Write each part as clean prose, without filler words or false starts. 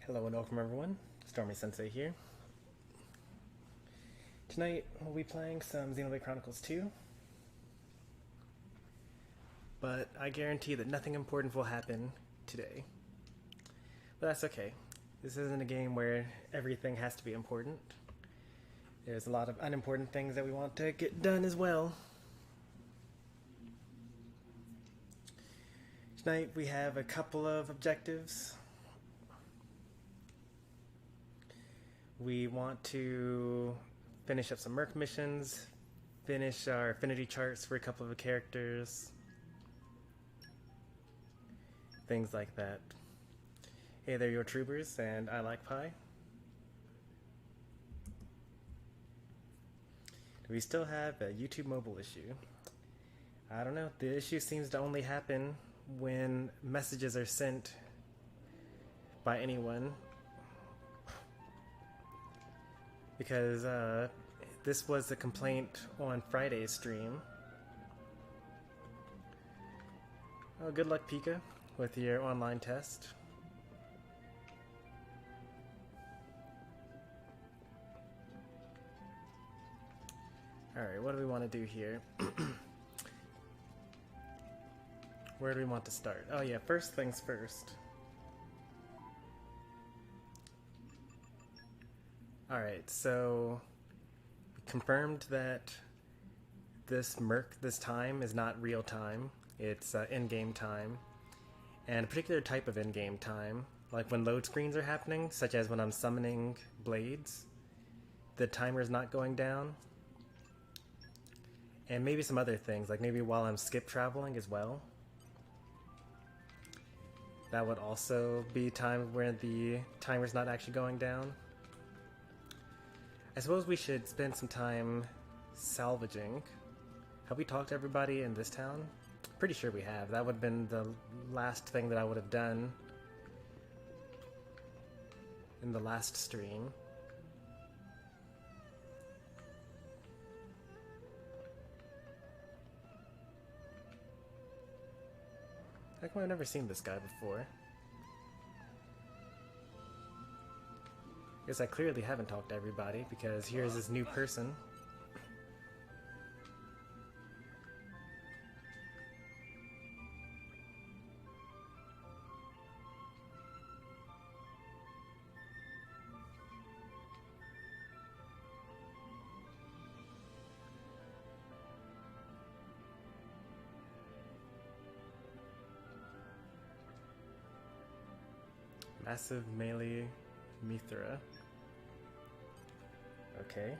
Hello and welcome everyone, Stormy Sensei here. Tonight we'll be playing some Xenoblade Chronicles 2, but I guarantee that nothing important will happen today. But that's okay. This isn't a game where everything has to be important. There's a lot of unimportant things that we want to get done as well. Tonight we have a couple of objectives. We want to finish up some Merc Missions, finish our Affinity Charts for a couple of characters, things like that. Hey there, your troopers, and I like pie. We still have a YouTube mobile issue. I don't know, the issue seems to only happen when messages are sent by anyone. Because this was a complaint on Friday's stream. Oh, good luck, Pika, with your online test. Alright, what do we want to do here? Where do we want to start? Oh yeah, first things first. Alright, so we confirmed that this Merc this time is not real time, it's in-game time, and a particular type of in-game time, like when load screens are happening, such as when I'm summoning blades, the timer is not going down, and maybe some other things, like maybe while I'm skip traveling as well. That would also be time where the timer's not actually going down. I suppose we should spend some time salvaging. Have we talked to everybody in this town? Pretty sure we have. That would have been the last thing that I would have done in the last stream. How come I've never seen this guy before? Guess I clearly haven't talked to everybody, because here's this new person. Massive melee Mithra. Okay.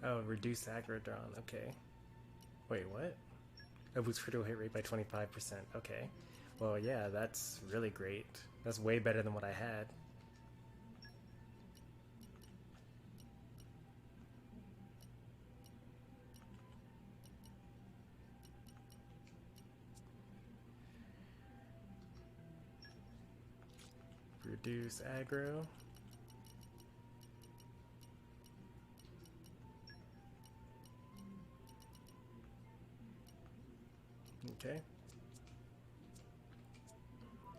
Oh, reduce aggro drawn. Okay. Wait, what? Oh, boosts critical hit rate by 25%. Okay. Well, yeah, that's really great. That's way better than what I had. Reduce aggro. Okay.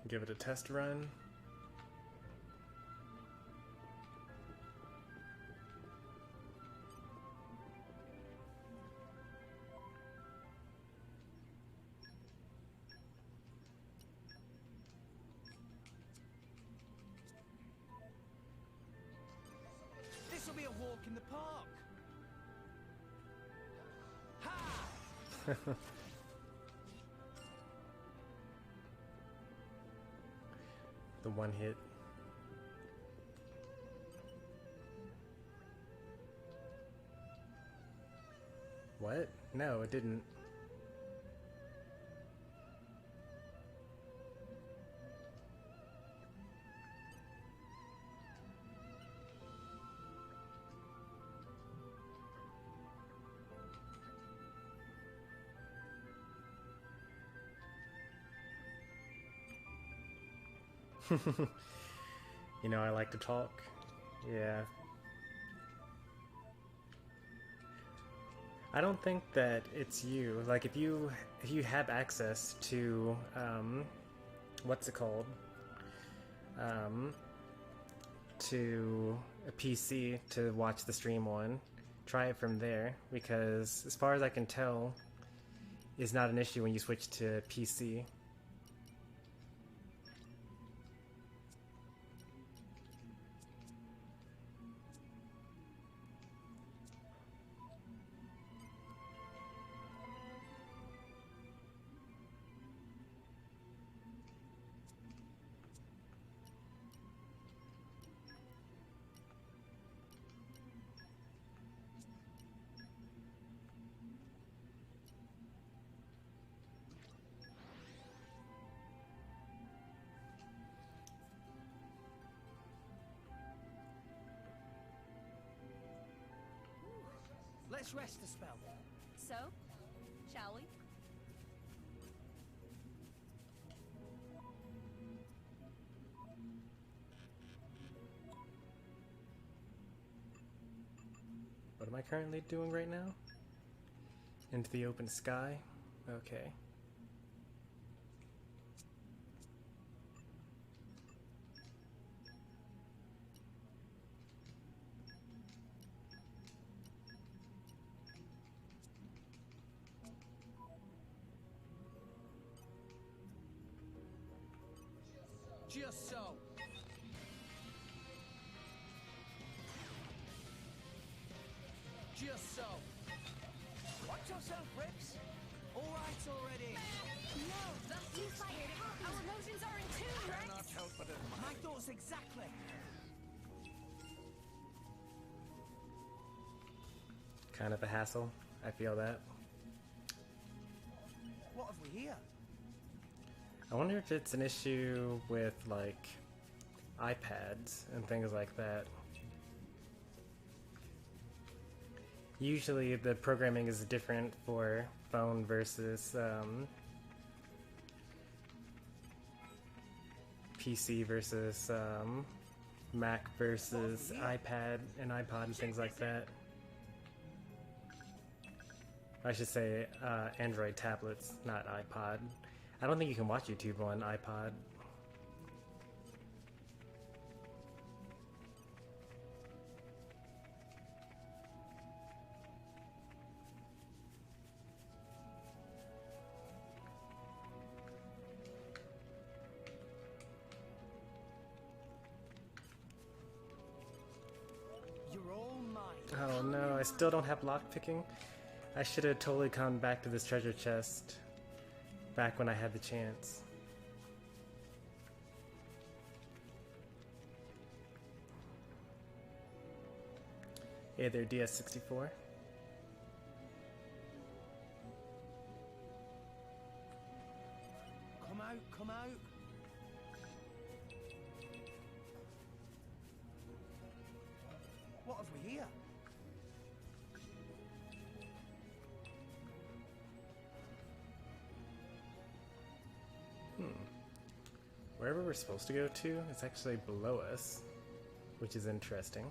Give it a test run. This'll be a walk in the park. Ha! The one hit. What? No, it didn't. You know, I like to talk. Yeah. I don't think that it's you. Like, if you have access to what's it called? To a PC to watch the stream on, try it from there, because as far as I can tell, it's not an issue when you switch to PC. Let's rest a spell. So, shall we? What am I currently doing right now? Into the open sky? Okay. Just so. Just so. Watch yourself, Bricks. All right already. No, that's too fight. Our emotions are in tune, right? Cannot help but admire. My thoughts exactly. Kind of a hassle. I feel that. What have we here? I wonder if it's an issue with, like, iPads and things like that. Usually the programming is different for phone versus PC versus Mac versus iPad and iPod and things like that. I should say Android tablets, not iPod. I don't think you can watch YouTube on iPod. You're all mine. Oh no, I still don't have lockpicking. I should have totally come back to this treasure chest back when I had the chance. Hey there, DS64. Come out, come out. What have we here? Wherever we're supposed to go to, it's actually below us, which is interesting.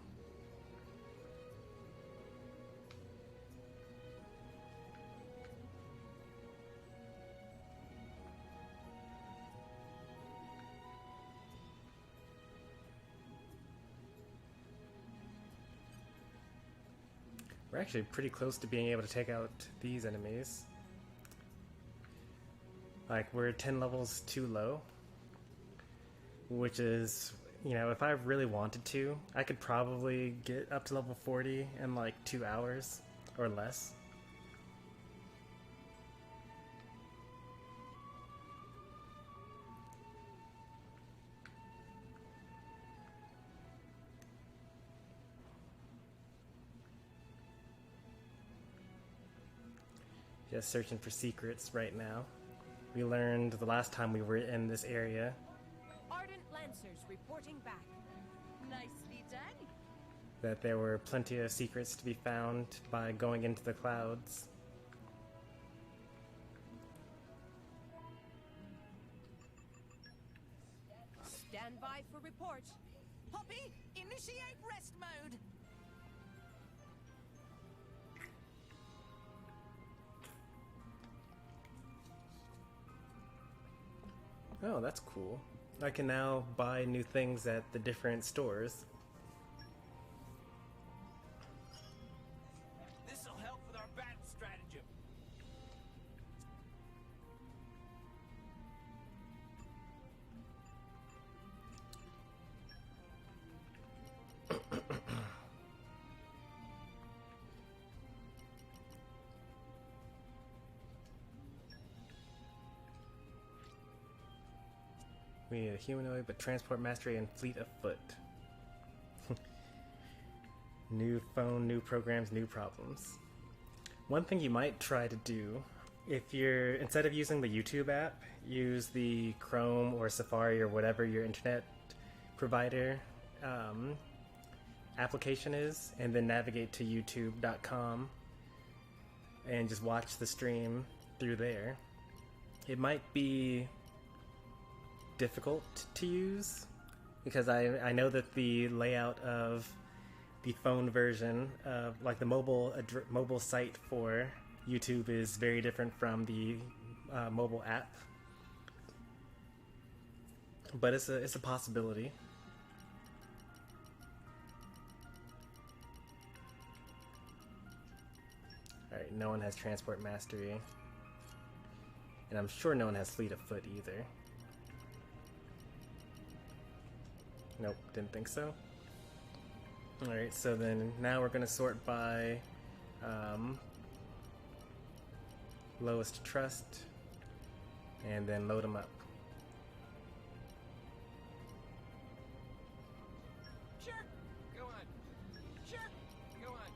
We're actually pretty close to being able to take out these enemies. Like, we're 10 levels too low. Which is, you know, if I really wanted to, I could probably get up to level 40 in like 2 hours or less. Just searching for secrets right now. We learned the last time we were in this area Lancers reporting back. Nicely done. that there were plenty of secrets to be found by going into the clouds. Stand Stand by for report. Poppy, initiate rest mode. Oh, that's cool. I can now buy new things at the different stores. This'll help with our battle stratagem. We need a humanoid, but transport mastery and fleet of foot. New phone, new programs, new problems. One thing you might try to do, if you're, instead of using the YouTube app, use the Chrome or Safari or whatever your internet provider application is, and then navigate to youtube.com and just watch the stream through there. It might be difficult to use because I know that the layout of the phone version of like the mobile site for YouTube is very different from the mobile app, but it's a possibility. All right, no one has transport mastery, and I'm sure no one has fleet of foot either. Nope, didn't think so. Alright, so then now we're going to sort by lowest trust and then load them up. Sure, go on. Sure, go on.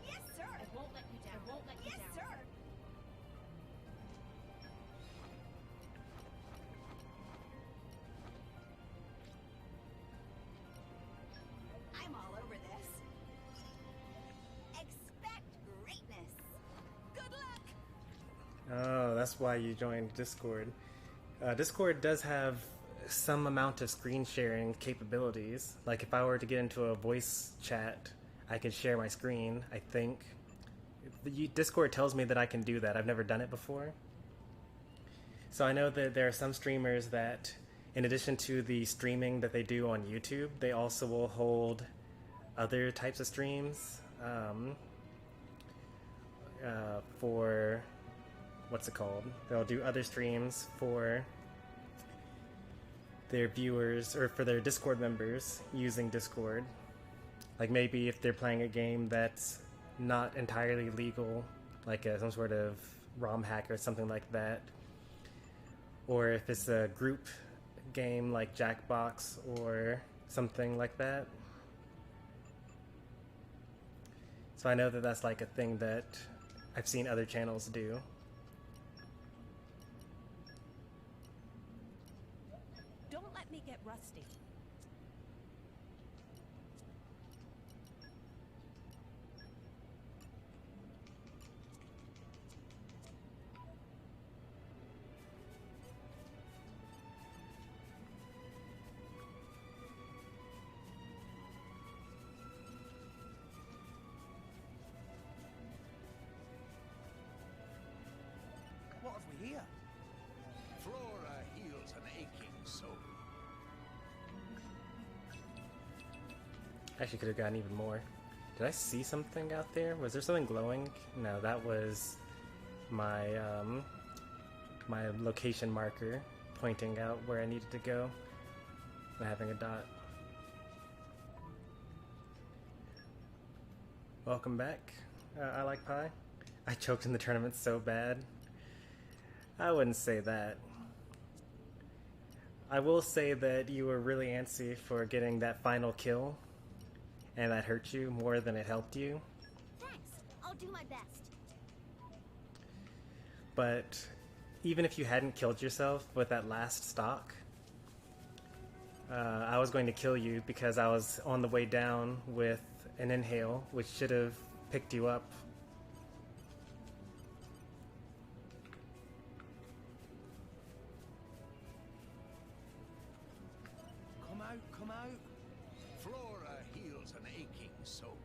Yes, sir. I won't let you down. I won't let you down. Yes, sir. I'm all over this. Expect greatness. Good luck. Oh, that's why you joined Discord. Discord does have some amount of screen sharing capabilities. Like if I were to get into a voice chat, I could share my screen, I think. Discord tells me that I can do that. I've never done it before. So I know that there are some streamers that, in addition to the streaming that they do on YouTube, they also will hold other types of streams for, what's it called? They'll do other streams for their viewers or for their Discord members using Discord. Like maybe if they're playing a game that's not entirely legal, like some sort of ROM hack or something like that, or if it's a group game like Jackbox or something like that. So I know that that's like a thing that I've seen other channels do. Don't let me get rusty. What have we here? Flora heals an aching soul. Actually could have gotten even more. Did I see something out there? Was there something glowing? No, that was my my location marker pointing out where I needed to go and having a dot. Welcome back. I like pie. I choked in the tournament so bad. I wouldn't say that. I will say that you were really antsy for getting that final kill, and that hurt you more than it helped you. Thanks. I'll do my best. But even if you hadn't killed yourself with that last stock, I was going to kill you because I was on the way down with an inhale, which should have picked you up. come out. Flora heals an aching soul.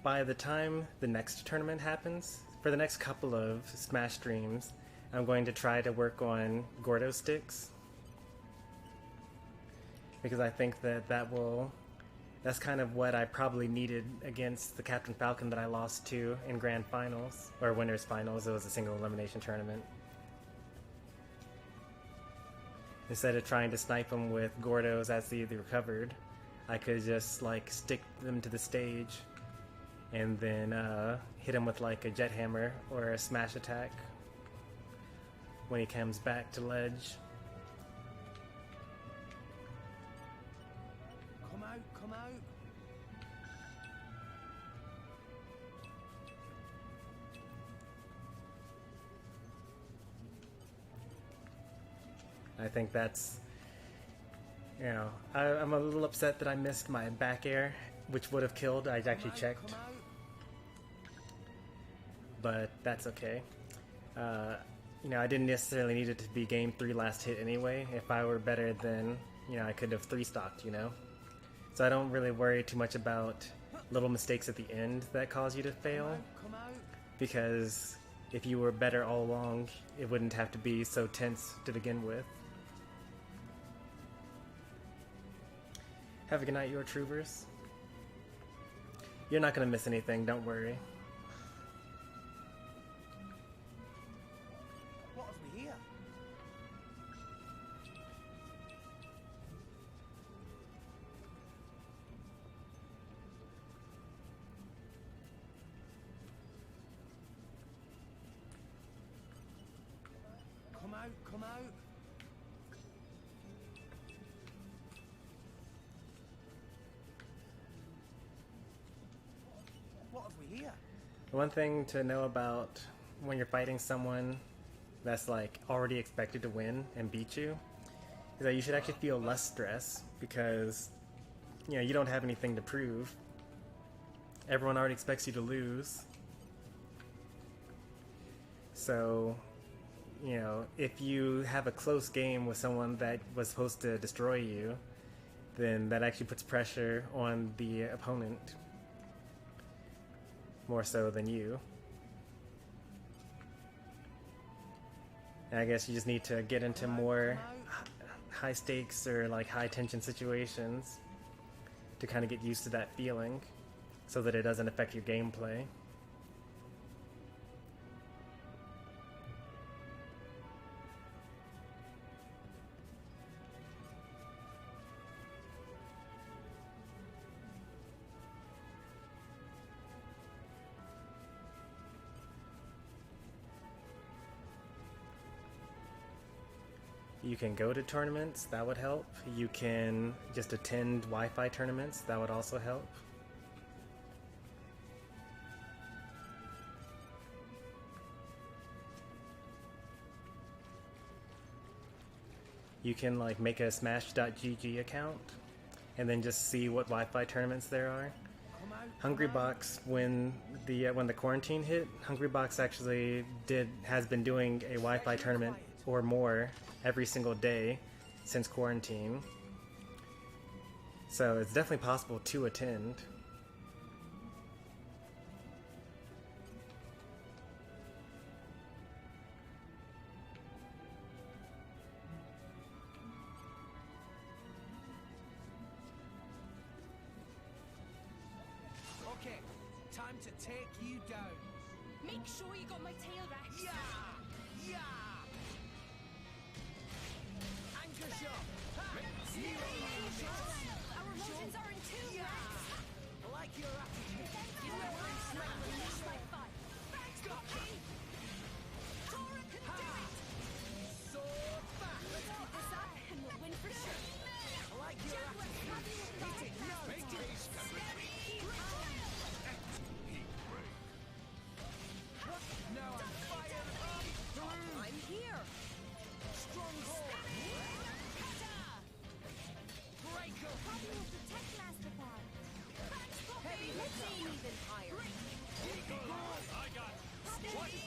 By the time the next tournament happens, for the next couple of Smash streams, I'm going to try to work on Gordo sticks. Because I think that's kind of what I probably needed against the Captain Falcon that I lost to in Grand Finals, or Winners Finals. It was a single elimination tournament. Instead of trying to snipe them with Gordos as they recovered, I could just like stick them to the stage and then hit him with like a jet hammer or a smash attack when he comes back to ledge. Come out, come out. I think that's, you know, I'm a little upset that I missed my back air, which would have killed. I actually checked, but that's okay. You know, I didn't necessarily need it to be game 3 last hit anyway. If I were better, then, you know, I could have 3-stocked, you know? So I don't really worry too much about little mistakes at the end that cause you to fail, because if you were better all along, it wouldn't have to be so tense to begin with. Have a good night, your troopers. You're not gonna miss anything, don't worry. What have we here? Come out, come out. What have we here? One thing to know about when you're fighting someone that's like already expected to win and beat you is that you should actually feel less stress, because, you know, you don't have anything to prove. Everyone already expects you to lose. So, you know, if you have a close game with someone that was supposed to destroy you, then that actually puts pressure on the opponent more so than you. And I guess you just need to get into more high stakes or like high tension situations to kind of get used to that feeling so that it doesn't affect your gameplay. You can go to tournaments, that would help. You can just attend Wi-Fi tournaments, that would also help. You can like make a smash.gg account and then just see what Wi-Fi tournaments there are. Hungrybox, when the quarantine hit, Hungrybox actually has been doing a Wi-Fi tournament or more every single day since quarantine. So it's definitely possible to attend. Okay, time to take you down. Make sure you got my tail, Rex. Yeah! Yeah! Anchor shot! Our emotions are in tune, Yeah! Rex. I like your attitude. You know where I'm smack release my fight. Rex, got me. Tora can do it. Sword back! Let's keep this up and we'll win for sure. I like your attitude. Hit it, no time. Now I'm fired up. I'm here. Stronghold. Breaker. Probably will protect Master Pod. Heavy, let's aim even higher. I got it.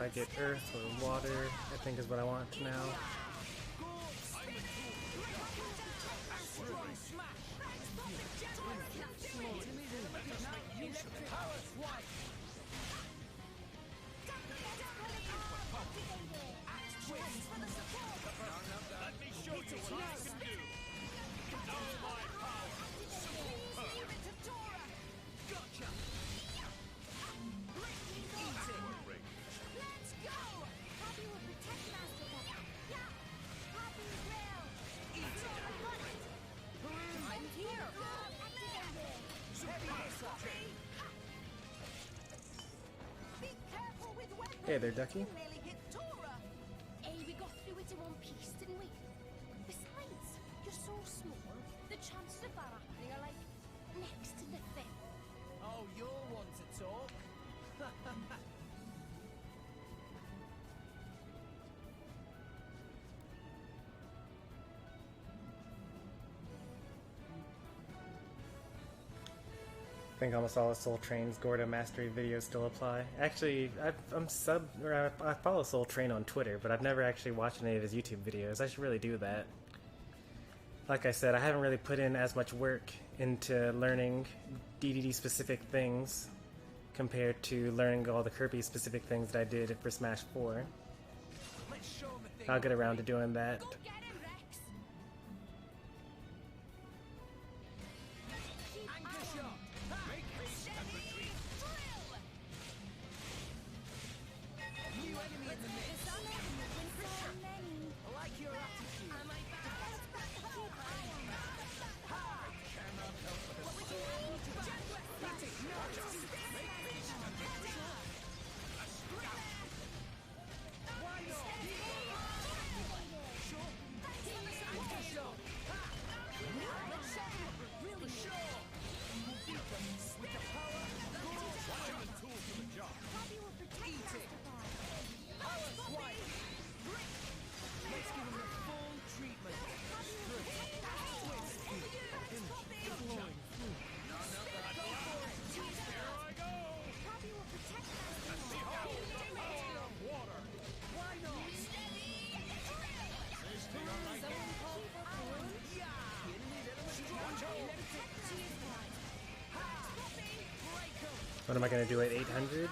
I get earth or water, I think is what I want now. Hey there, Ducky. Hey, we got through it in one piece, didn't we? Besides, you're so small, the chances of that happening are like next to nothing. Oh, you're one to talk. I think almost all the Soul Train's Gordo Mastery videos still apply. Actually, I follow Soul Train on Twitter, but I've never actually watched any of his YouTube videos. I should really do that. Like I said, I haven't really put in as much work into learning DDD specific things compared to learning all the Kirby specific things that I did for Smash 4. Let's show 'em a thing. I'll get around to doing that. Go get him, Rex! Anchor shot. Make haste and retreat. New enemy in the mix. I like your attitude. What am I going to do at 800?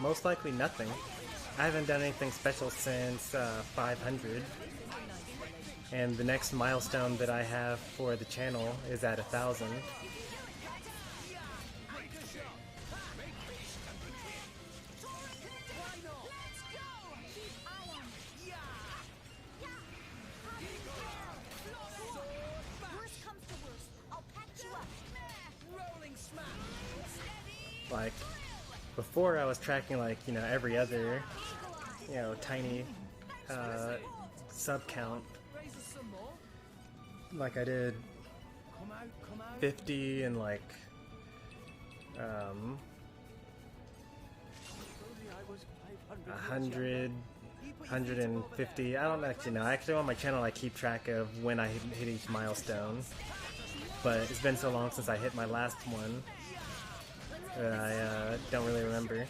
Most likely nothing. I haven't done anything special since 500. And the next milestone that I have for the channel is at 1,000. Like, before I was tracking, like, you know, every other, you know, tiny sub count. Like I did 50 and like 100, 150. I don't actually know. Actually on my channel I keep track of when I hit each milestone. But it's been so long since I hit my last one that I don't really remember.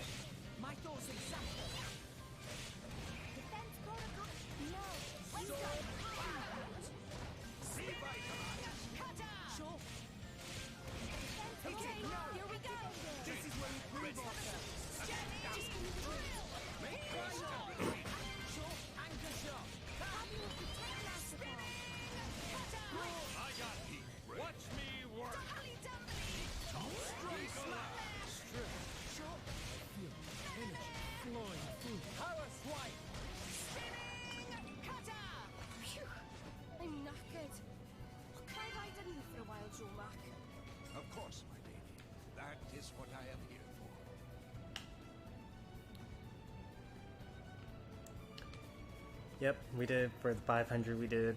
Of course, my lady. That is what I am here for. Yep, we did for the 500. We did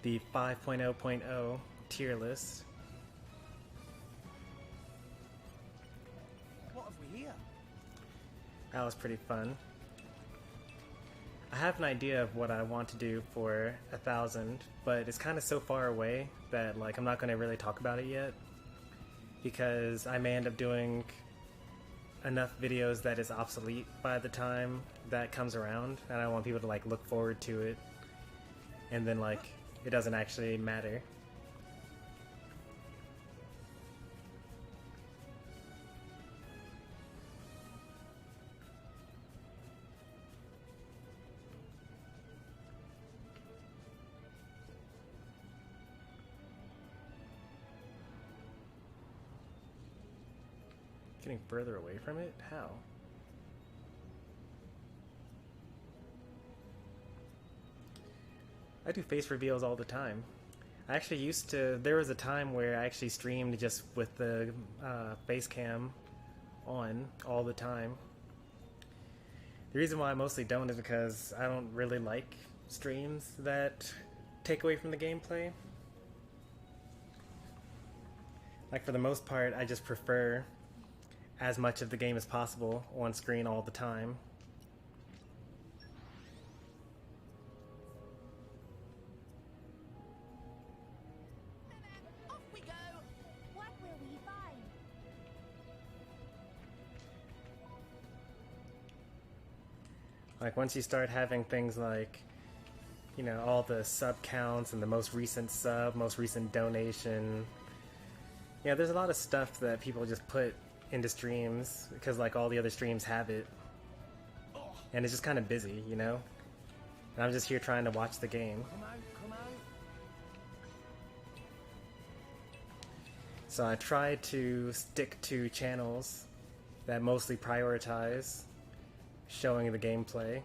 the 5.0.0 tier list. What have we here? That was pretty fun. I have an idea of what I want to do for 1,000, but it's kind of so far away that like I'm not going to really talk about it yet, because I may end up doing enough videos that is obsolete by the time that comes around, and I want people to like look forward to it, and then like it doesn't actually matter. Getting further away from it? How? I do face reveals all the time. I actually used to, there was a time where I actually streamed just with the face cam on all the time. The reason why I mostly don't is because I don't really like streams that take away from the gameplay. Like for the most part, I just prefer as much of the game as possible on screen all the time. Off we go! What will we find? Like once you start having things like, you know, all the sub counts and the most recent sub, most recent donation. Yeah, there's a lot of stuff that people just put into streams because like all the other streams have it, and it's just kind of busy, you know, and I'm just here trying to watch the game. Come out. So I try to stick to channels that mostly prioritize showing the gameplay.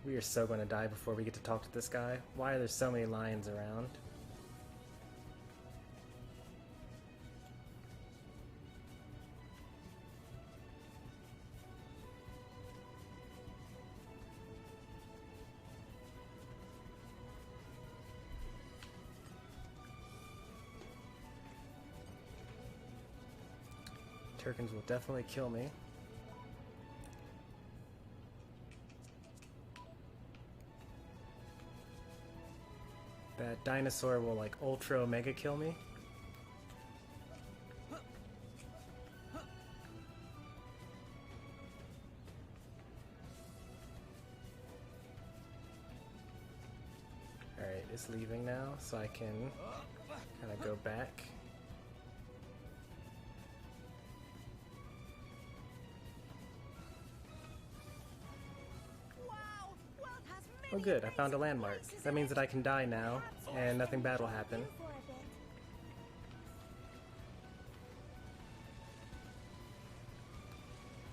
We are so going to die before we get to talk to this guy. Why are there so many lions around? Turkins will definitely kill me. That dinosaur will like ultra omega kill me. Alright, it's leaving now, so I can kind of go back. Oh good, I found a landmark. That means that I can die now, and nothing bad will happen.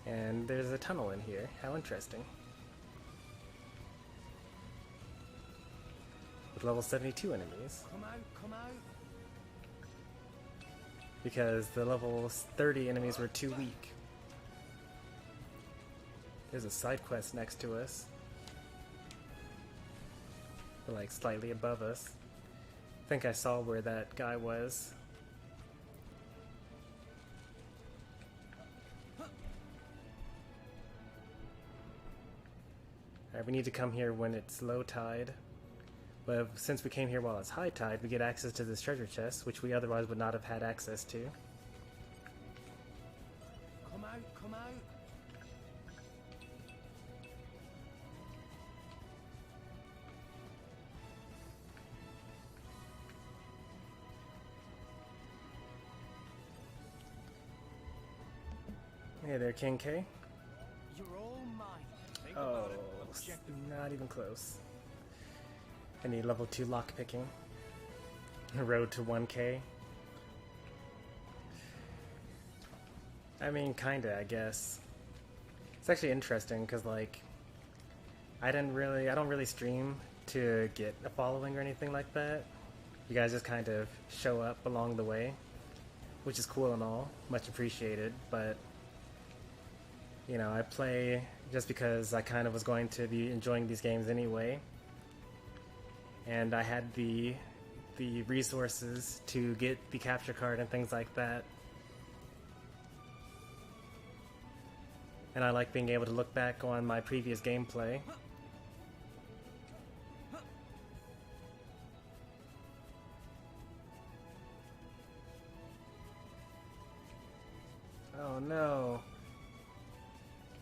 And there's a tunnel in here. How interesting. With level 72 enemies. Come out. Because the level 30 enemies were too weak. There's a side quest next to us. Like slightly above us. I think I saw where that guy was. Alright, we need to come here when it's low tide. But since we came here while it's high tide, we get access to this treasure chest, which we otherwise would not have had access to. Come out. Hey there, King K. You're all mine. Think Oh, about it. Objective. not even close. I need level 2 lockpicking. Road to 1K. I mean, kinda, I guess. It's actually interesting, because, like, I don't really stream to get a following or anything like that. You guys just kind of show up along the way, which is cool and all, much appreciated, but you know, I play just because I kind of was going to be enjoying these games anyway. And I had the resources to get the capture card and things like that. And I like being able to look back on my previous gameplay. Oh no.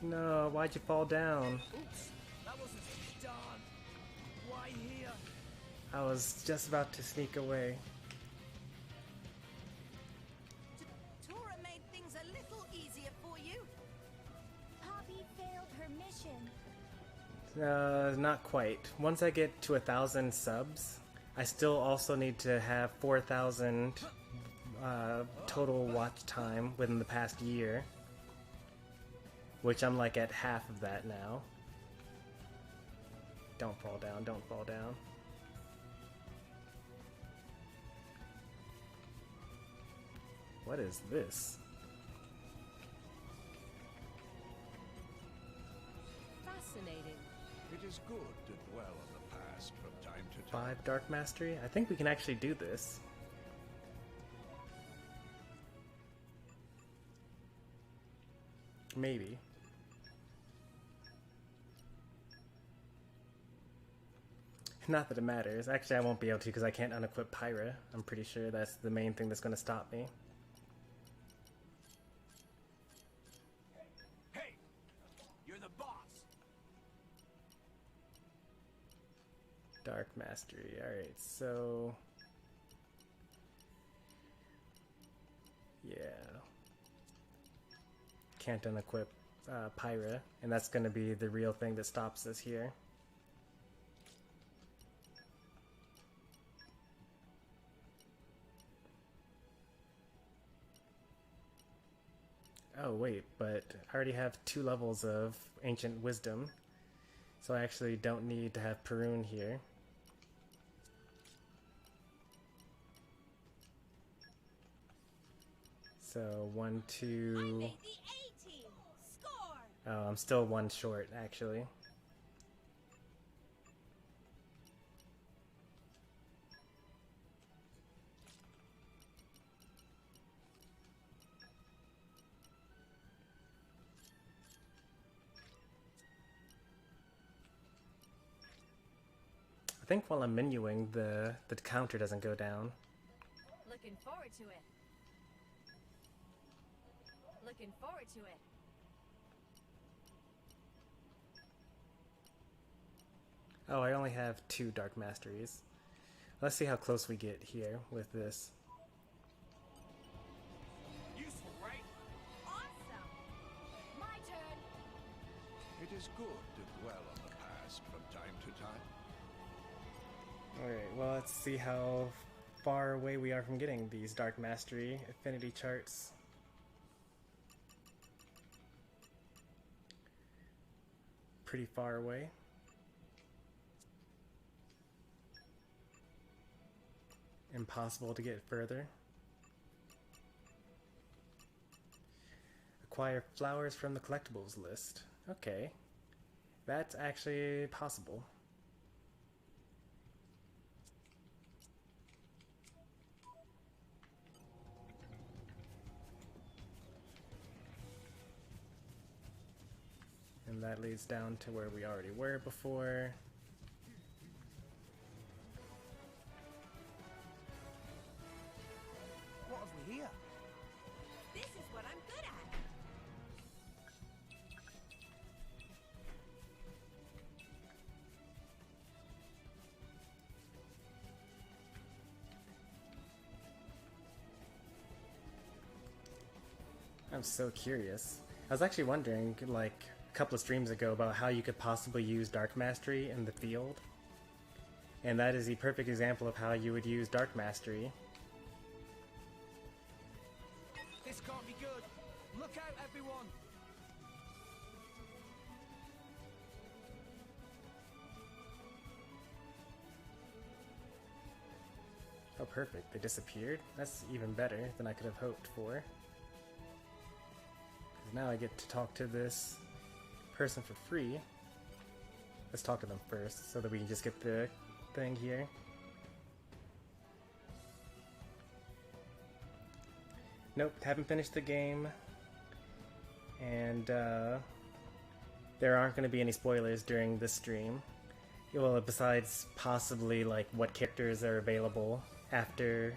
No, why'd you fall down? Oops, that wasn't done. Why here? I was just about to sneak away. Tora made things a little easier for you. Poppy failed her mission. Not quite. Once I get to 1,000 subs, I still also need to have 4,000 total watch time within the past year, which I'm like at half of that now. Don't fall down, don't fall down. What is this? Fascinating. It is good to dwell on the past from time to time. 5 Dark Mastery? I think we can actually do this. Maybe. Not that it matters. Actually, I won't be able to because I can't unequip Pyra. I'm pretty sure that's the main thing that's going to stop me. Hey, you're the boss. Dark Mastery. Alright, so... yeah. Can't unequip Pyra, and that's going to be the real thing that stops us here. Oh wait, but I already have 2 levels of Ancient Wisdom, so I actually don't need to have Perun here. So 1, 2... I made the A team. Score. Oh, I'm still 1 short, actually. I think while I'm menuing, the counter doesn't go down. Looking forward to it. Looking forward to it. Oh, I only have 2 Dark Masteries. Let's see how close we get here with this. Useful, right? Awesome. My turn. It is good to dwell on the past from time to time. Alright, well, let's see how far away we are from getting these Dark Mastery Affinity Charts. Pretty far away. Impossible to get further. Acquire flowers from the collectibles list. Okay. That's actually possible. And that leads down to where we already were before. What have we here? This is what I'm good at. I'm so curious. I was actually wondering, like, a couple of streams ago about how you could possibly use Dark Mastery in the field. And that is the perfect example of how you would use Dark Mastery. This can't be good. Look out, everyone. Oh, perfect. They disappeared? That's even better than I could have hoped for. 'Cause now I get to talk to this person for free. Let's talk to them first so that we can just get the thing here. Nope, haven't finished the game. And there aren't going to be any spoilers during this stream. Well, besides possibly like what characters are available after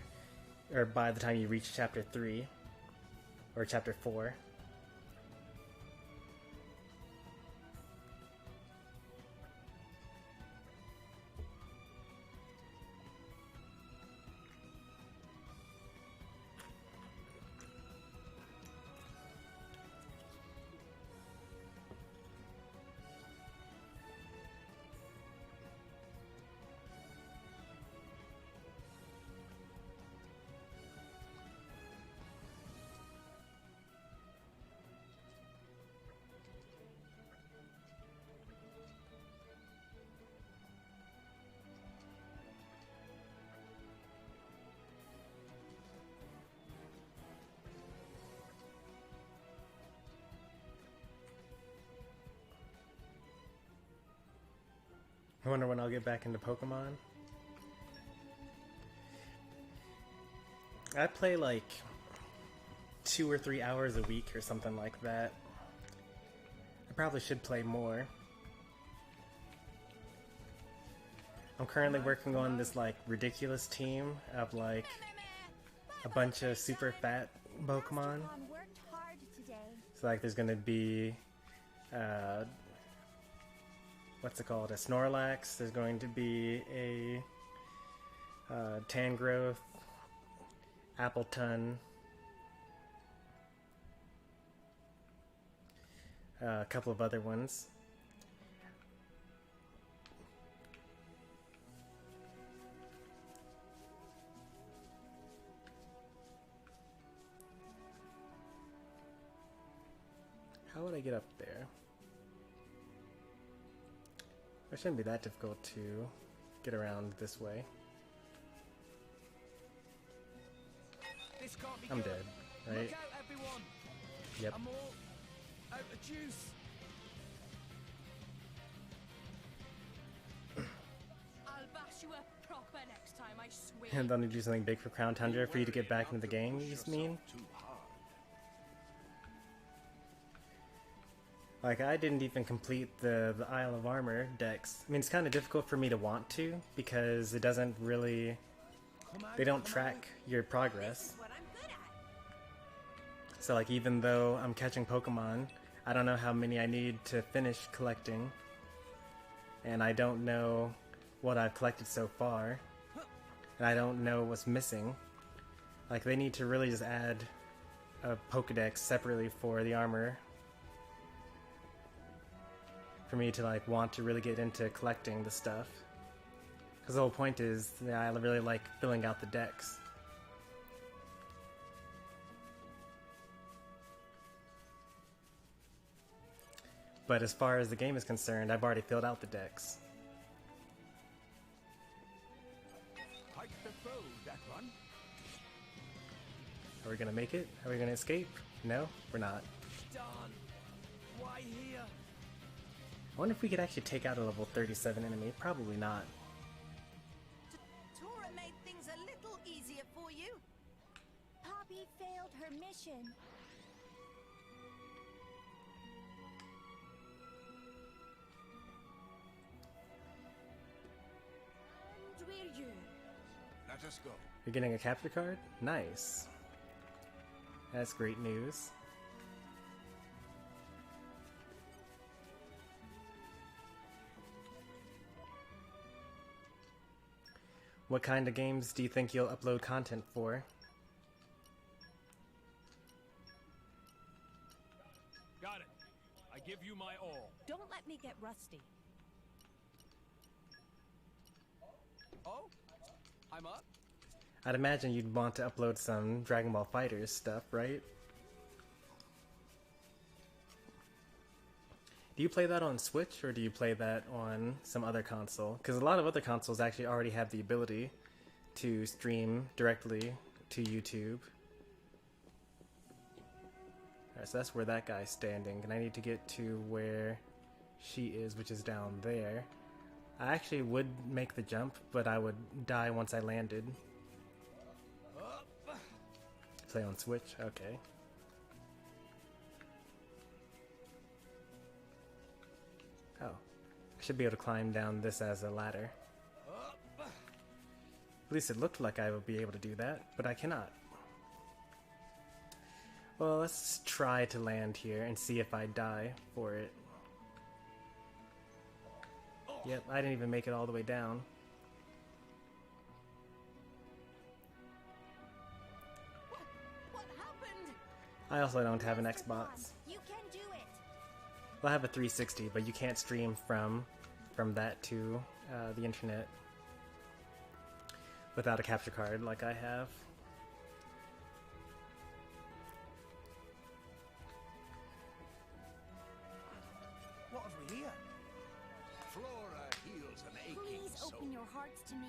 or by the time you reach chapter 3 or chapter 4. I wonder when I'll get back into Pokemon. I play like 2 or 3 hours a week or something like that. I probably should play more. I'm currently working on this like ridiculous team of like a bunch of super fat Pokemon. Worked hard today. So like there's gonna be what's it called? A Snorlax. There's going to be a Tangrowth, Appleton, a couple of other ones. How would I get up there? It shouldn't be that difficult to get around this way. This can't be I'm good. dead, right? Look out, everyone. Yep. I'm all out of juice. I'll bash you up proper next time, I swear. And they'll need to do something big for Crown Tundra for you to get back into the game, you just mean? Too hard. Like, I didn't even complete the Isle of Armor dex. I mean, it's kind of difficult for me to want to, because it doesn't really... They don't track your progress. What I'm good at. So, like, even though I'm catching Pokemon, I don't know how many I need to finish collecting. And I don't know what I've collected so far. And I don't know what's missing. Like, they need to really just add a Pokedex separately for the armor. For me to, like, want to really get into collecting the stuff. Because the whole point is, I really like filling out the decks. But as far as the game is concerned, I've already filled out the decks. Hike the bow, that one. Are we gonna make it? Are we gonna escape? No, we're not. Darn. Why here? I wonder if we could actually take out a level 37 enemy. Probably not. Tora made things a little easier for you. Poppy failed her mission. And we're you. Let us go. You're getting a capture card? Nice. That's great news. What kind of games do you think you'll upload content for? Got it. I give you my all. Don't let me get rusty. Oh? I'm up? I'd imagine you'd want to upload some Dragon Ball FighterZ stuff, right? Do you play that on Switch, or do you play that on some other console? Because a lot of other consoles actually already have the ability to stream directly to YouTube. Alright, so that's where that guy's standing, and I need to get to where she is, which is down there. I actually would make the jump, but I would die once I landed. Play on Switch? Okay. Oh. I should be able to climb down this as a ladder. At least it looked like I would be able to do that, but I cannot. Well, let's try to land here and see if I die for it. Yep, I didn't even make it all the way down. What happened? I also don't have an Xbox. You can do it. Well, I have a 360, but you can't stream from that to the internet without a capture card like I have. What have we here? Flora heals an aching Please soul. open your hearts to me.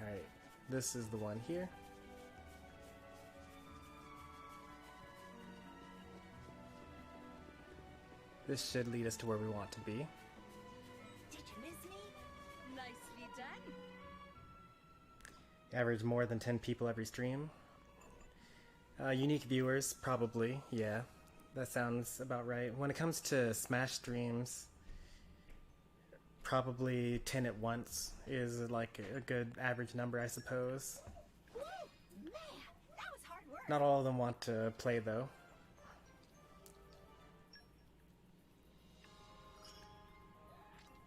Alright, this is the one here. This should lead us to where we want to be. Did you miss me? Nicely done. Average more than 10 people every stream. Unique viewers, probably, yeah. That sounds about right. When it comes to Smash streams, probably 10 at once is like a good average number, I suppose. Woo! Man, that was hard work. Not all of them want to play, though.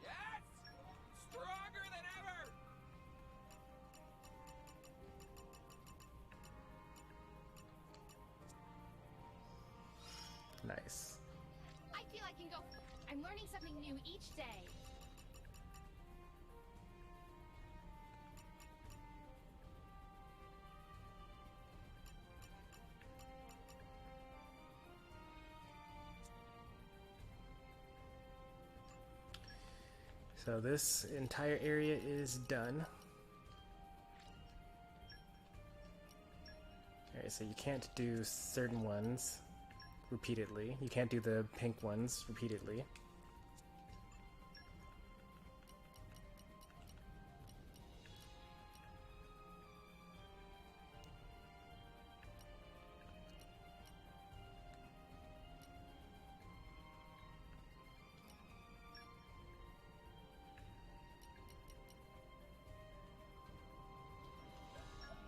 Yes! Stronger than ever! Nice. I feel I can go. I'm learning something new each day. So this entire area is done. Alright, so you can't do certain ones repeatedly. You can't do the pink ones repeatedly.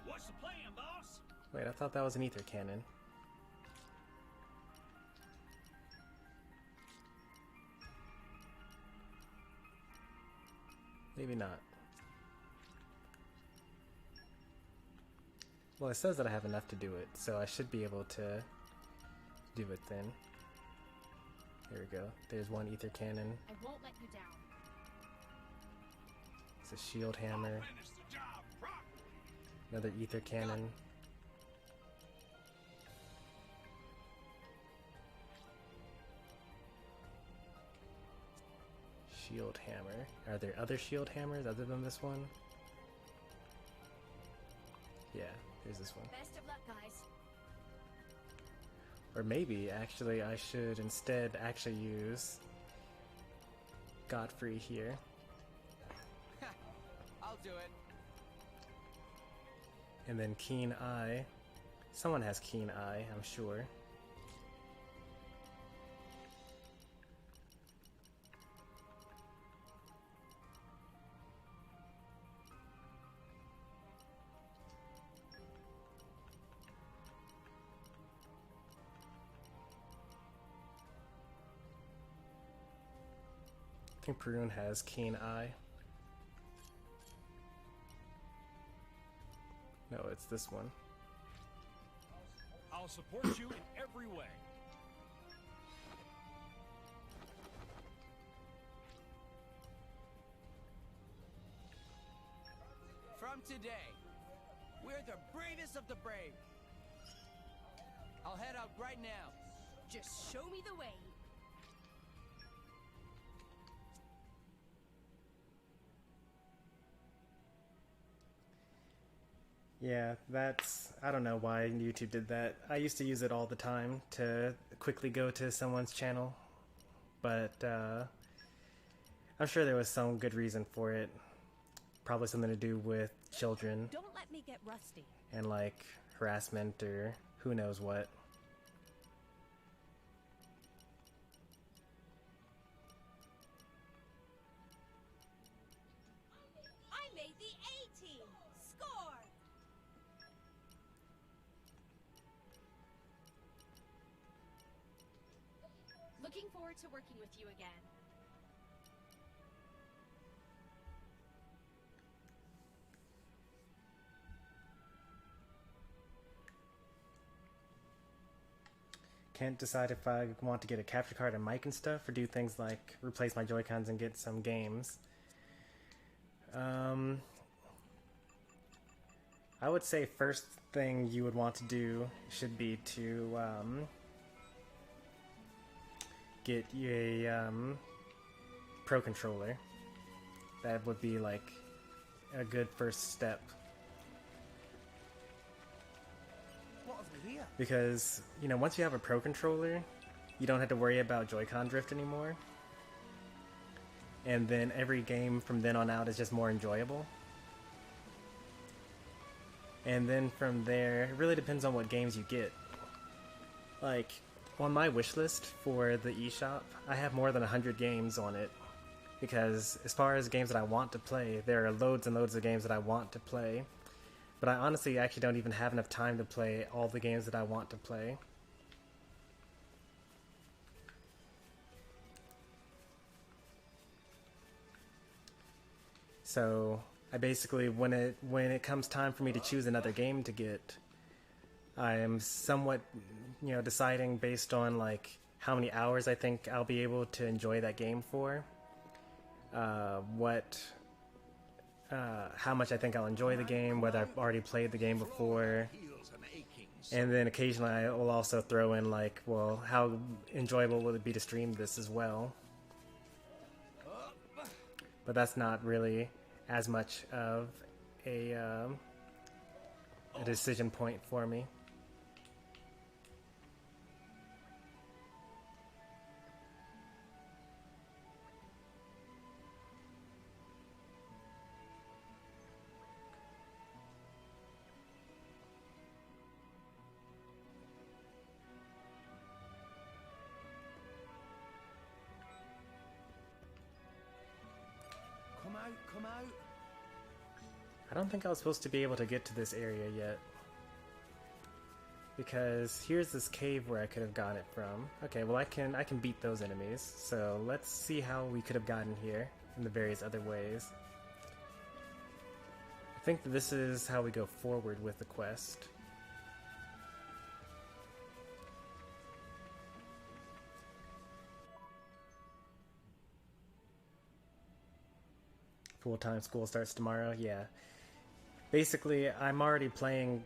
What's the plan, boss? Wait, I thought that was an ether cannon. Maybe not. Well, it says that I have enough to do it, so I should be able to do it then. There we go. There's one ether cannon. I won't let you down. It's a shield hammer. Finish the job properly. Another ether cannon. Shield hammer. Are there other shield hammers other than this one? Yeah, there's this one. Best of luck, guys. Or maybe, actually, I should instead actually use Godfrey here. I'll do it. And then Keen Eye. Someone has Keen Eye, I'm sure. I think Perun has Keen Eye. No, it's this one. I'll support you in every way. From today, we're the bravest of the brave. I'll head out right now. Just show me the way. Yeah, that's... I don't know why YouTube did that. I used to use it all the time to quickly go to someone's channel. But, I'm sure there was some good reason for it. Probably something to do with children. Don't let me get rusty. And, like, harassment or who knows what. I made the A team. Score! Looking forward to working with you again. Can't decide if I want to get a capture card and mic and stuff, or do things like replace my Joy-Cons and get some games. I would say first thing you would want to do should be to get a Pro controller. That would be like a good first step because, you know, once you have a Pro Controller, you don't have to worry about Joy-Con drift anymore. And then every game from then on out is just more enjoyable. And then from there, it really depends on what games you get. Like, on my wish list for the eShop, I have more than 100 games on it. Because as far as games that I want to play, there are loads and loads of games that I want to play. But I honestly actually don't even have enough time to play all the games that I want to play. So I basically, when it comes time for me to choose another game to get, I am somewhat, you know, deciding based on like how many hours I think I'll be able to enjoy that game for, how much I think I'll enjoy the game, whether I've already played the game before, and then occasionally I will also throw in like, well, how enjoyable will it be to stream this as well? But that's not really as much of a decision point for me. Come out. I don't think I was supposed to be able to get to this area yet. Because here's this cave where I could have gotten it from. Okay, well I can beat those enemies. So let's see how we could have gotten here in the various other ways. I think that this is how we go forward with the quest. Full-time school starts tomorrow, yeah. Basically, I'm already playing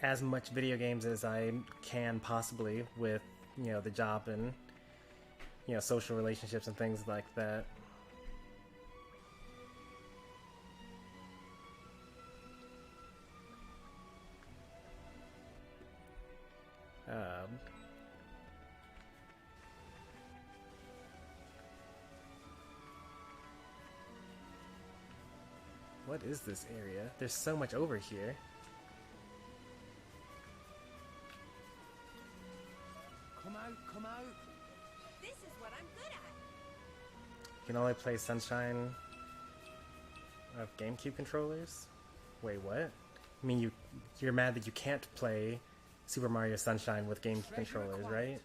as much video games as I can possibly with, you know, the job and, you know, social relationships and things like that. What is this area? There's so much over here. Come out. This is what I'm good at. You can only play Sunshine of GameCube controllers? Wait, what? I mean, you're mad that you can't play Super Mario Sunshine with GameCube controllers, right?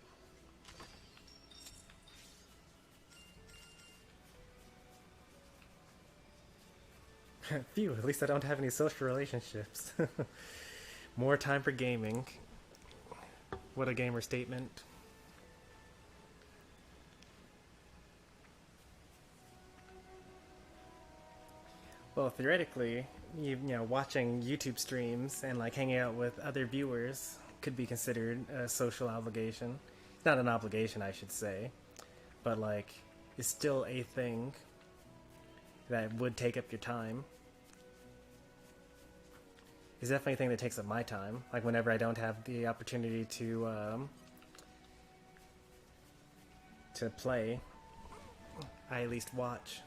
Phew, at least I don't have any social relationships. More time for gaming. What a gamer statement. Well, theoretically, you know, watching YouTube streams and like hanging out with other viewers could be considered a social obligation. It's not an obligation, I should say, but like, it's still a thing that would take up your time. It's definitely a thing that takes up my time. Like whenever I don't have the opportunity to play, I at least watch.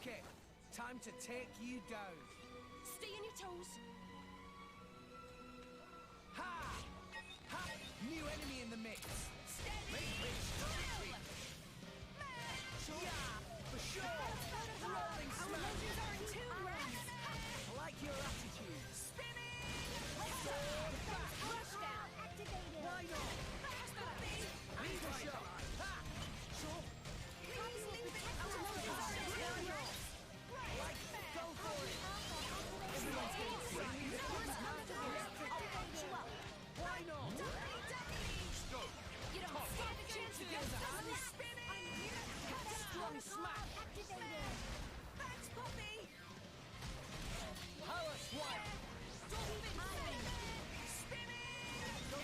Okay, time to take you down. Stay on your toes. Ha! in the mix. Steady! For sure! Rolling smash! I like your attitude. Spinning! Sword back! Rushdown activated. Why not? Fast puppy! Anchor shot! Ha! Sure. Please leave it out of the Right, go for it! Everyone's getting free. Why not? You don't stand a chance against us. Spinning! Strong smash! Activated. Thanks, Poppy! Power swipe! Go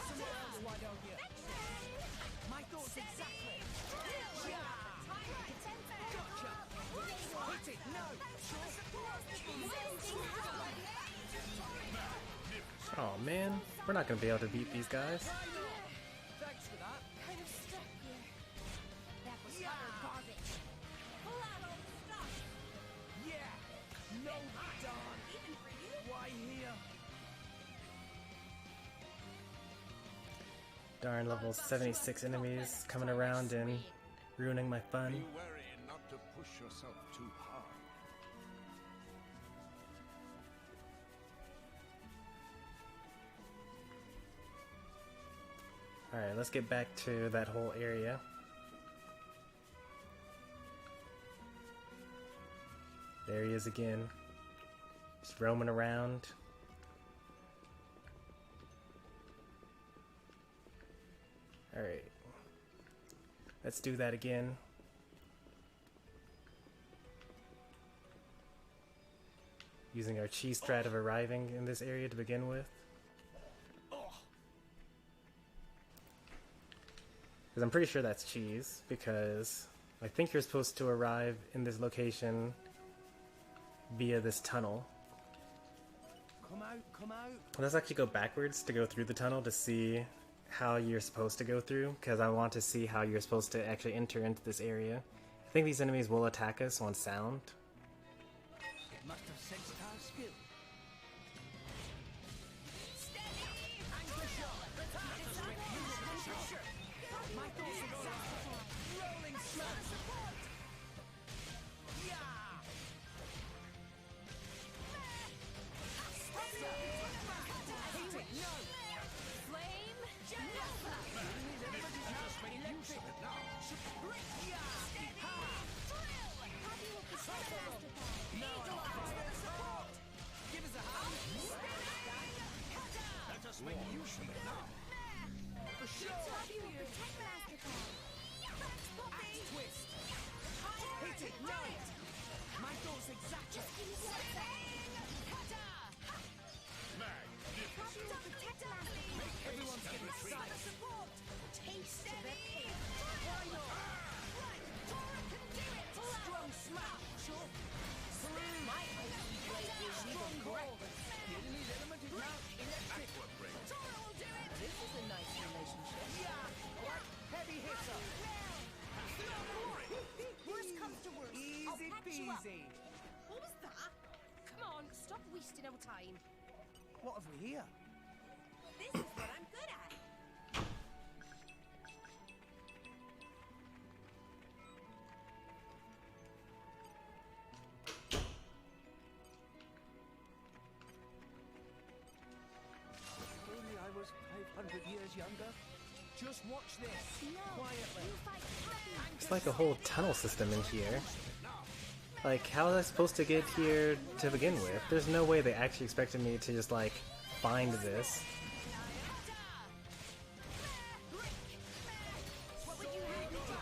somewhere else, why don't you? My thoughts exactly! Gotcha! Hit it! No! Oh man, we're not gonna be able to beat these guys. Thanks for that! Kind of stuck here. That was utter garbage. Pull out all the stuff. Yeah! No darn! Even for you? Why here? Darn level 76 enemies coming around and ruining my fun. Be wary not to push yourself too hard. Alright, let's get back to that whole area. There he is again. Just roaming around. Alright. Let's do that again. Using our cheese strat of arriving in this area to begin with. Because I'm pretty sure that's cheese, because I think you're supposed to arrive in this location via this tunnel. Come out, come out! Let's actually go backwards to go through the tunnel to see how you're supposed to go through, because I want to see how you're supposed to actually enter into this area. I think these enemies will attack us on sound. It must have sensed our skill. My thoughts are going rolling smash! Yeah! Hit it! No! Flame. Electric! Yeah! Poppy will protect the master. No! Give us a hand! Let us make use of it now. For sure! Poppy will protect Mastercard. Axe twist! Hit it! No! My thoughts exactly! Poppy will protect Mastercard. Everyone's getting excited! Taste of it. Why not? Strong smash! Sure! My ultimate blade is Strong ball! The enemy's element is now electric! This is a nice relationship. Yeah! Heavy hitter! Worst comes to worst. I'll Easy patch you up. peasy! What was that? Come on, stop wasting our time. What have we here? This is what I'm good at. If only I was 500 years younger. Just watch this. No, Quietly. you fight Poppy. It's like a whole tunnel system in here. Like, how was I supposed to get here to begin with? There's no way they actually expected me to just, like, find this. What would you have me do?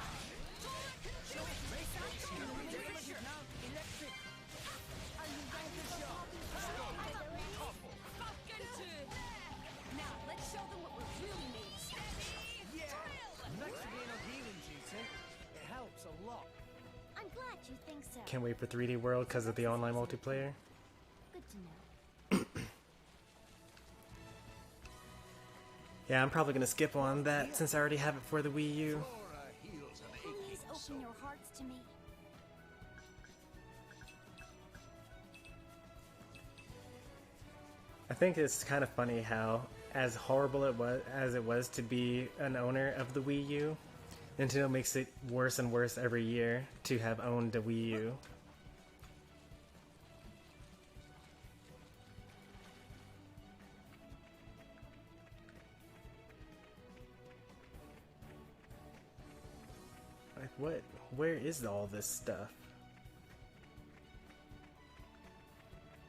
Are you ready for Poppy? Now, let's show them what we're really made. Yeah! Thanks for being on healing duty. It helps a lot. I'm glad you think so. Can't wait for 3D World because of the online multiplayer. Good to know. Yeah, I'm probably gonna skip on that since I already have it for the Wii U. Flora heals an aching Please open soul. your hearts to me. I think it's kind of funny how as horrible as it was to be an owner of the Wii U, Nintendo makes it worse and worse every year to have owned a Wii U. Like, what? Where is all this stuff?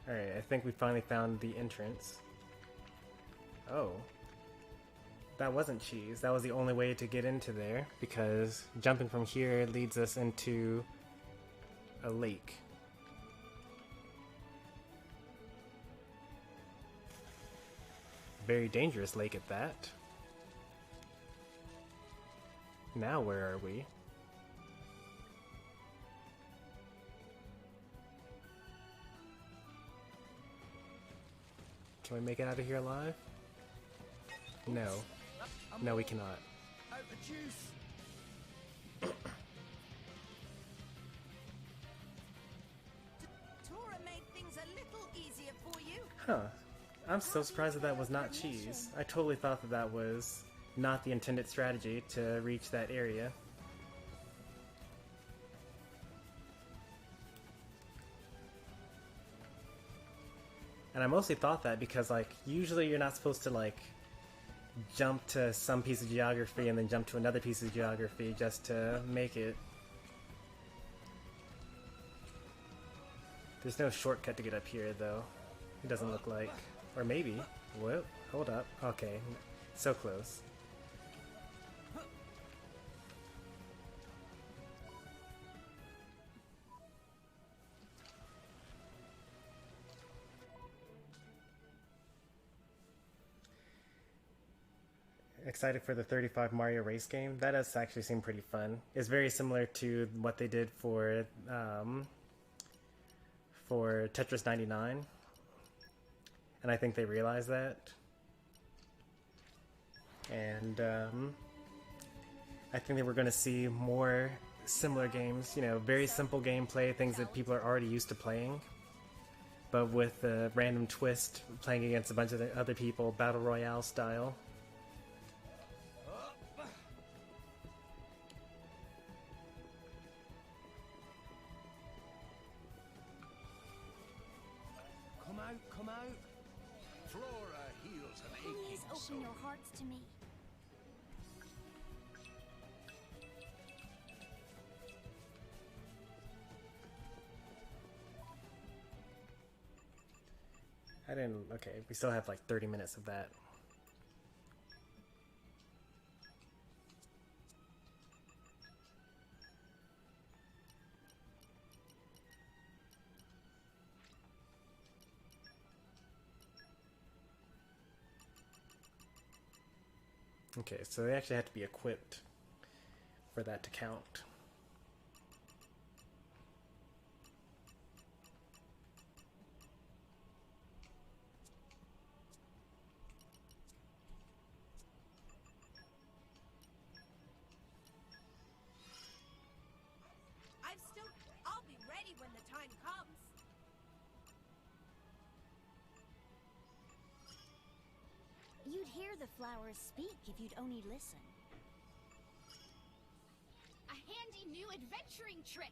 Alright, I think we finally found the entrance. Oh. That wasn't cheese. That was the only way to get into there, because jumping from here leads us into a lake. Very dangerous lake at that. Now where are we? Can we make it out of here alive? No. No, we cannot. Out of juice. Tora made things a little easier for you. Huh. I'm so surprised that that was not cheese. I totally thought that that was not the intended strategy to reach that area. And I mostly thought that because, like, usually you're not supposed to, like, jump to some piece of geography and then jump to another piece of geography just to make it. There's no shortcut to get up here, though. It doesn't look like. Or maybe. Whoop. Hold up. Okay. So close. Excited for the 35 Mario race game. That does actually seem pretty fun. It's very similar to what they did for Tetris 99. And I think they realized that. And I think that we're going to see more similar games, you know, very simple gameplay, things that people are already used to playing, but with a random twist, playing against a bunch of other people, Battle Royale style. Come out. Flora heals an aching Please soul. open your hearts to me. Okay, we still have like 30 minutes of that. Okay, so they actually have to be equipped for that to count. I'll be ready when the time comes. You'd hear the flowers speak if you'd only listen. A handy new adventuring trick!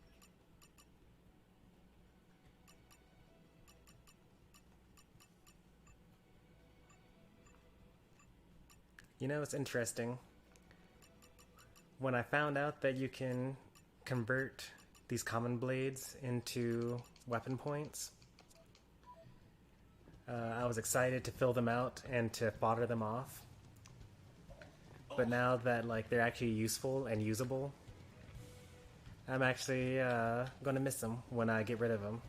You know, it's interesting. When I found out that you can convert these common blades into weapon points, I was excited to fill them out and to fodder them off. But now that like they're actually useful and usable, I'm actually gonna miss them when I get rid of them.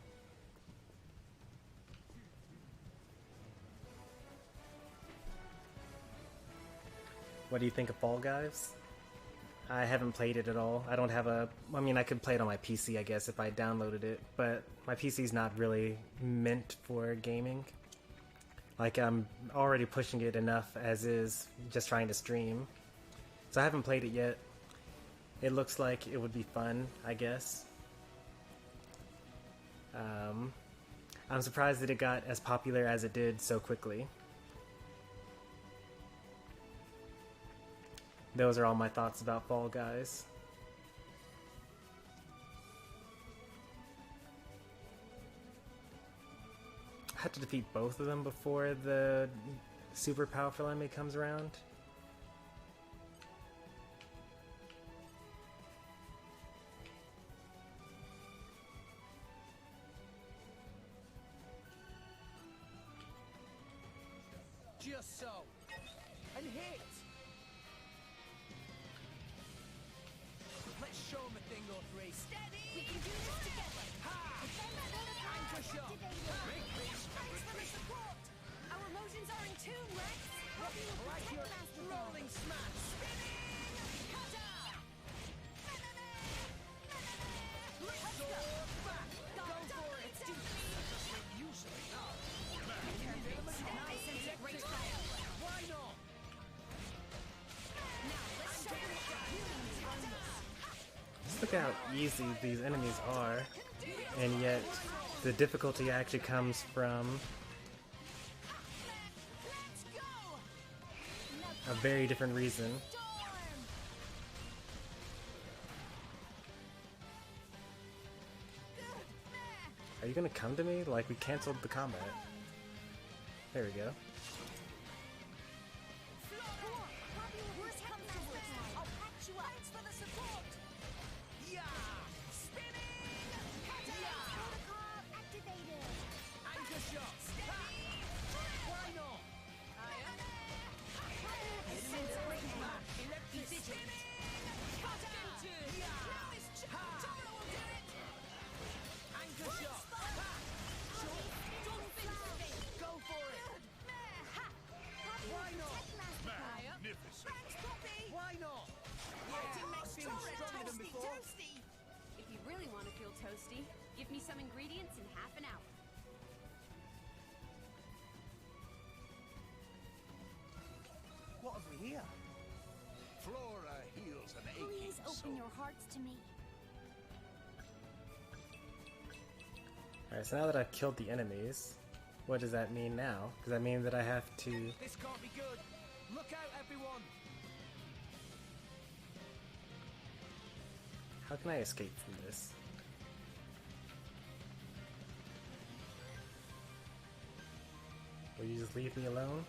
What do you think of Fall Guys? I haven't played it at all. I don't have a... I mean, I could play it on my PC, I guess, if I downloaded it, but my PC's not really meant for gaming. Like, I'm already pushing it enough as is, just trying to stream. So I haven't played it yet. It looks like it would be fun, I guess. I'm surprised that it got as popular as it did so quickly. those are all my thoughts about Fall Guys. I have to defeat both of them before the super powerful enemy comes around. Just so. And hit! Let's show him a thing or three. Steady! We can do this together. Anchor shot! Thanks for the support! Our emotions are in tune, Rex. Help you Like protect your Master rolling smash! Let's go! Back! Go for it! Usually not. Great fire. Why not? Now let's show them what the healing is. Just look how easy these enemies are, and yet the difficulty actually comes from a very different reason. Are you gonna come to me? Like, we canceled the combat. There we go. I'll patch you up. Thanks for the support! Yeah! Spinning! Protocol activated. Anchor shot! Why not? Electric spinning! Now it's Toro will do it! Anchor shot! Go for it! Why not? Magnificent. Thanks, Poppy! Why not? Fighting Yeah, I makes feel Toro stronger than toasty before. toasty! If you really want to feel toasty, give me some ingredients in half an hour. What have we here? Flora heals an aching Please open soul. your hearts to me. Alright, so now that I've killed the enemies, what does that mean now? Does that mean that I have to... This can't be good. Look out, everyone! How can I escape from this? Will you just leave me alone?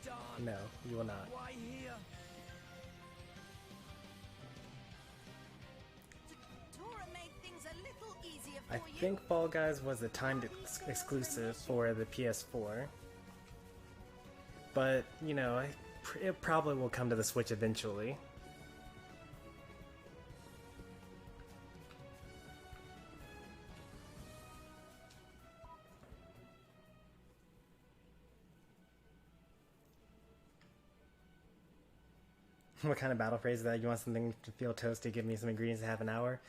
Darn! No, you will not. Why here? Tora made things a little easier I for you. think Fall Guys was a timed exclusive for the PS4. But, you know, it probably will come to the Switch eventually. What kind of battle phrase is that? You want something to feel toasty, give me some ingredients in half an hour?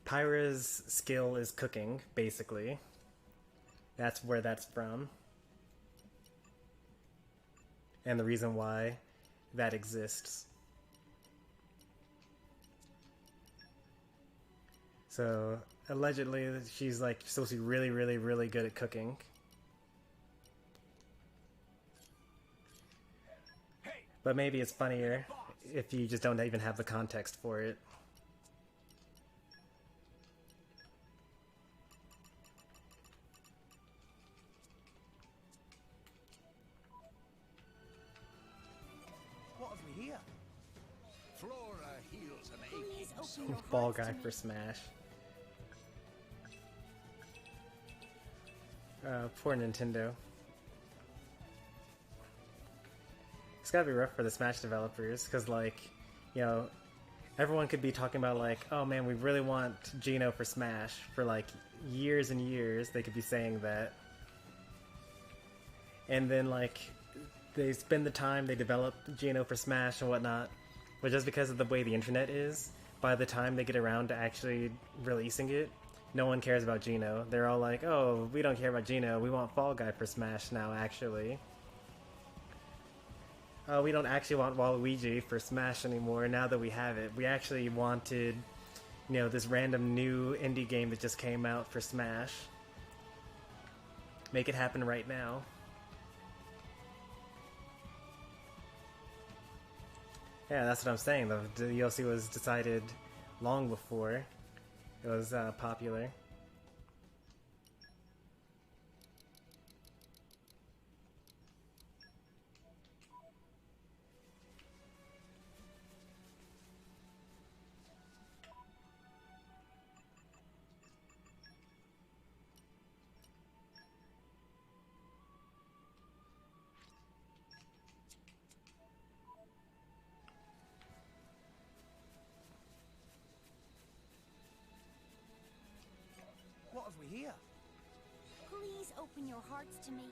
Pyra's skill is cooking, basically. That's where that's from. And the reason why that exists. So, allegedly, she's like supposed to be really, really, really good at cooking. But maybe it's funnier if you just don't even have the context for it. What have we here? Flora heals an Please aching open soul. your Fall hearts Guy to me. for Smash. Poor Nintendo. It's gotta be rough for the Smash developers, because, like, you know, everyone could be talking about, like, oh man, we really want Geno for Smash for, like, years and years. They could be saying that. And then, like, they spend the time, they develop Geno for Smash and whatnot, but just because of the way the internet is, by the time they get around to actually releasing it, no one cares about Geno. They're all like, oh, we don't care about Geno, we want Fall Guy for Smash now, actually. Oh, we don't actually want Waluigi for Smash anymore now that we have it. We actually wanted, you know, this random new indie game that just came out for Smash. Make it happen right now. Yeah, that's what I'm saying. The DLC was decided long before it was popular. What have we here? Please open your hearts to me.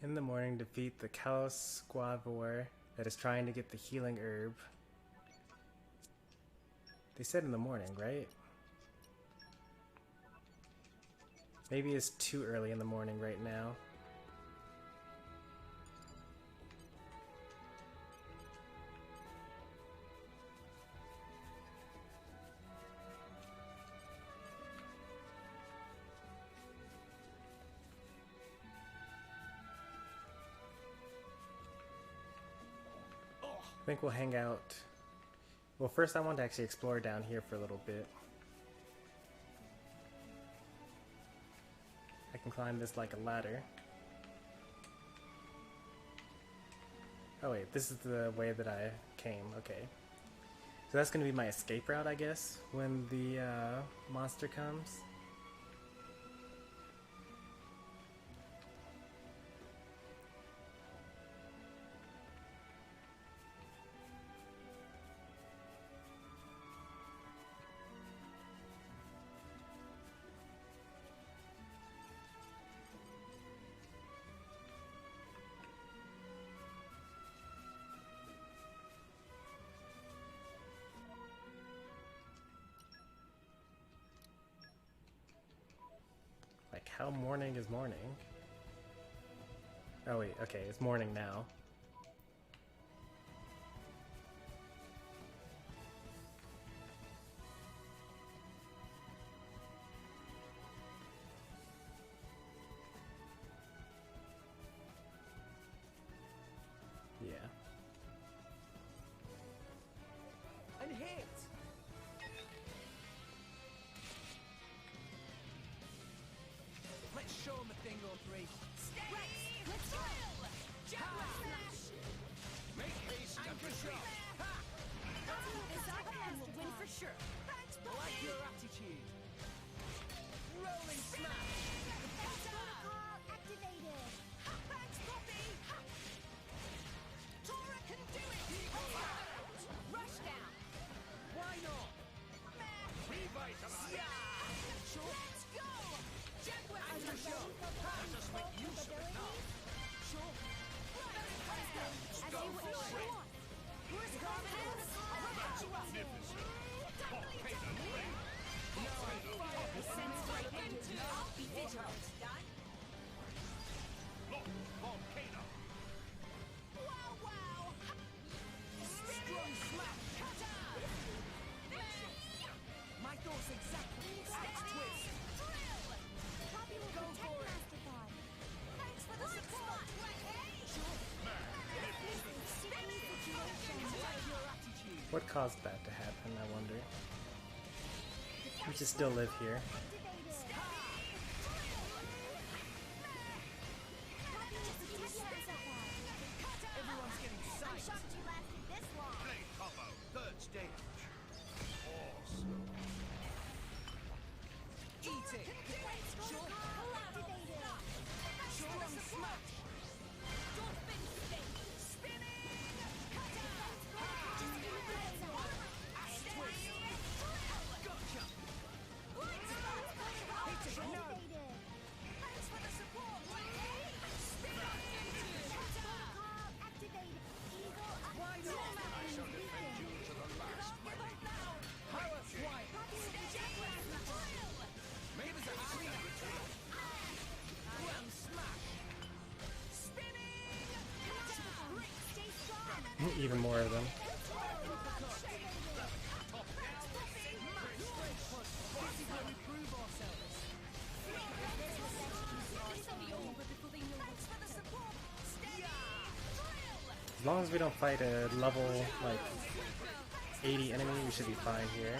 In the morning, defeat the Kalos Squavor that is trying to get the healing herb. They said in the morning, right? Maybe it's too early in the morning right now. I think we'll hang out. Well, first I want to actually explore down here for a little bit. I can climb this like a ladder. Oh wait, this is the way that I came, okay. So that's going to be my escape route, I guess, when the monster comes. Like, how morning is morning? Oh wait, okay, it's morning now. Yeah. And hit! Let's show him a thing or three. Rex, let's go! Smash! Make haste and pursue. This plan will win for sure. Thanks, I like your attitude. Rolling smash! Protocol activated. Thanks, Poppy! Tora can do it! Rush down! Why not? Revitalize. Let's go! Jaguar! Are you ready for full capabilities? Sure. I do what you want. Who's confidence? I'll back you up! The sense right into it. I'll be vigilant. Done? Look, volcano. Wow, wow! Strong smash! Cutter! My thoughts exactly. Step twist. Poppy will protect Mastercard. Thanks for the support! What caused that to happen, I wonder? We should still live here. Everyone's getting I'm psyched. shocked you lasted this long. Blade combo. Third stage. Awesome. Eat it. Protocol activated. Strong smash. Dolphin spin. Spinning. Gotcha. Even more of them. As long as we don't fight a level like 80 enemy, we should be fine here.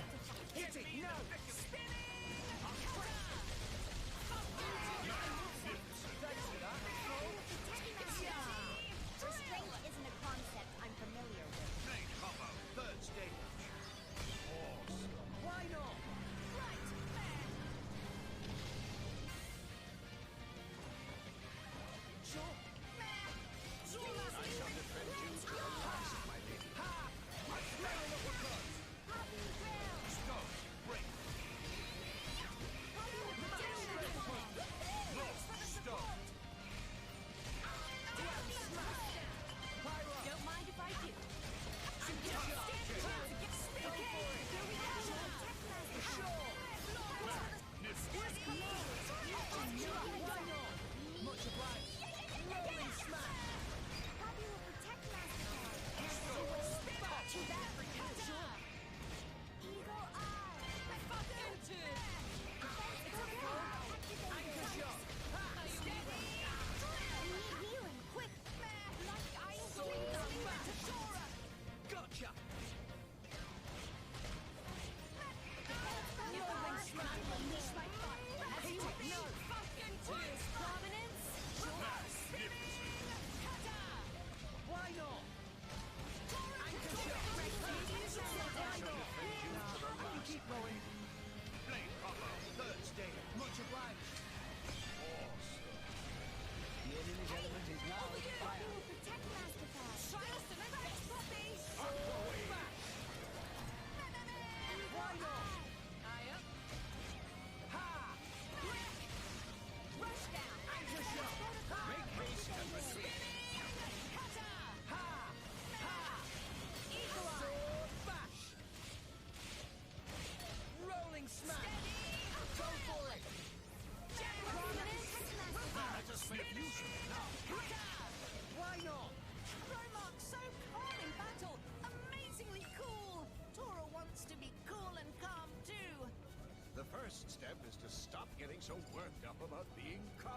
First step is to stop getting so worked up about being calm.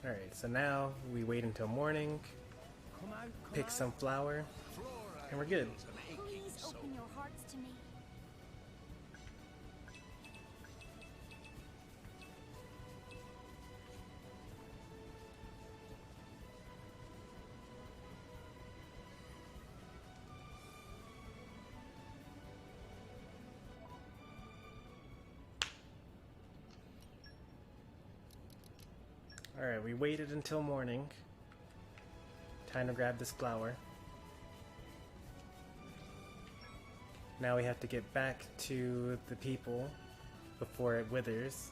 Alright, so now we wait until morning, pick some flour, and we're good. Please open your hearts to me. Alright, we waited until morning. Time to grab this flour. Now we have to get back to the people before it withers.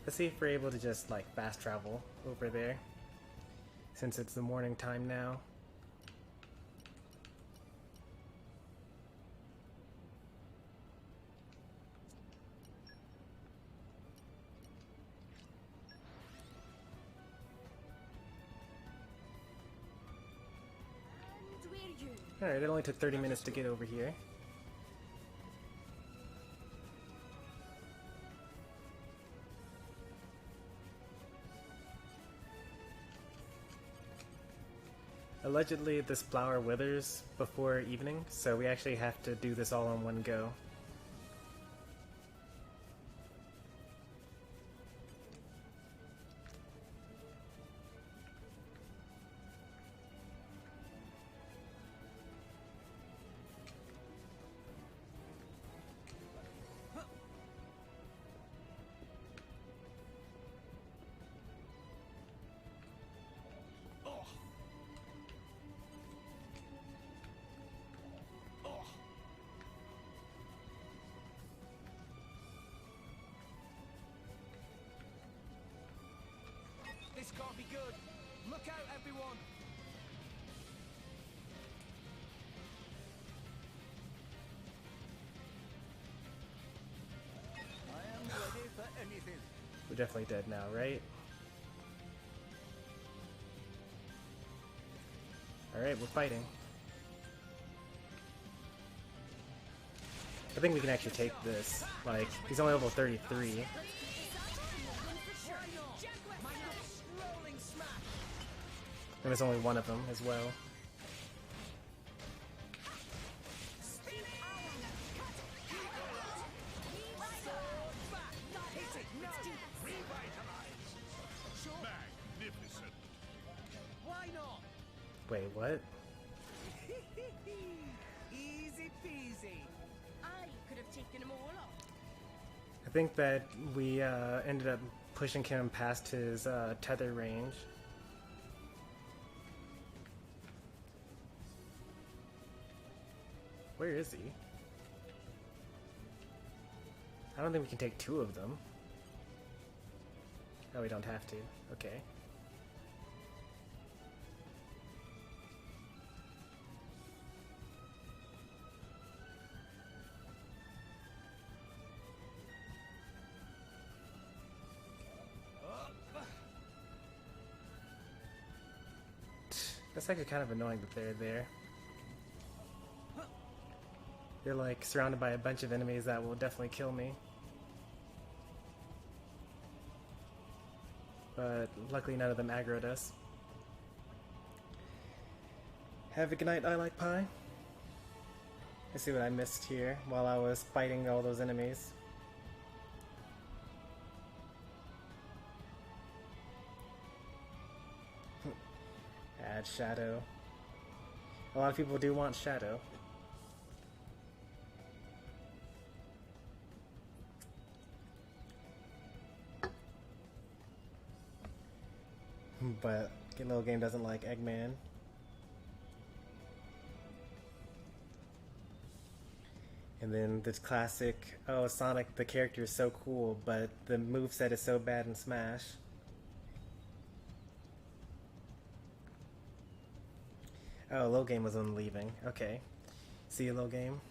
Let's see if we're able to just like fast travel over there, since it's the morning time now. Alright, it only took 30 minutes to get over here. Allegedly, this flower withers before evening, so we actually have to do this all in one go. This can't be good. Look out, everyone! We're definitely dead now, right? Alright, we're fighting. I think we can actually take this. Like, he's only level 33. And there's only one of them as well. Magnificent. Why not? Wait, what? Easy peasy. I could have taken them all off. I think that we ended up pushing him past his tether range. Where is he? I don't think we can take two of them. Oh, we don't have to. Okay. That's actually kind of annoying that they're there. You're like surrounded by a bunch of enemies that will definitely kill me. But luckily none of them aggroed us. Have a good night, I like pie. Let's see what I missed here while I was fighting all those enemies. Add shadow. A lot of people do want shadow. But little game doesn't like Eggman. And then this classic, oh, Sonic, the character is so cool, but the moveset is so bad in Smash. Oh, Little Game was on leaving. Okay. See you, Little Game.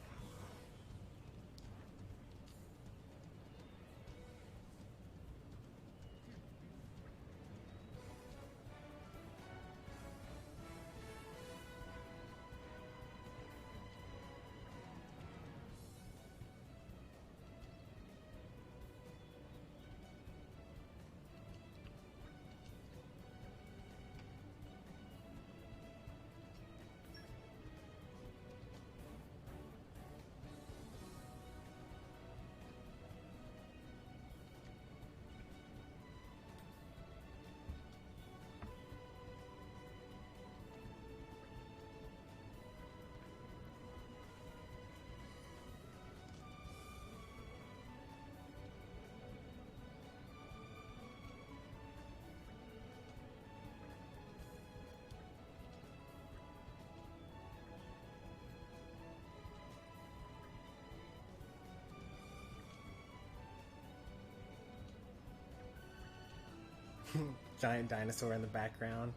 Giant dinosaur in the background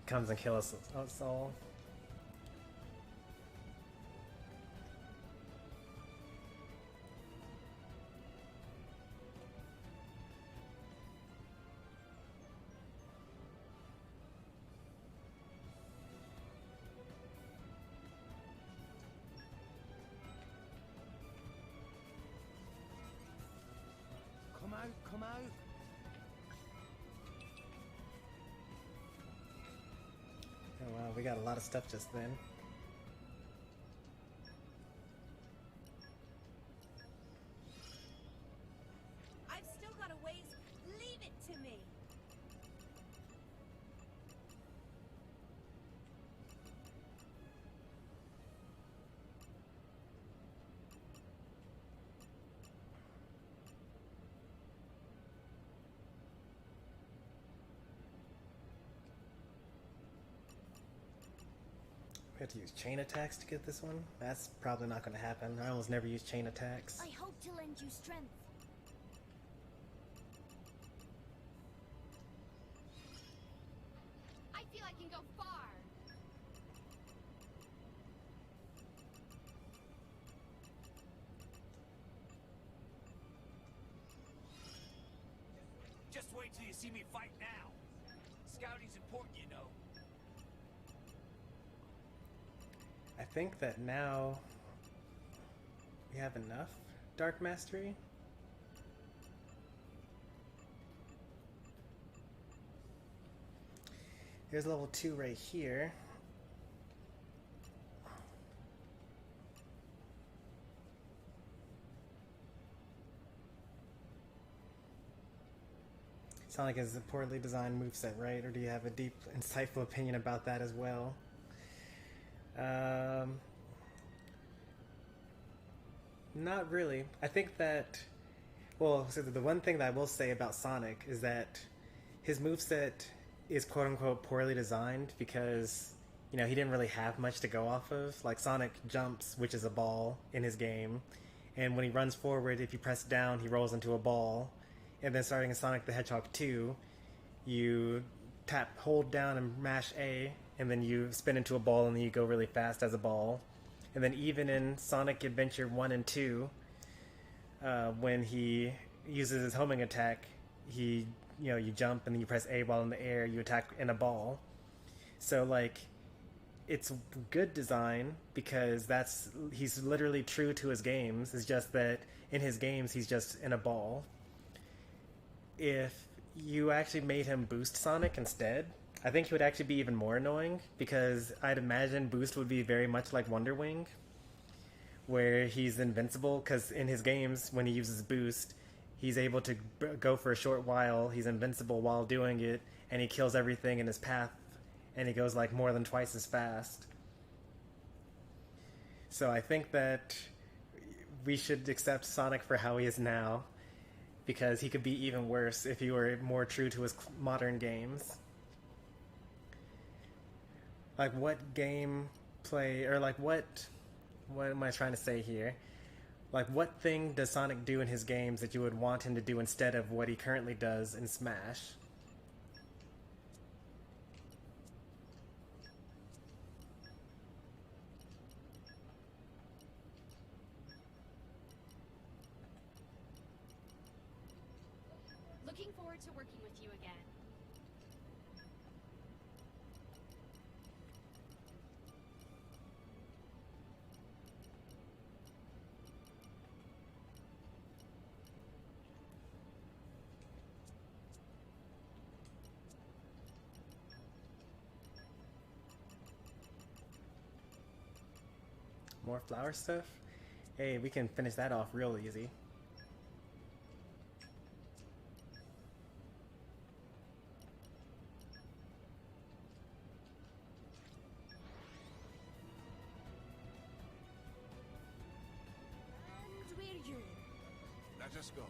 comes and kills us all. Come out, come out. Oh wow, we got a lot of stuff just then. I've still got a ways. Leave it to me. We have to use chain attacks to get this one? That's probably not going to happen. I almost never use chain attacks. I hope to lend you strength. I feel I can go far. wait till you see me fight now. Scouting's important, you know. I think that now we have enough Dark Mastery. Here's level 2 right here. Sonic is a poorly designed moveset, right? Or do you have a deep, insightful opinion about that as well? Not really. I think that, well, so the one thing that I will say about Sonic is that his moveset is quote-unquote poorly designed because, you know, he didn't really have much to go off of. Like, Sonic jumps, which is a ball in his game, and when he runs forward, if you press down, he rolls into a ball. And then starting in Sonic the Hedgehog 2, you hold down and mash A, and then you spin into a ball, and then you go really fast as a ball. And then even in Sonic Adventure 1 and 2, when he uses his homing attack, you jump and then you press A while in the air, you attack in a ball. So, like, it's good design because he's literally true to his games. It's just that in his games, he's just in a ball. If you actually made him boost Sonic instead, I think he would actually be even more annoying because I'd imagine boost would be very much like Wonder Wing, where he's invincible because in his games, when he uses boost, he's able to go for a short while, he's invincible while doing it, and he kills everything in his path, and he goes like more than twice as fast. So I think that we should accept Sonic for how he is now, because he could be even worse if he were more true to his modern games. Like, what gameplay, or like, what am I trying to say here? Like, what thing does Sonic do in his games that you would want him to do instead of what he currently does in Smash? Looking forward to working with you again. More flower stuff? Hey, we can finish that off real easy. And we're you. Let us go.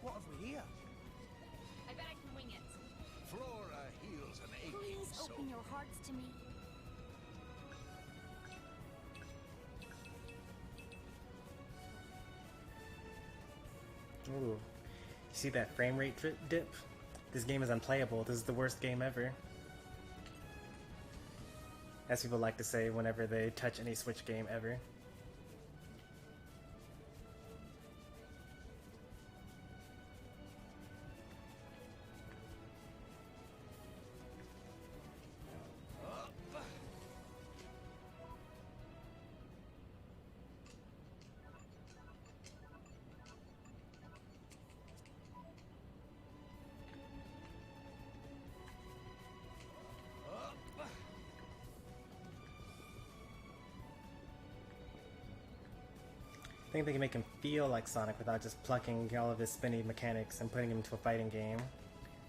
What have we here? I bet I can wing it. Flora heals an aching Please soul. open your hearts to me. Ooh. You see that frame rate dip? This game is unplayable. This is the worst game ever. As people like to say whenever they touch any Switch game ever. I think they can make him feel like Sonic without just plucking all of his spinny mechanics and putting him into a fighting game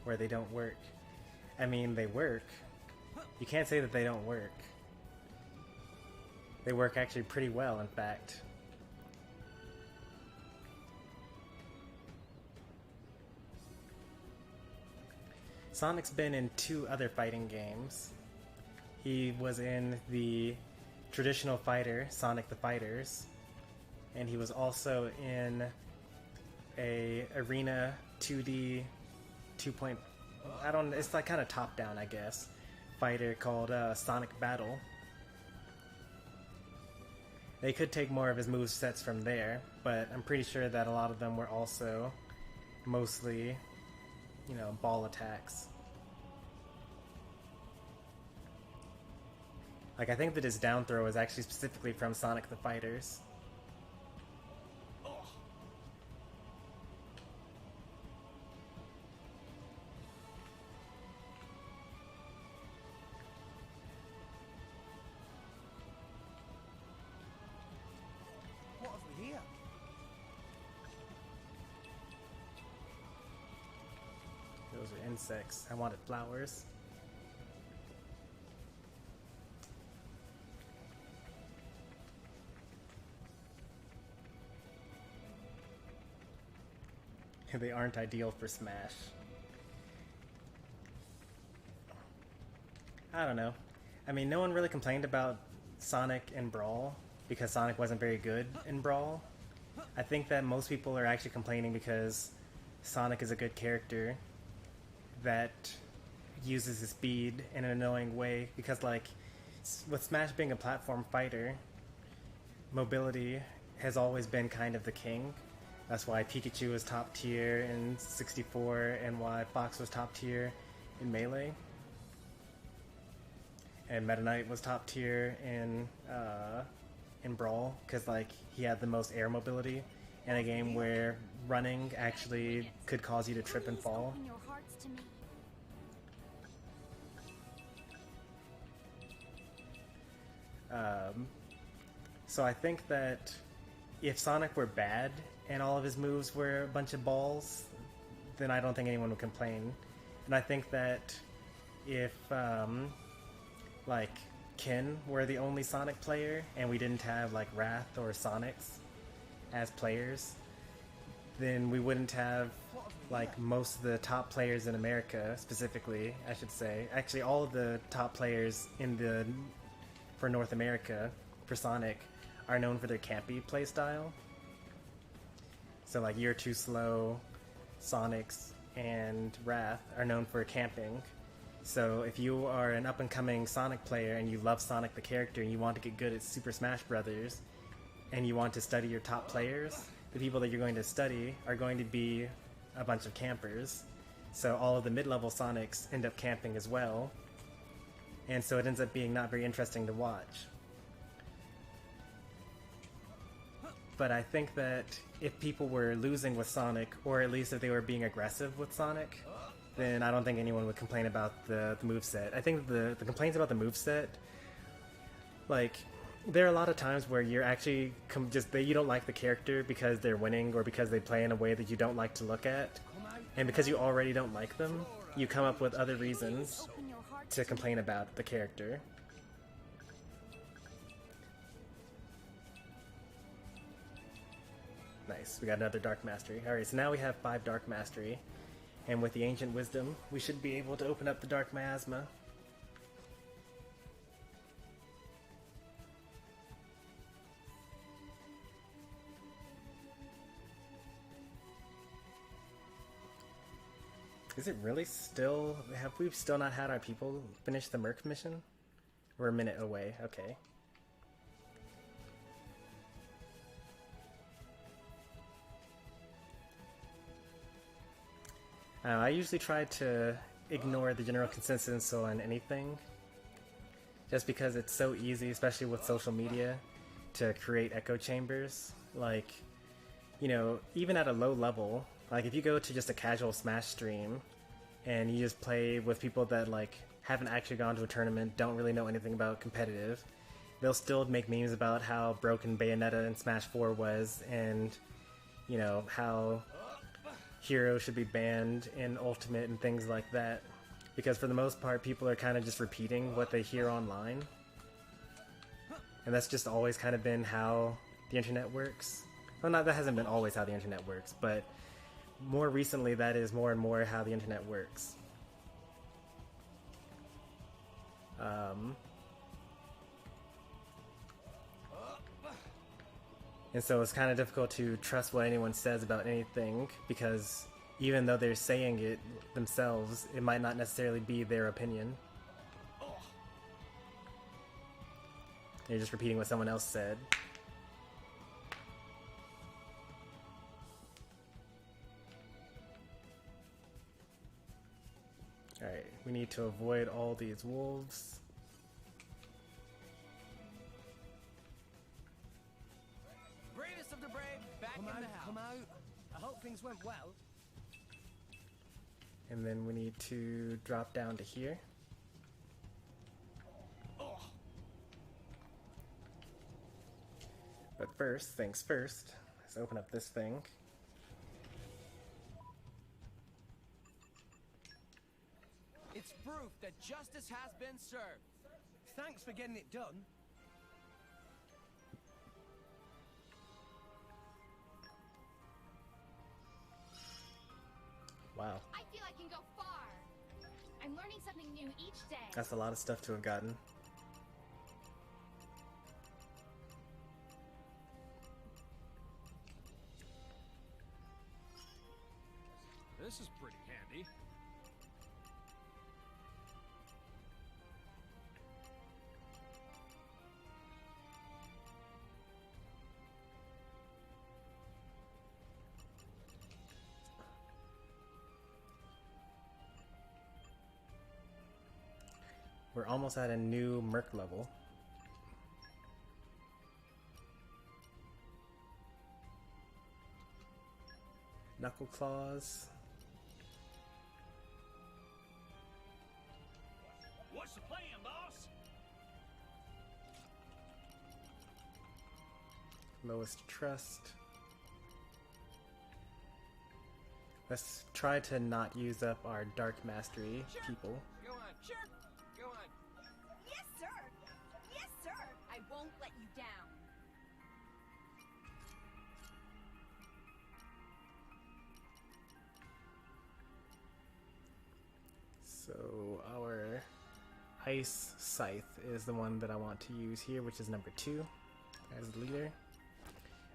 where they don't work. I mean, they work. You can't say that they don't work. They work actually pretty well, in fact. Sonic's been in 2 other fighting games. He was in the traditional fighter, Sonic the Fighters, and he was also in a Arena 2D 2. I don't. It's like kind of top down, I guess. Fighter called Sonic Battle. They could take more of his move sets from there, but I'm pretty sure that a lot of them were also mostly, you know, ball attacks. Like, I think that his down throw is actually specifically from Sonic the Fighters. What have we here? Those are insects. I wanted flowers. They aren't ideal for Smash. I don't know. I mean, no one really complained about Sonic in Brawl because Sonic wasn't very good in Brawl. I think that most people are actually complaining because Sonic is a good character that uses his speed in an annoying way, because like with Smash being a platform fighter, mobility has always been kind of the king. That's why Pikachu was top tier in 64 and why Fox was top tier in Melee. And Meta Knight was top tier in Brawl because like he had the most air mobility in a game where running actually could cause you to trip and fall. Open your hearts to me. So I think that if Sonic were bad and all of his moves were a bunch of balls, then I don't think anyone would complain. And I think that if like Ken were the only Sonic player and we didn't have like Wrath or Sonics as players, then we wouldn't have like most of the top players in America, specifically, I should say. Actually, all of the top players for North America for Sonic are known for their campy playstyle. So like You're Too Slow, Sonics, and Wrath are known for camping. So if you are an up-and-coming Sonic player and you love Sonic the character and you want to get good at Super Smash Brothers and you want to study your top players, the people that you're going to study are going to be a bunch of campers. So all of the mid-level Sonics end up camping as well. And so it ends up being not very interesting to watch. But I think that if people were losing with Sonic, or at least if they were being aggressive with Sonic, then I don't think anyone would complain about the moveset. I think the complaints about the moveset, like, there are a lot of times where you're actually you don't like the character because they're winning or because they play in a way that you don't like to look at. And because you already don't like them, you come up with other reasons Open your hearts to complain about the character. Nice, we got another Dark Mastery. Alright, so now we have 5 Dark Mastery. And with the Ancient Wisdom, we should be able to open up the Dark Miasma. Is it really still... Have we still not had our people finish the Merc mission? We're a minute away, okay. I usually try to ignore the general consensus on anything, just because it's so easy, especially with social media, to create echo chambers. Like, you know, even at a low level, like if you go to just a casual Smash stream and you just play with people that like haven't actually gone to a tournament, don't really know anything about competitive, they'll still make memes about how broken Bayonetta in Smash 4 was, and you know, how Hero should be banned in Ultimate and things like that, because for the most part people are kind of just repeating what they hear online, and that's just always kind of been how the internet works. Well, that hasn't been always how the internet works, but more recently that is more and more how the internet works. And so it's kind of difficult to trust what anyone says about anything, because even though they're saying it themselves, it might not necessarily be their opinion. They're just repeating what someone else said. Alright, we need to avoid all these wolves. Bravest of the brave, back in the house. Come out. I hope things went well. And then we need to drop down to here. But first, things first, let's open up this thing. It's proof that justice has been served. Thanks for getting it done. Wow, I feel I can go far. I'm learning something new each day. that's a lot of stuff to have gotten. This is pretty handy. We're almost at a new Merc level. Knuckle claws. What's the plan, boss? Lowest trust. Let's try to not use up our dark mastery people. Go on. Sure. Go on. Yes, sir. Yes, sir. I won't let you down. So our ice scythe is the one that I want to use here, which is number 2 as the leader.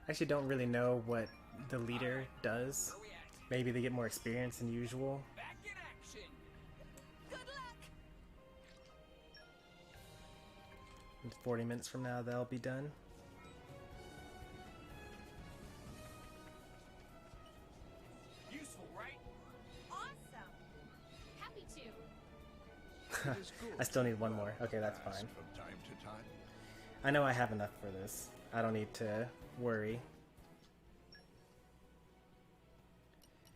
I actually don't really know what the leader does. Where we at? Maybe they get more experience than usual. Back in action. Good luck. In 40 minutes from now, they'll be done. Useful, right? Awesome. Happy to. It is good I still need to one dwell more. on the Okay, that's past fine. From time to time. I know I have enough for this. I don't need to worry.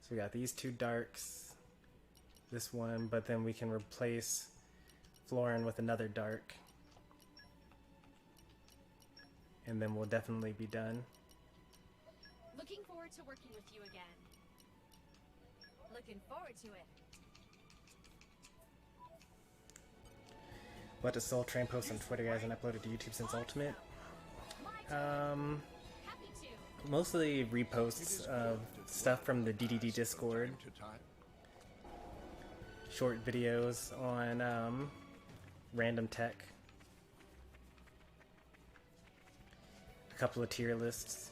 So we got these 2 darks, this one, but then we can replace Florin with another dark. And then we'll definitely be done. Looking forward to working with you again. Looking forward to it. What does Soul Train post on Twitter? He hasn't uploaded to YouTube since Ultimate. Happy to. Mostly reposts of stuff from the DDD Discord, Time to time. short videos on random tech, a couple of tier lists.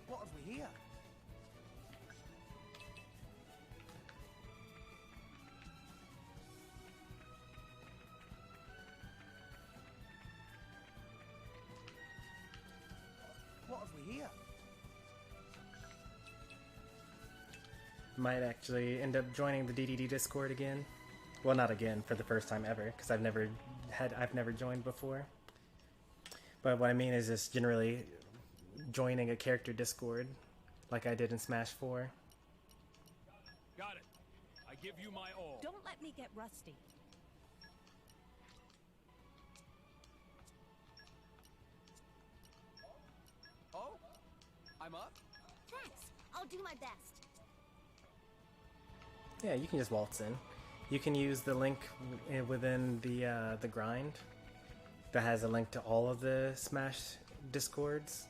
What have we here? What have we here? Might actually end up joining the DDD Discord again. Well, not again, for the first time ever, because I've never joined before. But what I mean is just generally joining a character Discord, like I did in Smash 4. Got it. I give you my all. Don't let me get rusty. Oh? I'm up? Thanks. I'll do my best. Yeah, you can just waltz in. You can use the link within the grind that has a link to all of the Smash Discords,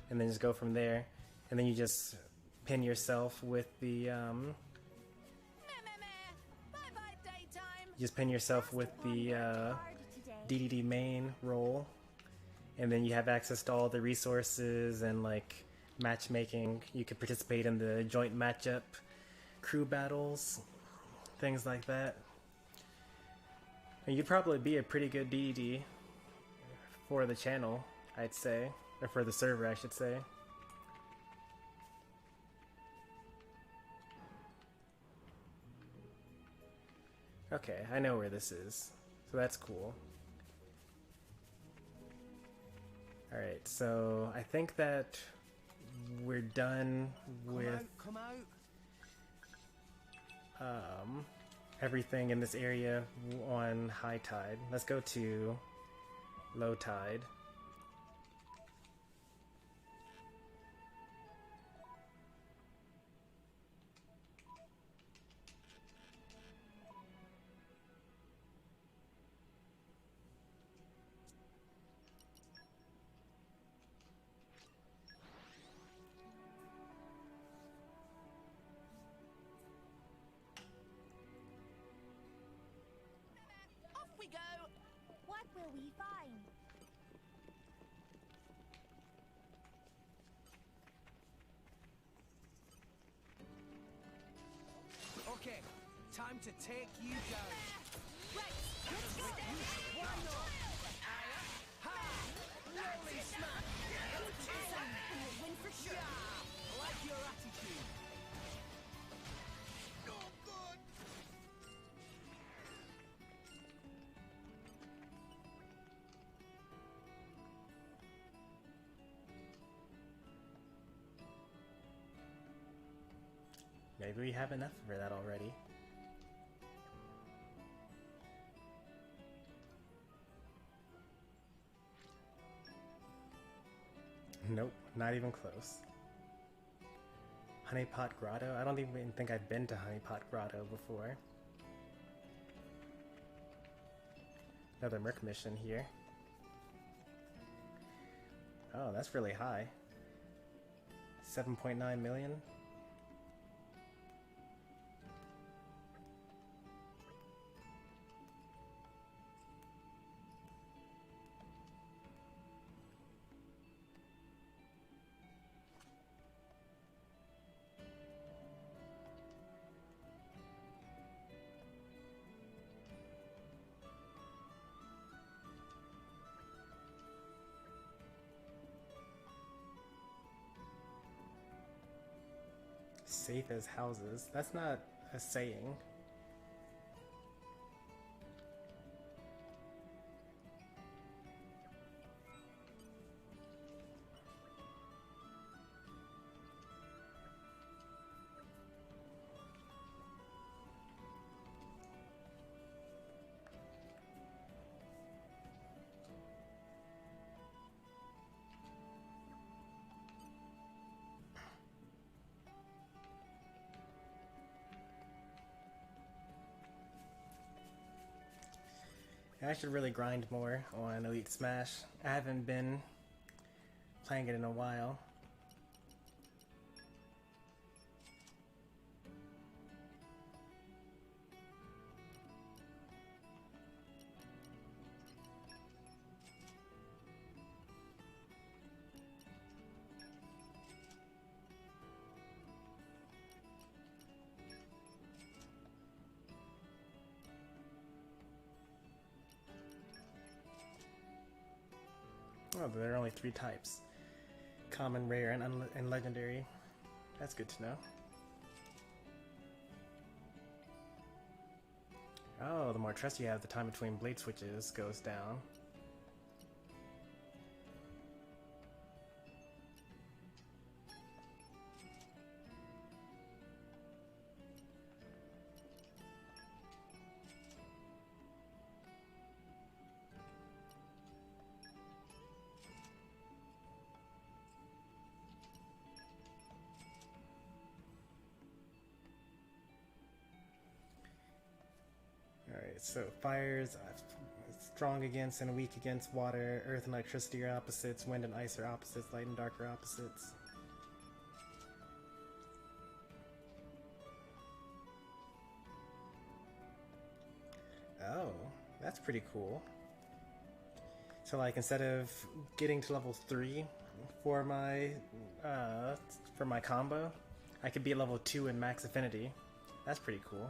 and then just go from there. And then you just pin yourself with the Bye-bye daytime. DDD main role, and then you have access to all the resources and like matchmaking. You could participate in the joint matchup, crew battles, things like that. And you'd probably be a pretty good DD for the channel, I'd say, or for the server, I should say. Okay, I know where this is, so that's cool. Alright, so I think that we're done with Come out. everything in this area on high tide. Let's go to low tide. We go! What will we find? Okay, time to take you down. Right, let's go! Why not? Ha! Rolling smack! We'll win for sure. Yeah! Like your attitude. No good! Maybe we have enough for that already. Nope, not even close. Honeypot Grotto? I don't even think I've been to Honeypot Grotto before. Another Merc mission here. Oh, that's really high. 7.9 million? Safe as houses. That's not a saying. I should really grind more on Elite Smash. I haven't been playing it in a while. Oh, there are only 3 types. Common, rare, and legendary. That's good to know. Oh, the more trust you have, the time between blade switches goes down. Alright, so fires strong against and weak against water, earth and electricity are opposites, wind and ice are opposites, light and dark are opposites. Oh, that's pretty cool. So like instead of getting to level 3 for my combo, I could be at level 2 in max affinity. That's pretty cool.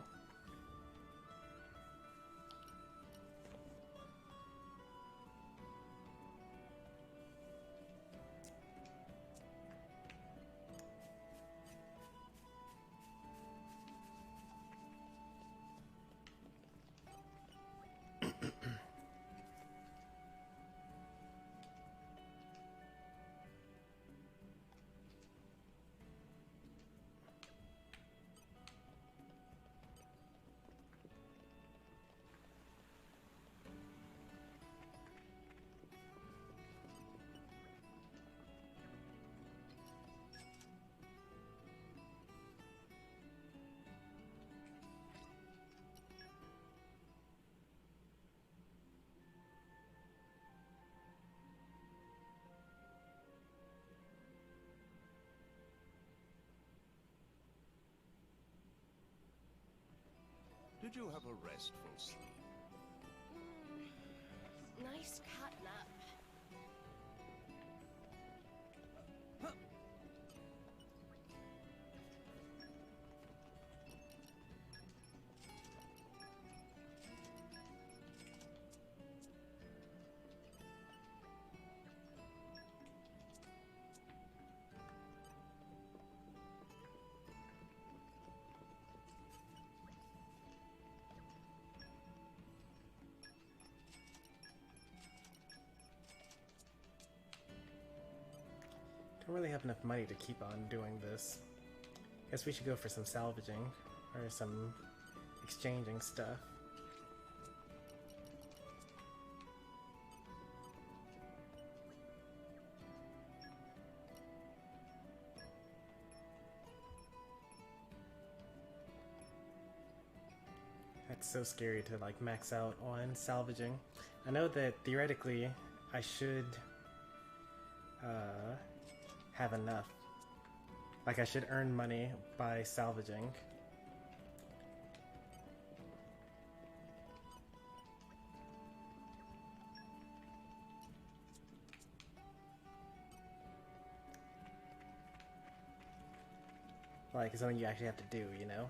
Did you have a restful sleep? Nice cat nap. Don't really have enough money to keep on doing this. Guess we should go for some salvaging or some exchanging stuff. That's so scary to like max out on salvaging. I know that theoretically I should have enough. Like I should earn money by salvaging. Like it's something you actually have to do, you know?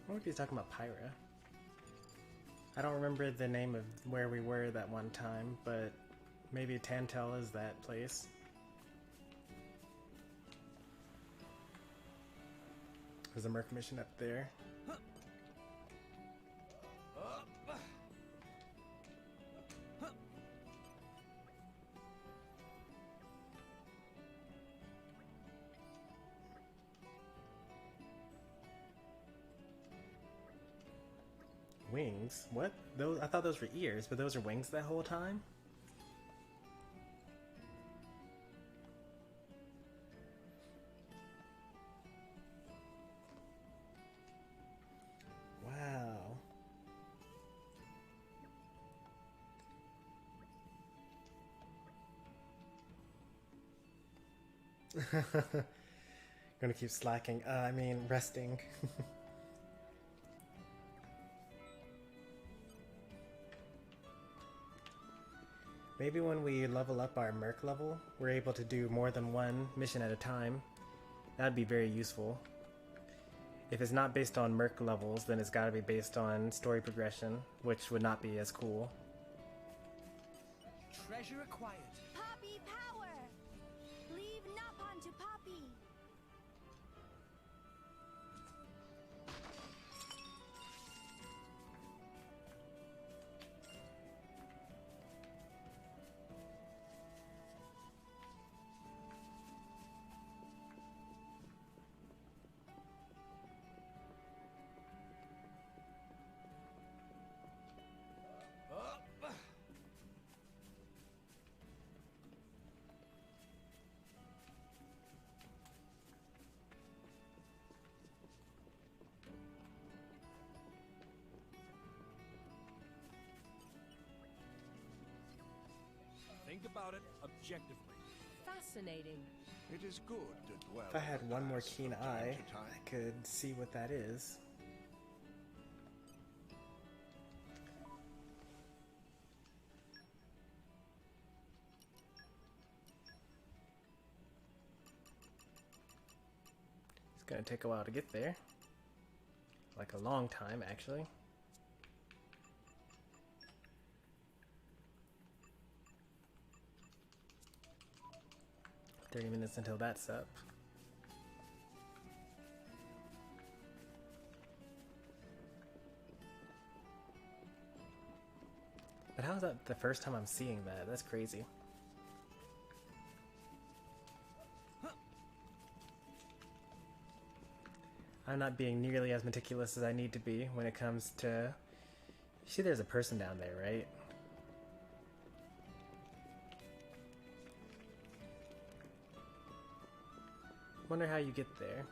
I wonder if he's talking about Pyra. I don't remember the name of where we were that one time, but maybe Tantel is that place. There's a Merc mission up there. Wings? What? Those? I thought those were ears, but those are wings that whole time? Wow. Gonna keep slacking. I mean, resting. Maybe when we level up our Merc level, we're able to do more than one mission at a time. That'd be very useful. If it's not based on Merc levels, then it's gotta be based on story progression, which would not be as cool. Treasure acquired. Poppy power! Leave Napon to Poppy! think about it objectively. Fascinating. It is good to dwell If I had on the one more past keen from time eye, to time. I could see what that is. It's gonna take a while to get there. Like a long time, actually. "30 minutes until that's up." But how is that the first time I'm seeing that? That's crazy. I'm not being nearly as meticulous as I need to be when it comes to... You see there's a person down there, right? Wonder how you get there.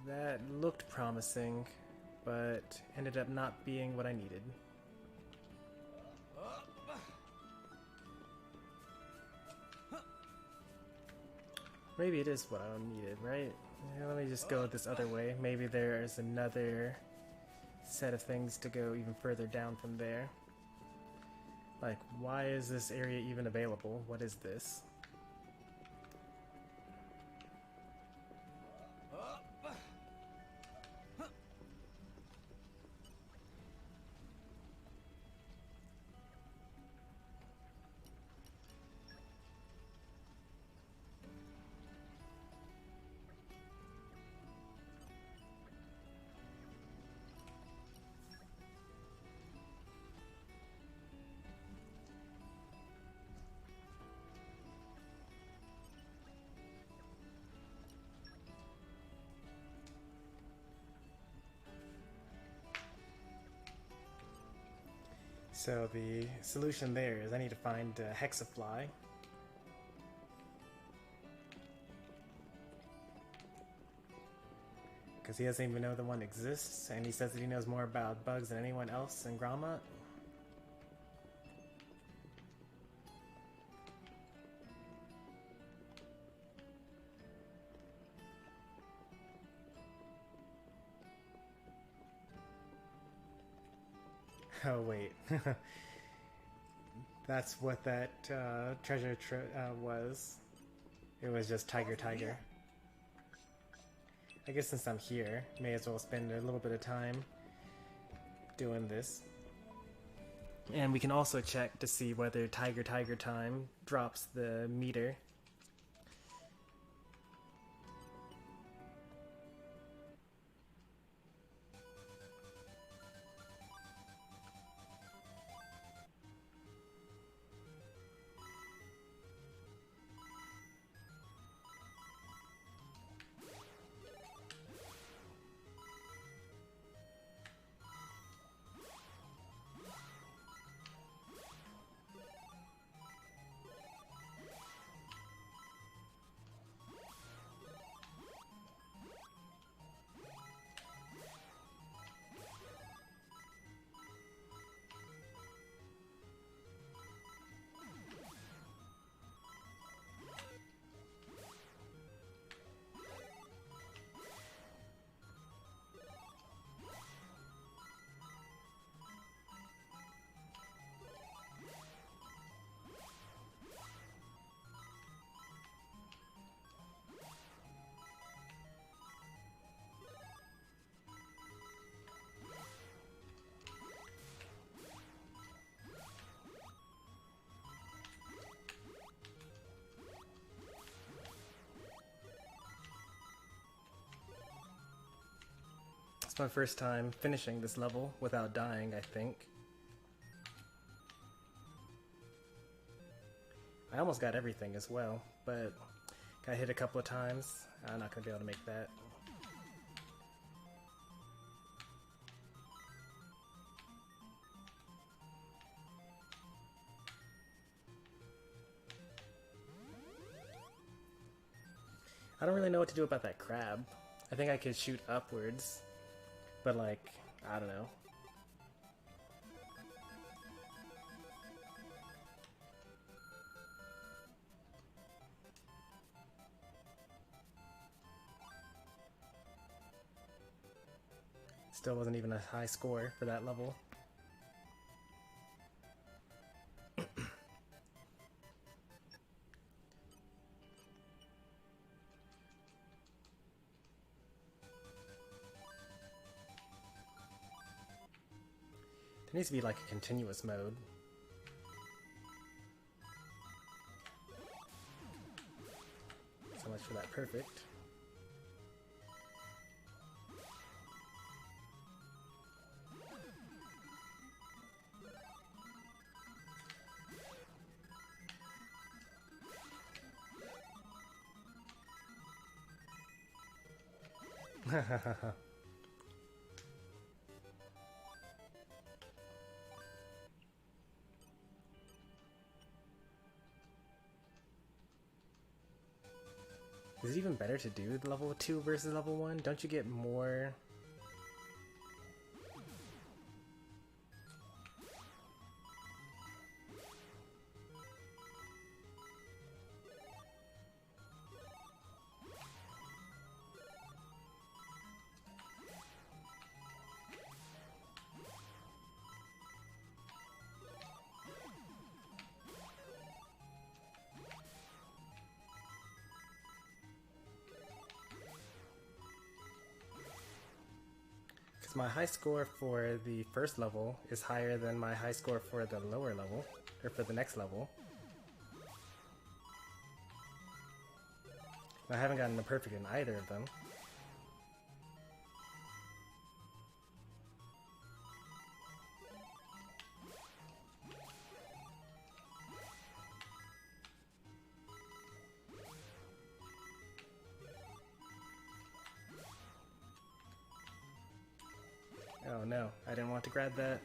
That looked promising, but ended up not being what I needed. Maybe it is what I needed, right? Yeah, let me just go this other way. Maybe there's another set of things to go even further down from there. Like, why is this area even available? What is this? So the solution there is I need to find Hexafly. Because he doesn't even know the one exists, and he says that he knows more about bugs than anyone else in Grommet. Oh wait, that's what that treasure was. It was just Tiger. I guess since I'm here, may as well spend a little bit of time doing this. And we can also check to see whether Tiger time drops the meter. It's my first time finishing this level without dying, I think. I almost got everything as well, but got hit a couple of times. I'm not going to be able to make that. I don't really know what to do about that crab. I think I could shoot upwards, but like, I don't know. Still wasn't even a high score for that level. There needs to be like a continuous mode. So much for that perfect. Is it even better to do the level 2 versus level 1? Don't you get more? My high score for the first level is higher than my high score for the lower level, or for the next level. I haven't gotten a perfect in either of them. Oh no, I didn't want to grab that.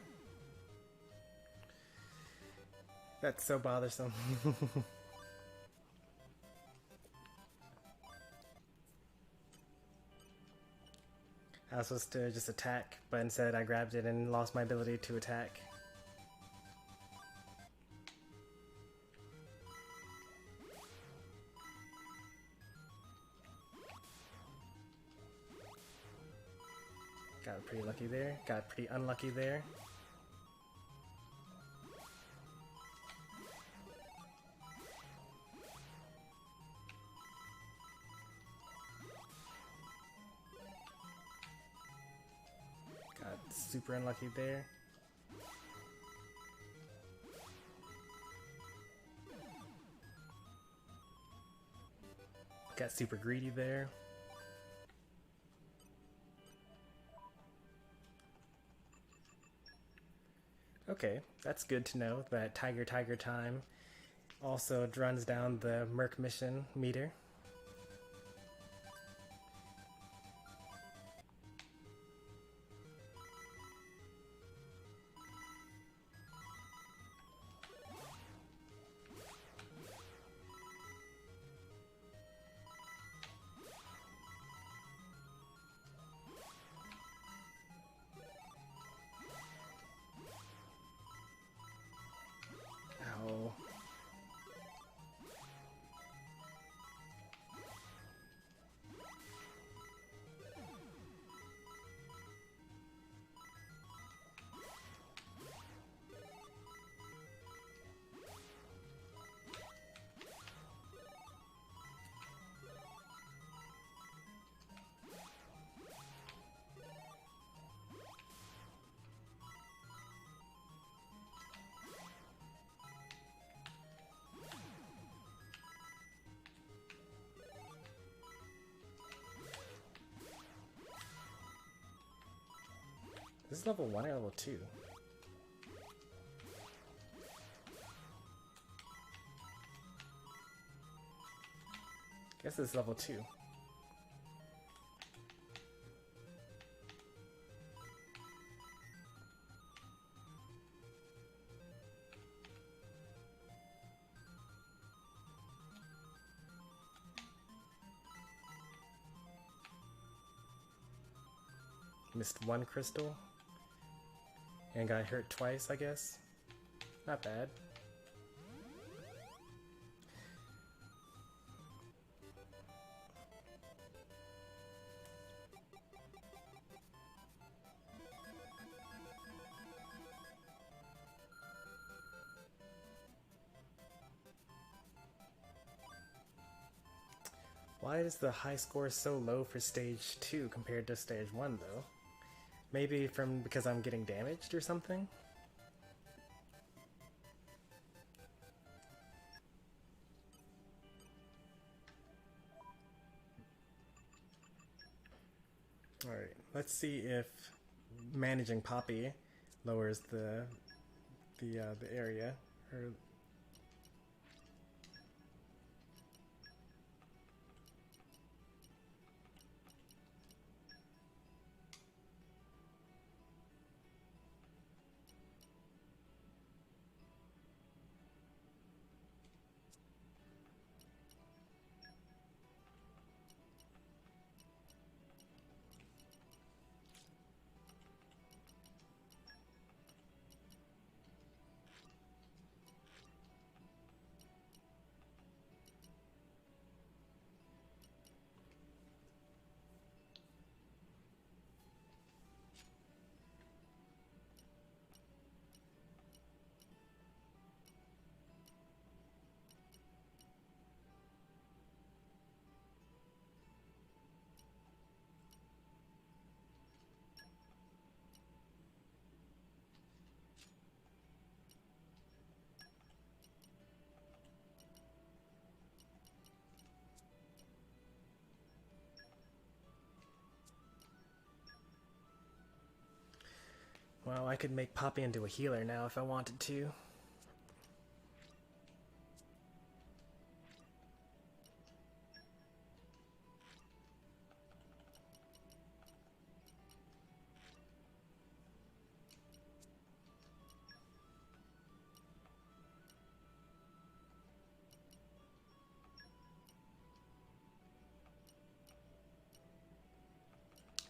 That's so bothersome. I was supposed to just attack, but instead I grabbed it and lost my ability to attack. Got pretty lucky there, got pretty unlucky there. Got super unlucky there. Got super greedy there. Okay, that's good to know that Tiger Time also runs down the Merc Mission meter. This is level 1 or level 2? Guess it's level 2. Missed one crystal. And got hurt twice, I guess. Not bad. Why is the high score so low for stage 2 compared to stage 1 though? Maybe because I'm getting damaged or something? Alright, let's see if managing Poppy lowers the area. Well, I could make Poppy into a healer now if I wanted to.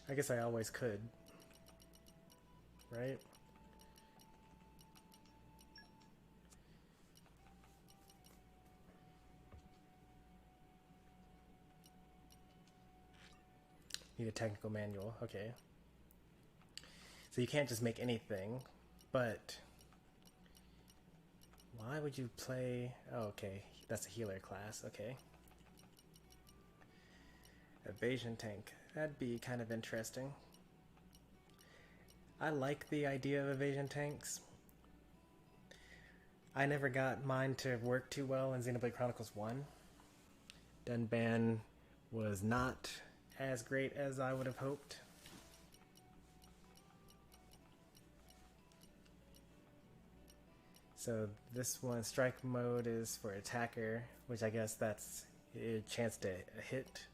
I guess I always could. Right? Need a technical manual, okay. So you can't just make anything, but why would you play... Oh, okay, that's a healer class, okay. Evasion tank, that'd be kind of interesting. I like the idea of evasion tanks. I never got mine to work too well in Xenoblade Chronicles 1. Dunban was not as great as I would have hoped. So this one, strike mode, is for attacker, which I guess that's a chance to hit.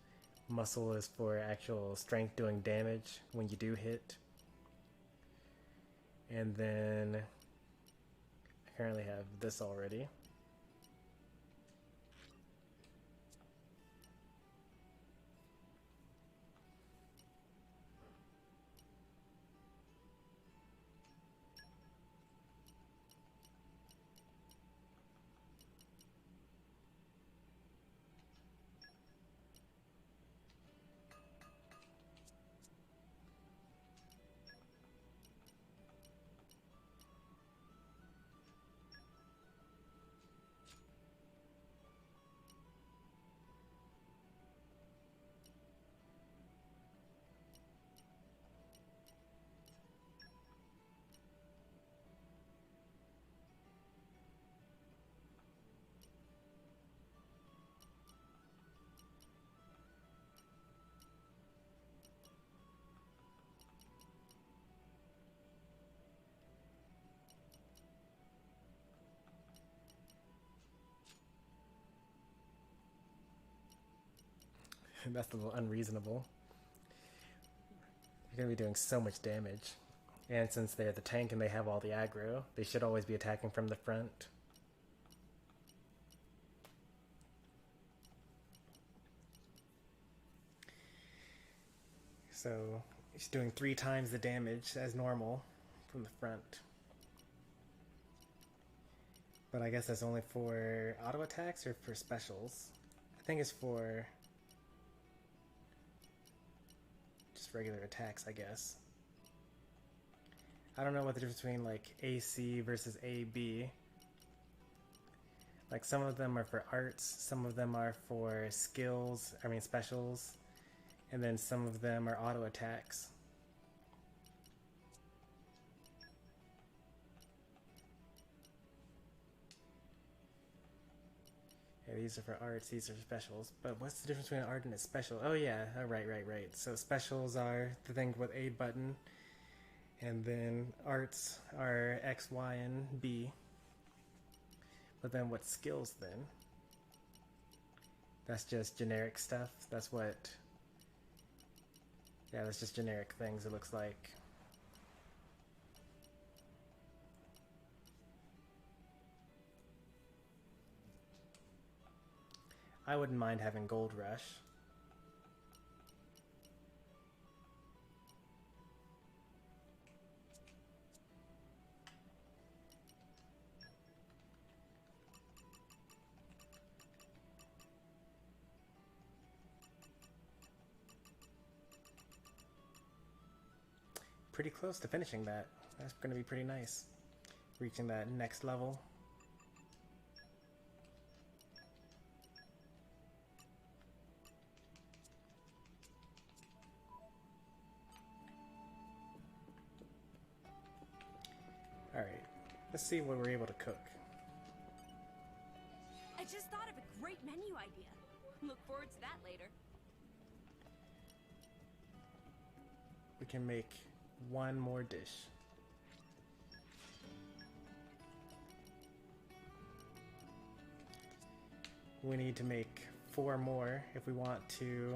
Muscle is for actual strength doing damage when you do hit. And then I currently have this already. That's a little unreasonable. You're going to be doing so much damage. And since they're the tank and they have all the aggro, they should always be attacking from the front. So He's doing 3 times the damage as normal from the front. But I guess that's only for auto attacks or for specials. I think it's for just regular attacks, I guess. I don't know what the difference between like AC versus AB. Like some of them are for arts, some of them are for skills, I mean specials, and then some of them are auto attacks. Yeah, these are for arts, these are specials. But what's the difference between an art and a special? Oh yeah, right. So specials are the thing with A button, and then arts are X, Y, and B. But then what's skills then? That's just generic stuff. That's what... Yeah, that's just generic things, it looks like. I wouldn't mind having Gold Rush. Pretty close to finishing that. That's going to be pretty nice. Reaching that next level. Alright, let's see what we're able to cook. I just thought of a great menu idea. Look forward to that later. We can make one more dish. We need to make 4 more if we want to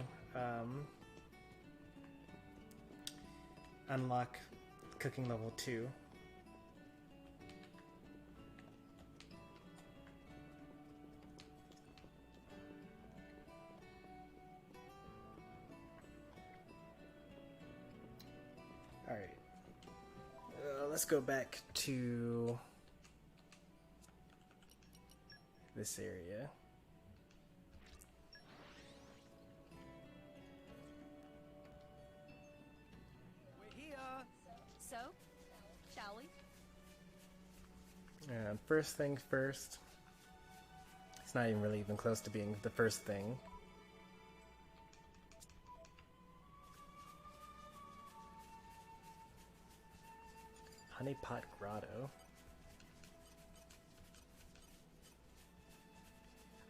unlock cooking level 2. Alright. Let's go back to this area. We're here. So, shall we? And first thing first. It's not even really even close to being the first thing. Honeypot Grotto.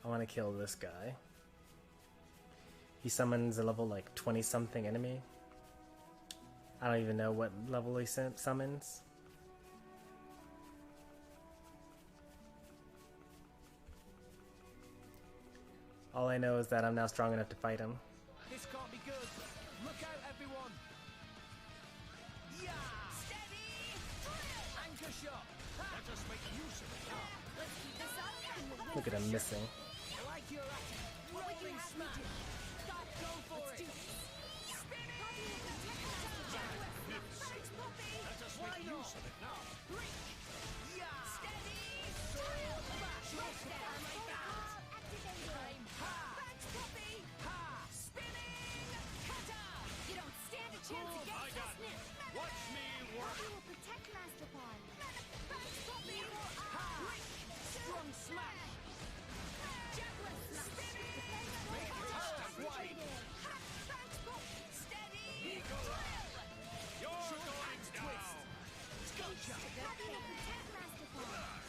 I want to kill this guy. He summons a level like 20 something enemy. I don't even know what level he summons. All I know is that I'm now strong enough to fight him. This can't be good. Look out, everyone. Yeah! Steady! Anchor shot! Let us make use of it. Let's keep this up. Look at him missing. I like your attitude. Rolling smash! Go for it! Spin it! Thanks, Poppy! Let us make use of it now. Break! Yeah! Steady! Smash! Right there, like that! Time! Ha! Thanks, Poppy! Ha! Spinning! Cutter! You don't stand a chance against us, Nip. Watch me work. We will protect Master Pawn. Thanks, Poppy! Ha! Strong smash! Javelin spinning! Make it a step wide! Thanks, Poppy! Steady! Eagle eye. You're going down. Sculpture! We will protect Master Pawn.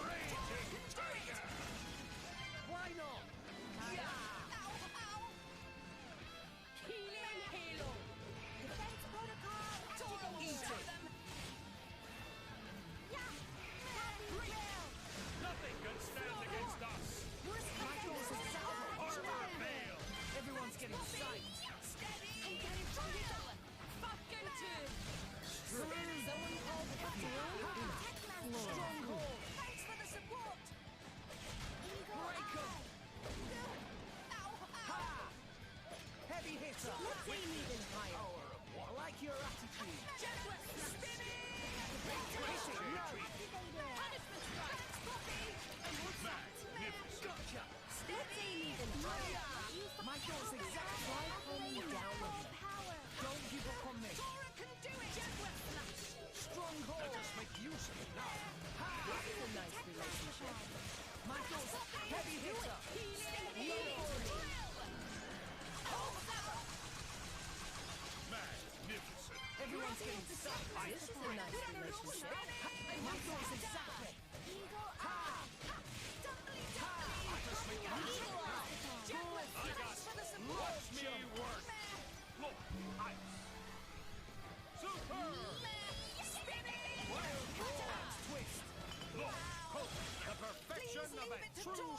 Raging tiger. Why not? Yeah! Ow! Ow! Healing halo! Defense protocol activated. Nothing can stand against us. Armor fail. Everyone's getting sight. Steady! I'm getting drill. Fucking turn. Someone call the patrol. Stronghold! Thanks for the support! Eagle Break 'em. Eye.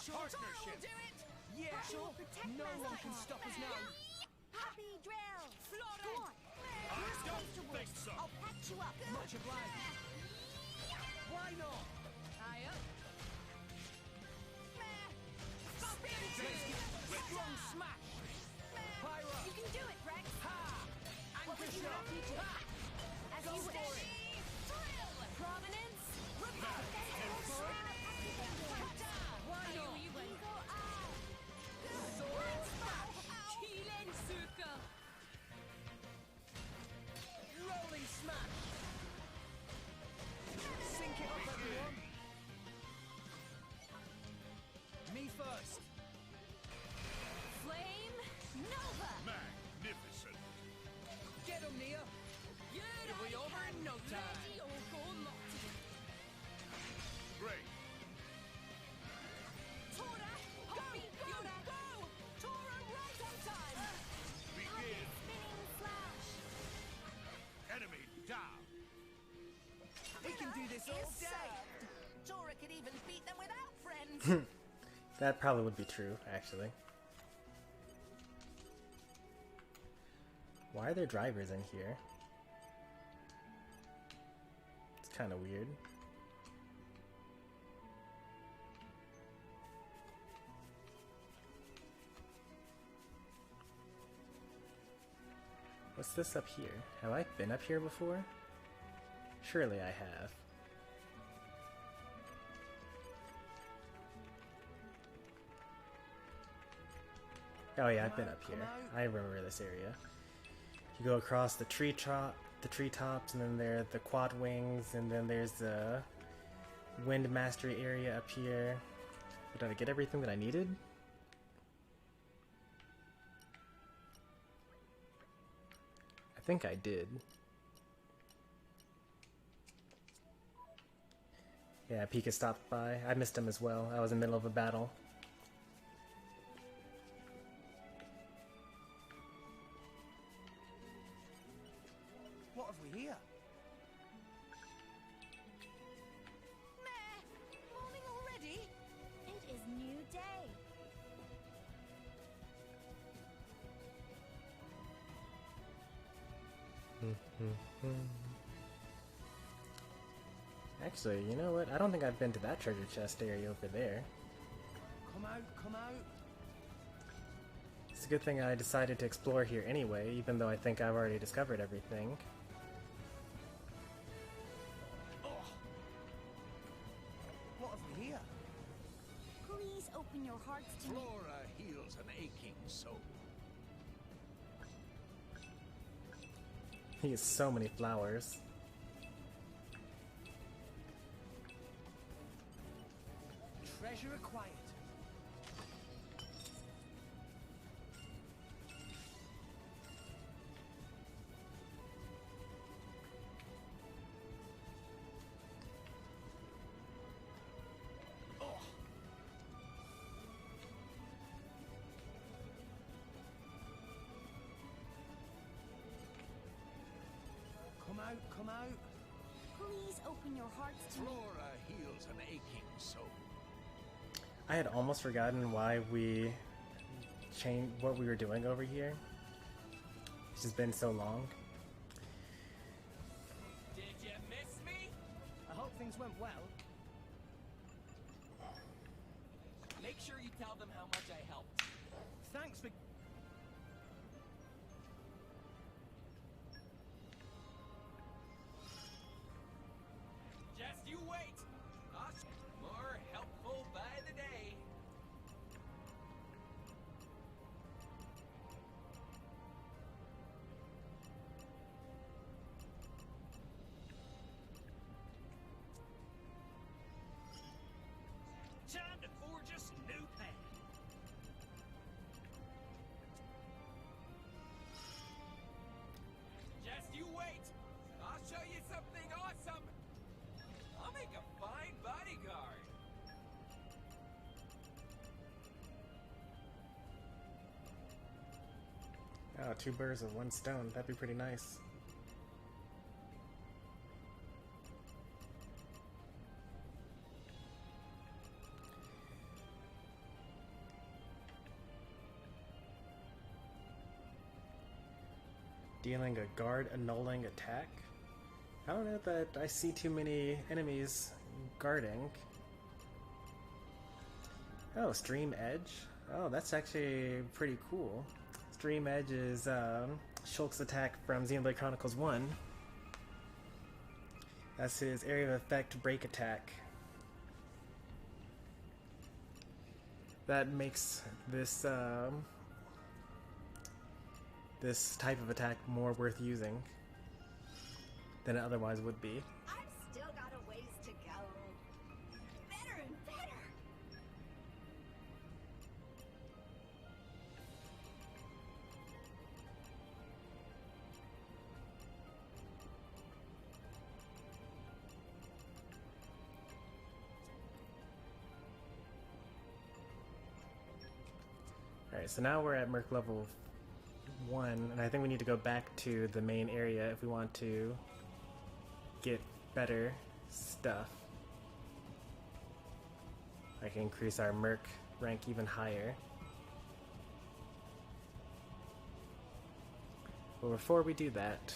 Sure, Tora will do it! Yeah, Happy sure. will protect No Master one can Chief. stop us now. Happy drill! Florence! Go on! You're supposed to win. so. I'll patch you up. Much obliged. Why not? Aye up. Strong smash! Pyro! You can do it, Rex. Ha! What Anchor would you shot! have me do? Ha! As Go you for wish. it! Thrill! Prominence? Defensive activated. Why Aye, not? we win. Eagle eye. Sword smash! Kilen Suka. Rolling smash! Sync it up, everyone! Me first! Flame Nova. Magnificent. Get him, Nia! You're It'll be over in no time. Ready or go naughty. Great. Tora, go! Tora, right on time. Begin. Spinning flash. Enemy down. We can do this all Is day! served. Tora could even beat them without friends. That probably would be true, actually. Why are there drivers in here? It's kind of weird. What's this up here? Have I been up here before? Surely I have. Oh yeah, I've been up here. I remember this area. You go across the treetops, and then there are the quad wings, and then there's the wind mastery area up here. Did I get everything that I needed? I think I did. Yeah, Pika stopped by. I missed him as well. I was in the middle of a battle. What have we here? Meh. Morning already? It is new day. Actually, you know what? I don't think I've been to that treasure chest area over there. Come out, come out! It's a good thing I decided to explore here anyway, even though I think I've already discovered everything. What have we here? Please open your hearts to me. Flora heals an aching soul. He has so many flowers. Treasure acquired. Come out, come out! Please open your hearts to me. Flora heals an aching soul. I had almost forgotten why we changed what we were doing over here. It's just been so long. Did you miss me? I hope things went well. Make sure you tell them how much I helped. Thanks for... Just you wait. Us more helpful by the day. Time to forge us a new path. Just you wait. I'll show you something awesome. I'll make a fine bodyguard. Oh, two birds with one stone. That'd be pretty nice. Dealing a guard annulling attack. I don't know that I see too many enemies guarding. Oh, Stream Edge. Oh, that's actually pretty cool. Stream Edge is Shulk's attack from Xenoblade Chronicles 1. That's his area of effect break attack. That makes this this type of attack more worth using than it otherwise would be. I've still got a ways to go. Better and better. Alright, so now we're at Merc level 1, and I think we need to go back to the main area if we want to get better stuff. I can increase our Merc rank even higher. But before we do that,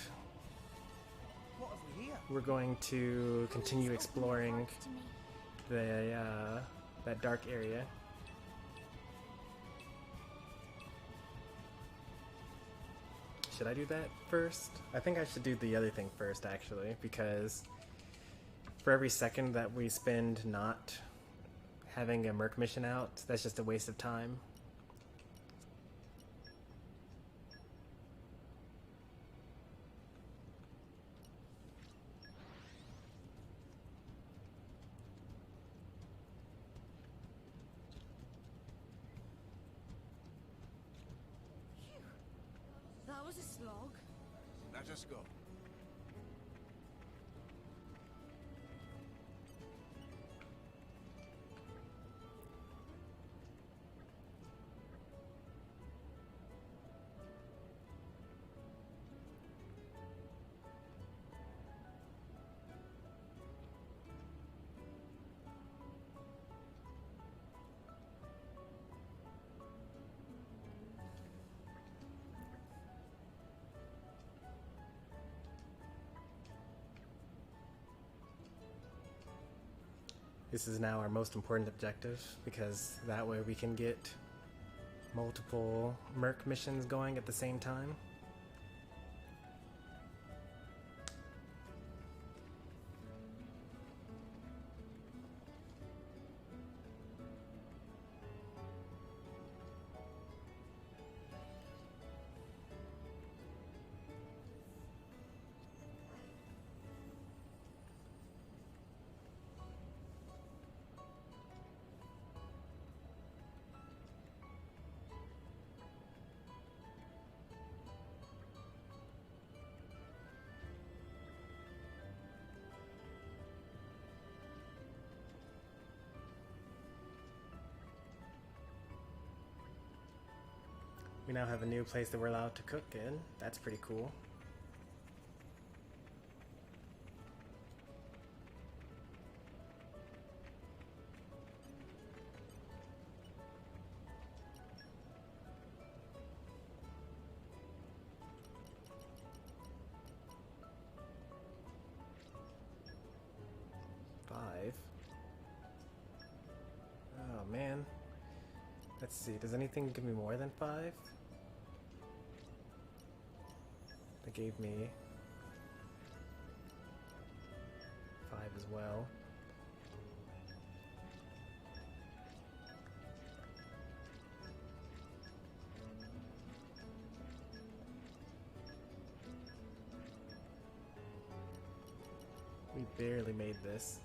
What have we here? we're going to continue exploring the that dark area. Should I do that first? I think I should do the other thing first, actually, because for every second that we spend not having a Merc mission out, that's just a waste of time. That was a slog. Let us go. This is now our most important objective, because that way we can get multiple Merc missions going at the same time. We now have a new place that we're allowed to cook in. That's pretty cool. Five. Oh man. Let's see, does anything give me more than 5? That gave me 5 as well. We barely made this.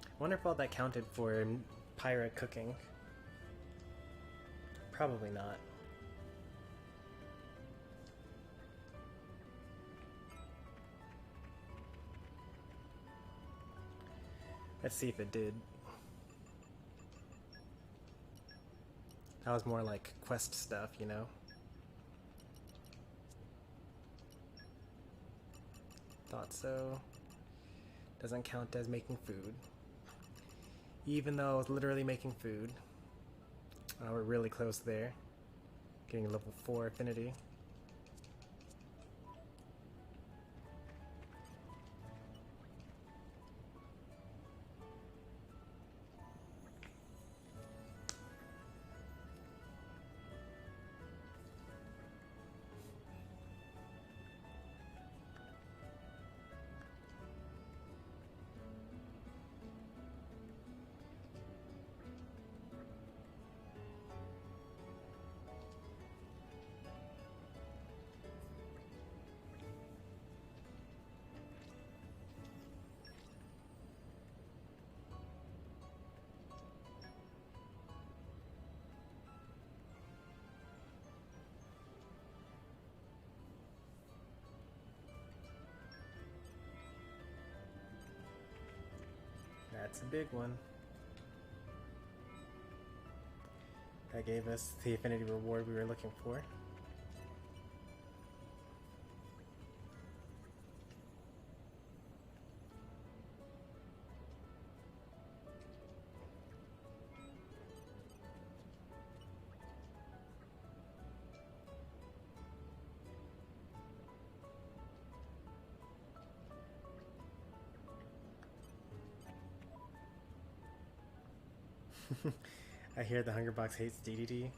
I wonder if all that counted for pirate cooking. Probably not. Let's see if it did. That was more like quest stuff, you know? Thought so. Doesn't count as making food. Even though I was literally making food. We're really close there. Getting level 4 affinity. That's a big one. That gave us the affinity reward we were looking for. I hear the Hungerbox hates DDD.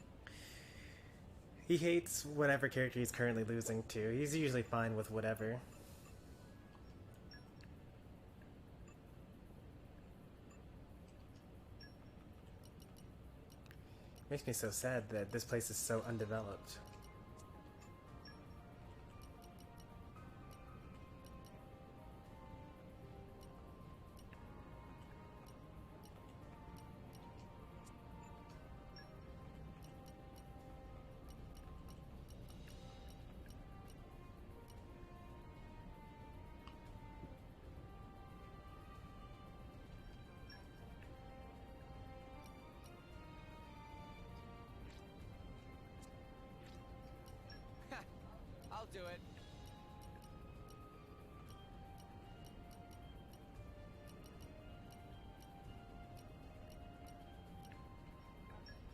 He hates whatever character he's currently losing to. He's usually fine with whatever. Makes me so sad that this place is so undeveloped. I'll do it.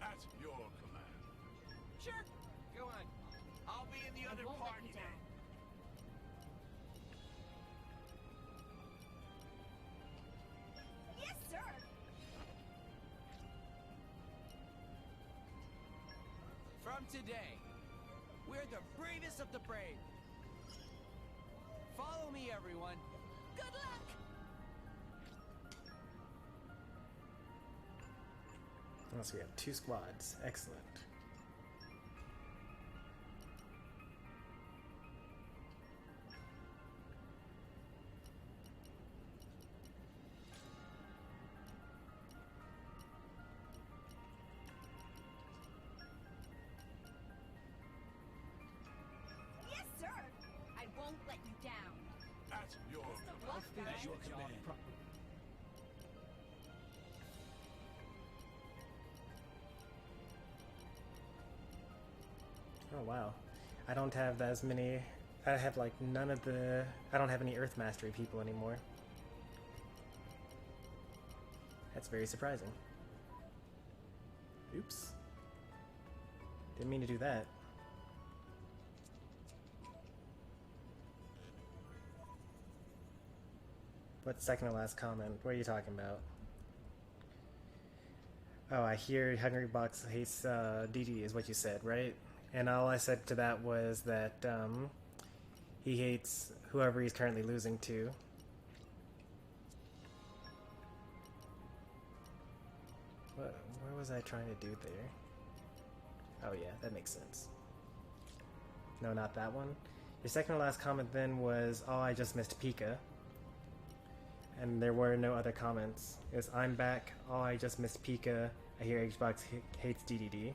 At your command. Sure. Go on. I'll be in the other won't let party you then. down. Yes, sir. From today, we're the bravest of the brave. Follow me, everyone. Good luck. Oh, so we have 2 squads. Excellent. Yes, sir. I won't let you down. At your command. Finish your job properly. Oh wow. I don't have as many. I have like none of the. I don't have any Earth Mastery people anymore. That's very surprising. Oops. Didn't mean to do that. What's second to last comment? What are you talking about? Oh, I hear Hungrybox hates DD is what you said, right? And all I said to that was that he hates whoever he's currently losing to. What was I trying to do there? Oh yeah, that makes sense. No, not that one. Your second to last comment then was, oh, I just missed Pika. And there were no other comments. It was, I'm back, oh, I just missed Pika, I hear Xbox hates DDD.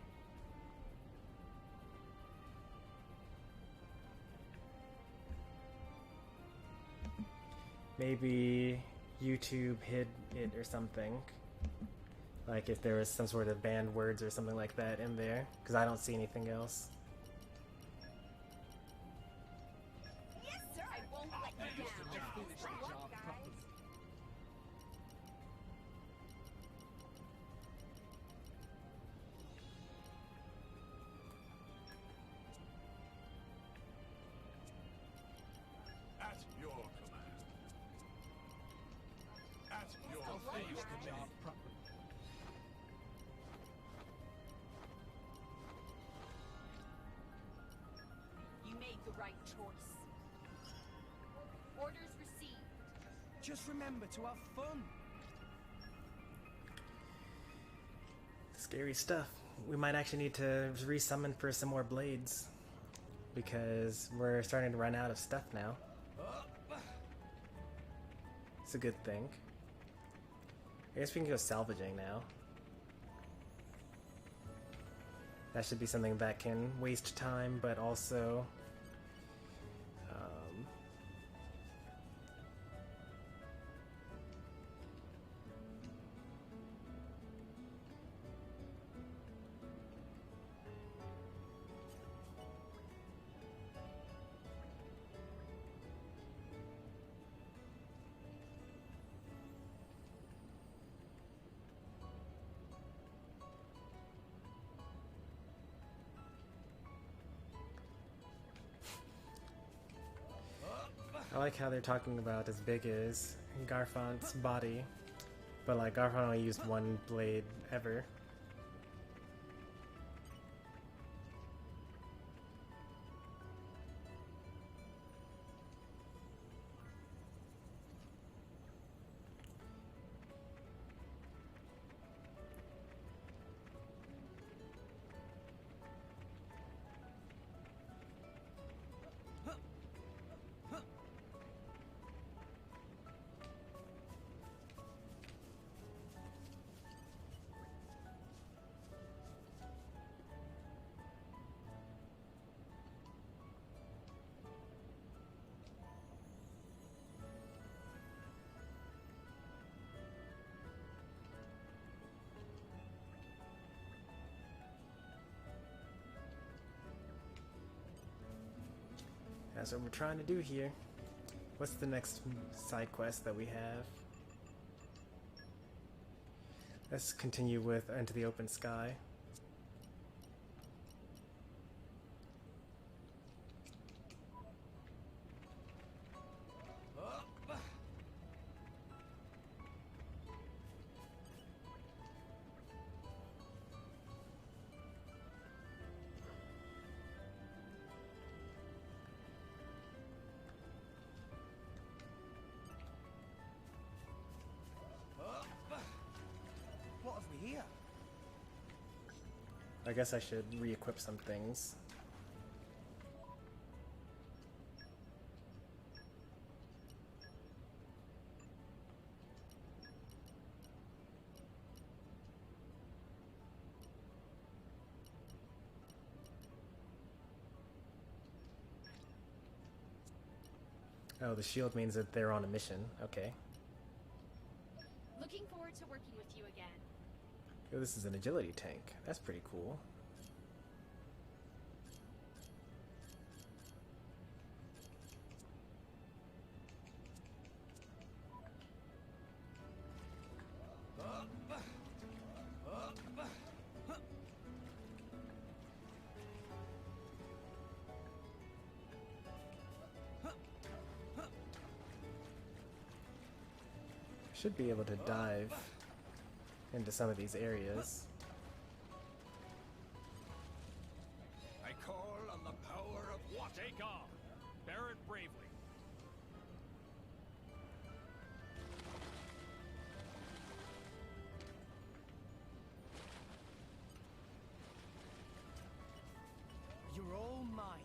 Maybe YouTube hid it or something. Like if there was some sort of banned words or something like that in there, because I don't see anything else. Yes, sir. I won't let you down. Just a minute. You made the right choice. Orders received. Just remember to have fun. Scary stuff. We might actually need to resummon for some more blades, because we're starting to run out of stuff now. It's a good thing. I guess we can go salvaging now. That should be something that can waste time, but also I like how they're talking about as big as Garfont's body, but like Garfont only used one blade ever. That's what we're trying to do here. What's the next side quest that we have? Let's continue with Into the Open Sky. What have we here? I guess I should re-equip some things. Oh, the shield means that they're on a mission. Okay. Looking forward to working with you again. Oh, this is an agility tank. That's pretty cool. Should be able to dive into some of these areas. I call on the power of what? Take off. Bear it bravely. You're all mine.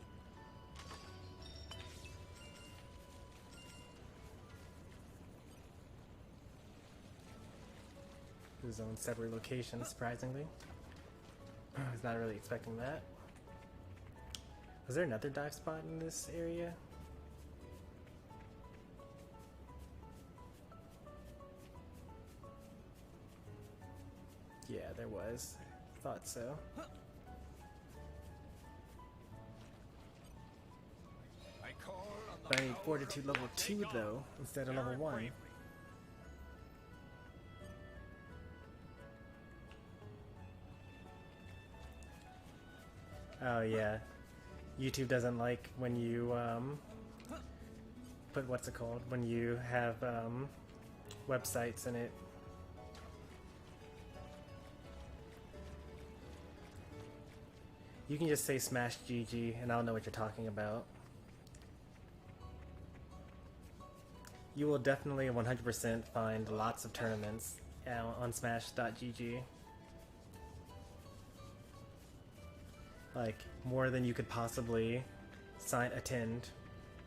His own separate location, surprisingly. I was not really expecting that. Was there another dive spot in this area? Yeah, there was. Thought so. I call on the But I need power fortitude of level what? 2 though, instead of Bear level it 1. bravely. Oh yeah. YouTube doesn't like when you put what's it called? When you have websites and it You can just say Smash GG and I'll know what you're talking about. You will definitely 100% find lots of tournaments on Smash.gg. Like, more than you could possibly attend.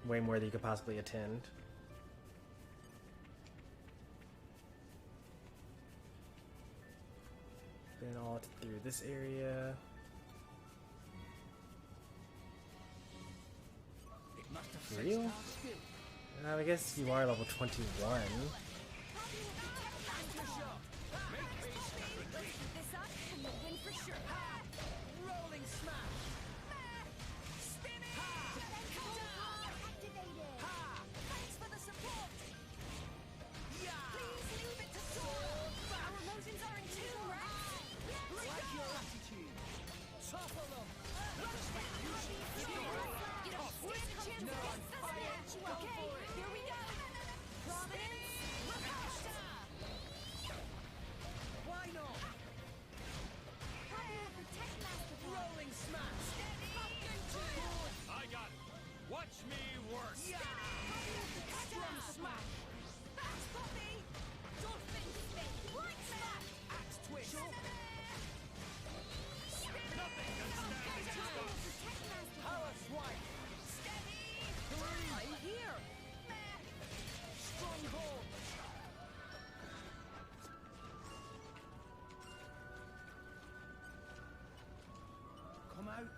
Way more than you could possibly attend. Been all through this area. For real? I guess you are level 21.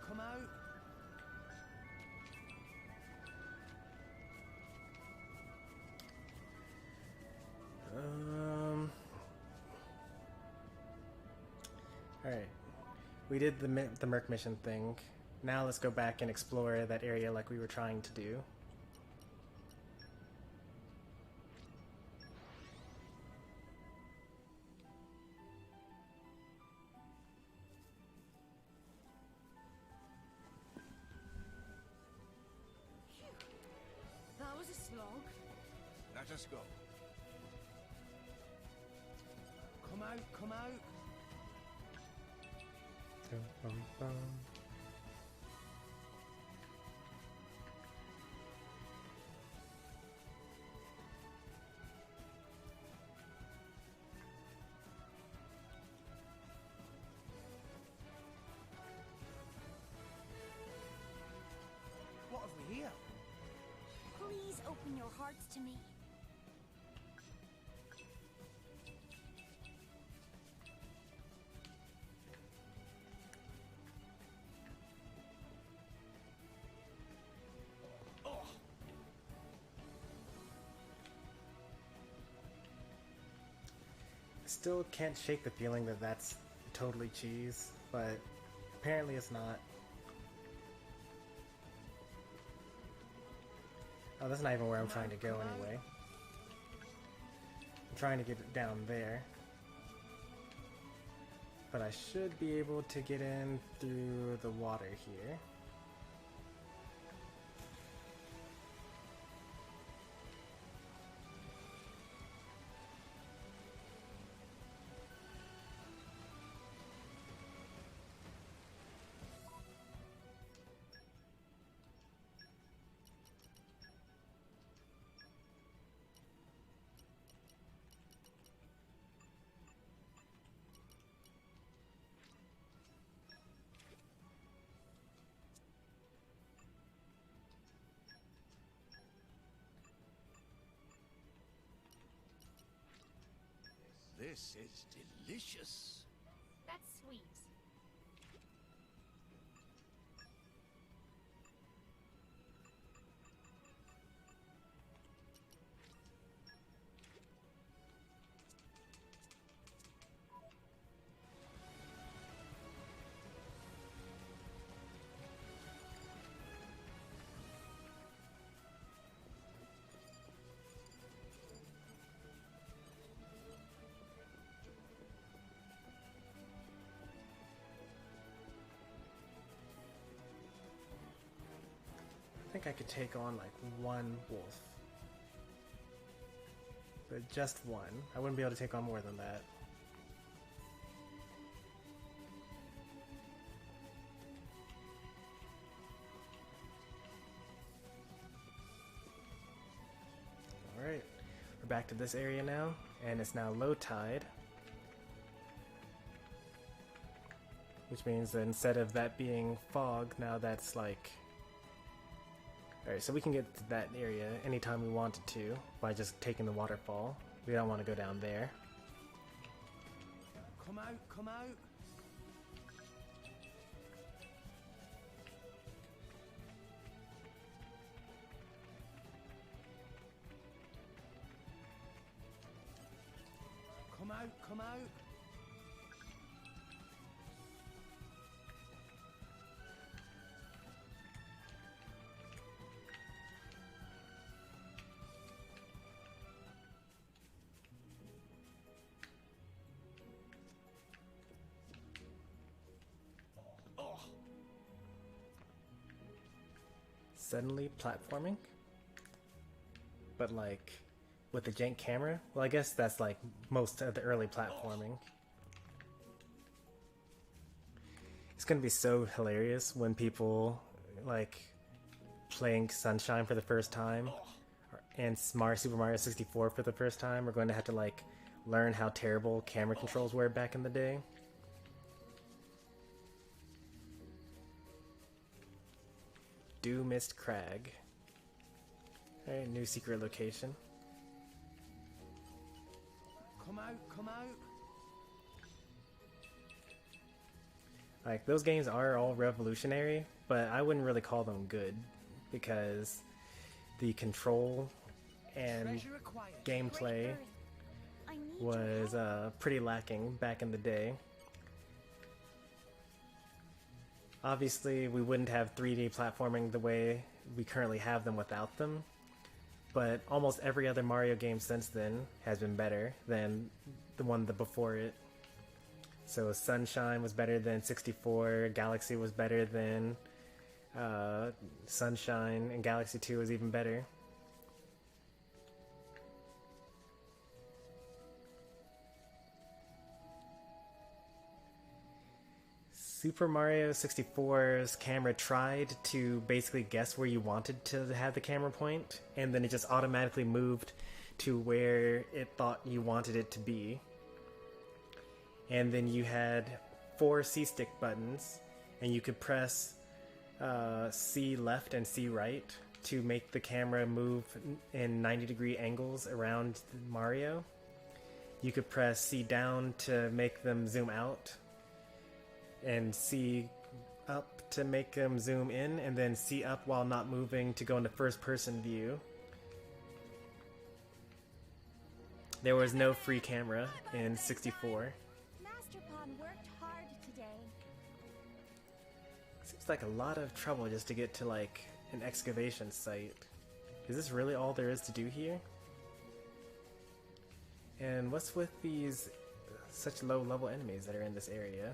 Come out. Alright. We did the Merc mission thing. Now let's go back and explore that area like we were trying to do. That was a slog. Let us go. Come out. Bum, bum, bum. What have we here? Please open your hearts to me. Still can't shake the feeling that that's totally cheese, but apparently it's not. Oh, that's not even where I'm trying to go anyway. I'm trying to get it down there. But I should be able to get in through the water here. This is delicious. That's sweet. I think I could take on like one wolf. But just one. I wouldn't be able to take on more than that. back to this area now, and it's now low tide. Which means that instead of that being fog, now that's like... Alright, so we can get to that area anytime we wanted to by just taking the waterfall. We don't want to go down there. Come out, come out. Come out, come out. Suddenly platforming? But like, with the jank camera? Well, I guess that's like most of the early platforming. It's gonna be so hilarious when people like playing Sunshine for the first time and Super Mario 64 for the first time are going to have to like learn how terrible camera controls were back in the day. Dew Mist Crag. Alright, new secret location. Come out, come out. Like, those games are all revolutionary, but I wouldn't really call them good because the control and Treasure acquired. gameplay I need was pretty lacking back in the day. Obviously, we wouldn't have 3D platforming the way we currently have them without them, but almost every other Mario game since then has been better than the one before it. So Sunshine was better than 64, Galaxy was better than Sunshine, and Galaxy 2 was even better. Super Mario 64's camera tried to basically guess where you wanted to have the camera point, and then it just automatically moved to where it thought you wanted it to be. And then you had 4 C-stick buttons, and you could press C left and C right to make the camera move in 90-degree angles around Mario. You could press C down to make them zoom out, and C up to make them zoom in, and then C up while not moving to go into first-person view. There was no free camera in 64. Master Pond worked hard today. Seems like a lot of trouble just to get to like an excavation site. Is this really all there is to do here? And what's with these such low-level enemies that are in this area?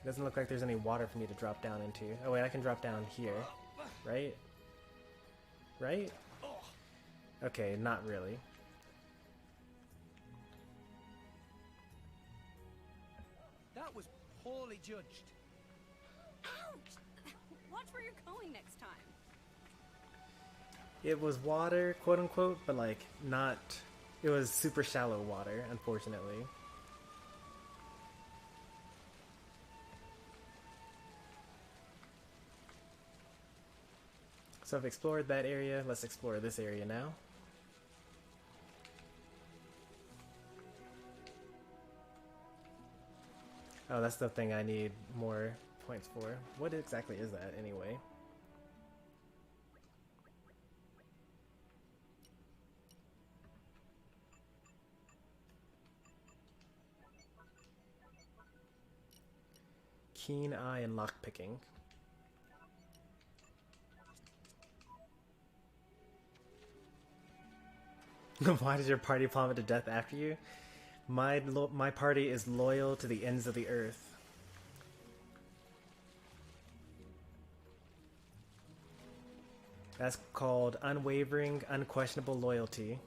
Doesn't look like there's any water for me to drop down into. Oh wait, I can drop down here, right? Right? Okay, not really. That was poorly judged. Ouch! Watch where you're going next time. It was water, quote unquote, but like not... It was super shallow water, unfortunately. So I've explored that area, let's explore this area now. Oh, that's the thing I need more points for. What exactly is that anyway? Keen eye and lockpicking. Why did your party plummet to death after you? My party is loyal to the ends of the earth. That's called unwavering, unquestionable loyalty.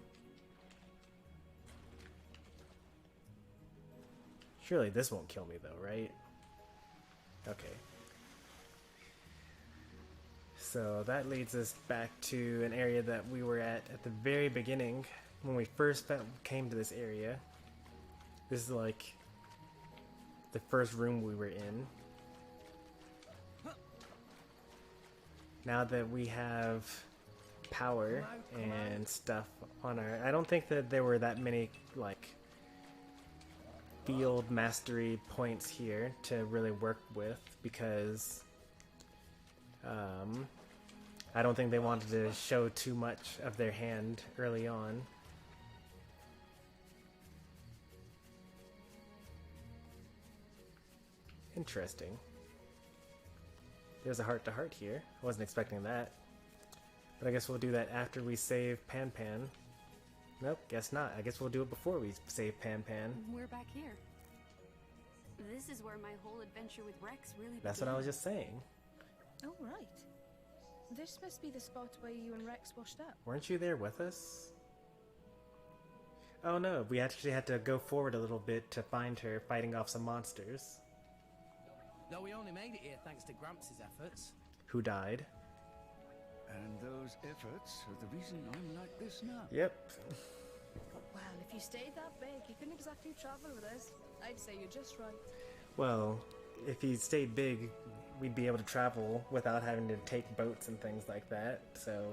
Surely this won't kill me though, right? Okay. So that leads us back to an area that we were at the very beginning when we first came to this area. This is like the first room we were in. Now that we have power and stuff on our... I don't think that there were that many like field mastery points here to really work with, because I don't think they wanted to show too much of their hand early on. Interesting. There's a heart-to-heart here. I wasn't expecting that. But I guess we'll do that after we save Pan Pan. Nope, guess not. I guess we'll do it before we save Pan Pan. We're back here. This is where my whole adventure with Rex really began. That's what I was just saying. Oh, right. This must be the spot where you and Rex washed up. Weren't you there with us? Oh no, we actually had to go forward a little bit to find her fighting off some monsters. Though we only made it here thanks to Gramps' efforts. Who died. And those efforts are the reason I'm like this now. Yep. Well, if you stayed that big, you couldn't exactly travel with us. I'd say you're just right. Well, if he stayed big, we'd be able to travel without having to take boats and things like that, so...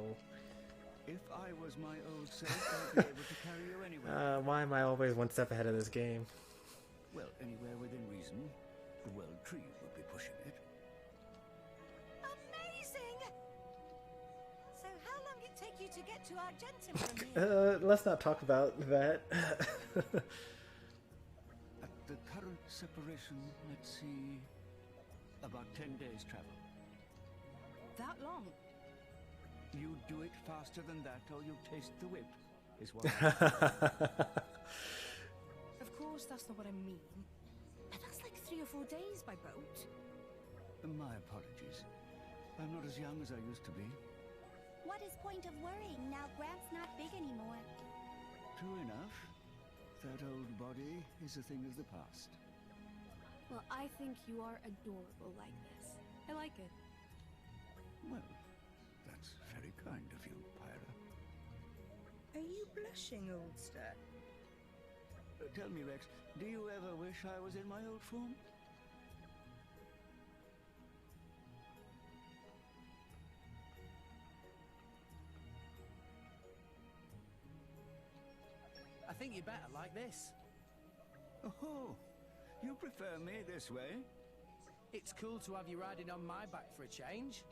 If I was my old self, I'd be able to carry you anywhere. Why am I always one step ahead of this game? Well, anywhere within reason. The World Tree would be pushing it. Amazing! So how long it take you to get to Argentum from here? Let's not talk about that. At the current separation, let's see, about 10 days travel. That long? You do it faster than that, or you taste the whip, is what Of course, that's not what I mean. But that's like 3 or 4 days by boat. My apologies. I'm not as young as I used to be. What is point of worrying now Grant's not big anymore? True enough. That old body is a thing of the past. Well, I think you are adorable like this. I like it. Well, that's very kind of you, Pyra. Are you blushing, oldster? Tell me, Rex, do you ever wish I was in my old form? I think you're better like this. Oh, you prefer me this way? It's cool to have you riding on my back for a change.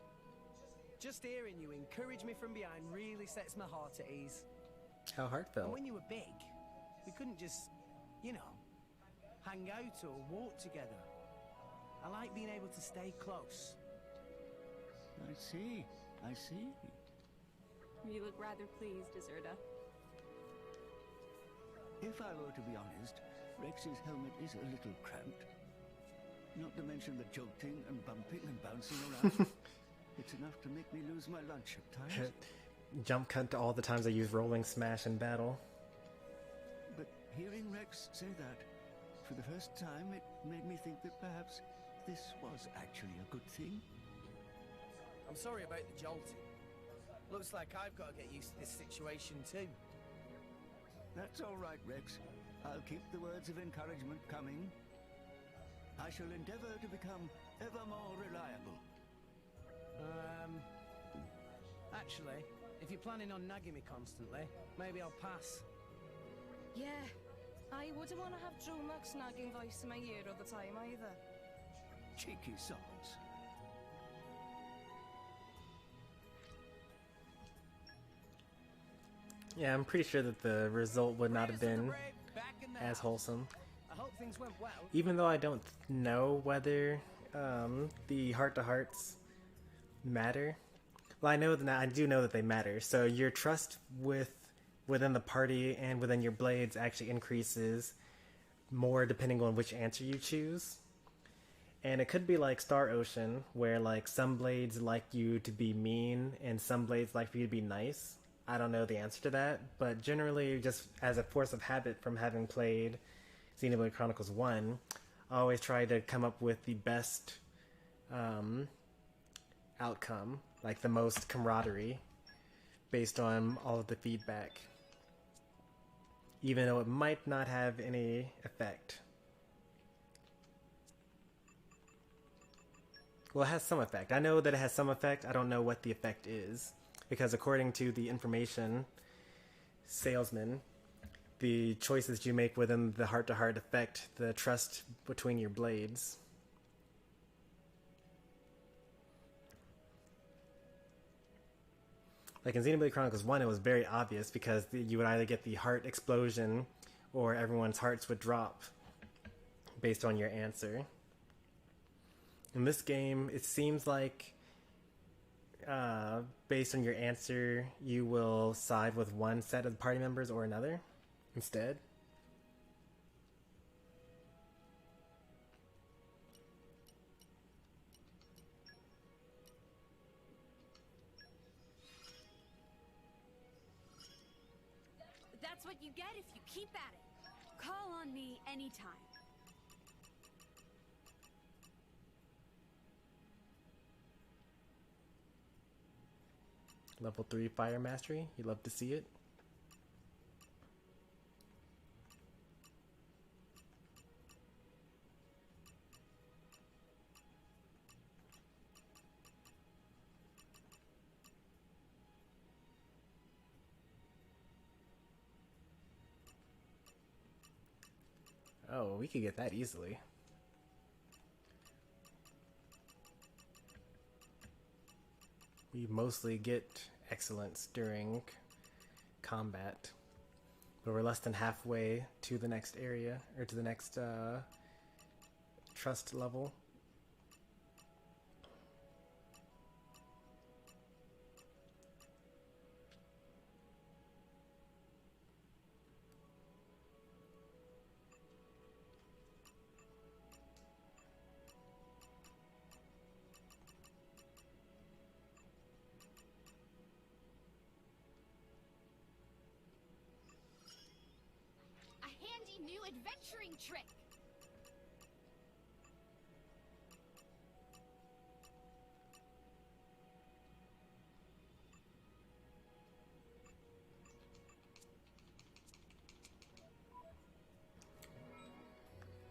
Just hearing you encourage me from behind really sets my heart at ease. How heartfelt. And when you were big, we couldn't just, you know, hang out or walk together. I like being able to stay close. I see. I see. You look rather pleased, Deserta. If I were to be honest, Rex's helmet is a little cramped. Not to mention the jolting and bumping and bouncing around. It's enough to make me lose my lunch at times. Jump cut to all the times I use rolling smash in battle. But hearing Rex say that, for the first time, it made me think that perhaps this was actually a good thing. I'm sorry about the jolting. Looks like I've got to get used to this situation too. That's all right, Rex. I'll keep the words of encouragement coming. I shall endeavor to become ever more reliable. Actually, if you're planning on nagging me constantly, maybe I'll pass. Yeah, I wouldn't want to have Dromac's nagging voice in my ear all the time either. Cheeky sods. Yeah, I'm pretty sure that the result would not have been as wholesome. I hope things went well. Even though I don't know whether the heart-to-hearts matter. Well, I do know that they matter. So your trust within the party and within your blades actually increases more depending on which answer you choose. And it could be like Star Ocean, where like some blades like you to be mean and some blades like for you to be nice. I don't know the answer to that, but generally just as a force of habit from having played Xenoblade Chronicles 1, I always try to come up with the best outcome like the most camaraderie based on all of the feedback, even though it might not have any effect. Well, it has some effect. I know that it has some effect. I don't know what the effect is, because according to the information salesman, the choices you make within the heart-to-heart affect the trust between your blades. Like in Xenoblade Chronicles 1, it was very obvious because you would either get the heart explosion or everyone's hearts would drop based on your answer. In this game, it seems like based on your answer, you will side with one set of the party members or another instead. That's what you get if you keep at it. Call on me anytime. Level 3 fire mastery. You love to see it. Oh, we could get that easily. We mostly get excellence during combat, but we're less than halfway to the next area, or to the next trust level. New adventuring trick.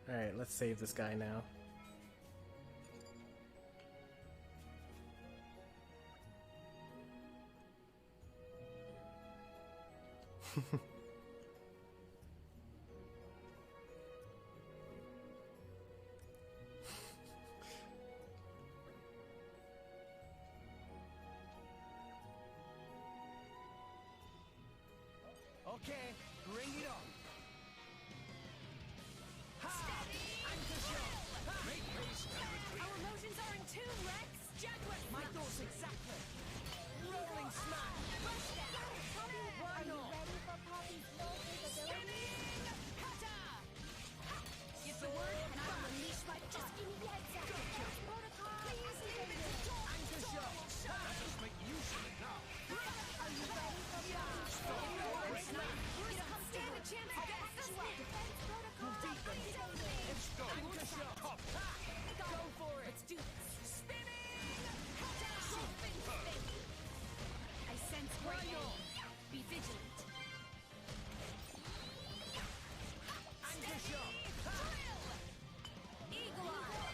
All right, let's save this guy now. Okay, bring it on. Our emotions are in tune, Rex. Jaguar, My thoughts exactly. Rolling smash. Why not? Ready for Poppy's full capability? Give the word and I will unleash my Just give me the heads up. Protocol. Please leave it to Anchor shot. Let us make use of it now. Are you ready for Poppy's full capability? Worst comes to a chance against this one. Defense protocol activated. Anchor shot. Go for it. Let's do this. Spinning! I sense great. Be vigilant. Anchor shot. Eagle eye.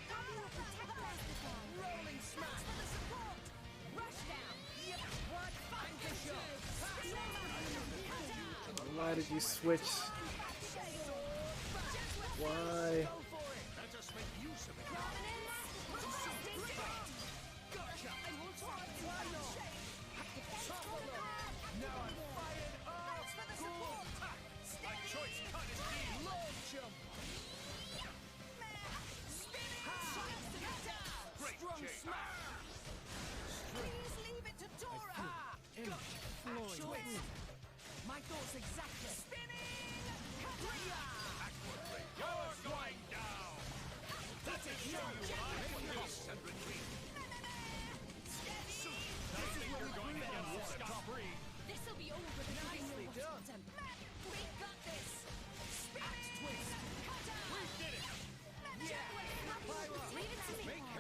Poppy will protect us this time. Rolling smash. For the support. Rush down. Yep. What? Anchor shot. Why did you switch? Why? Go for it. Let us make use of it. Gotcha. Why not? Now I'm fired up. Cool. My choice cut is deep. Launch 'em. Great Strong change. smash. Please leave it to Dora. Gotcha. Twist. My thoughts exactly. You're going down. Let it show you life, toss and retreat. I think you're going to get off scot-free. This'll be over the Nicely done. We got this. Axe twist. We did it. Yeah. Pyro. Leave it to me.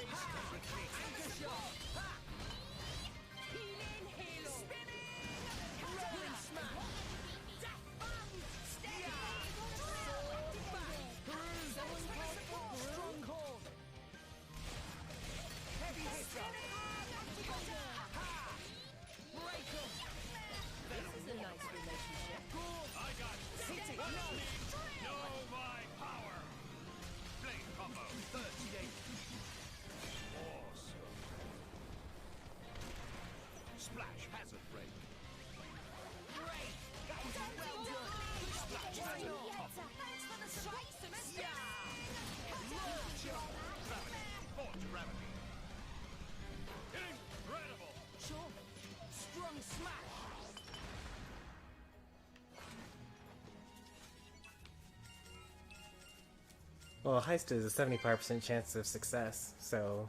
Well, heist is a 75% chance of success, so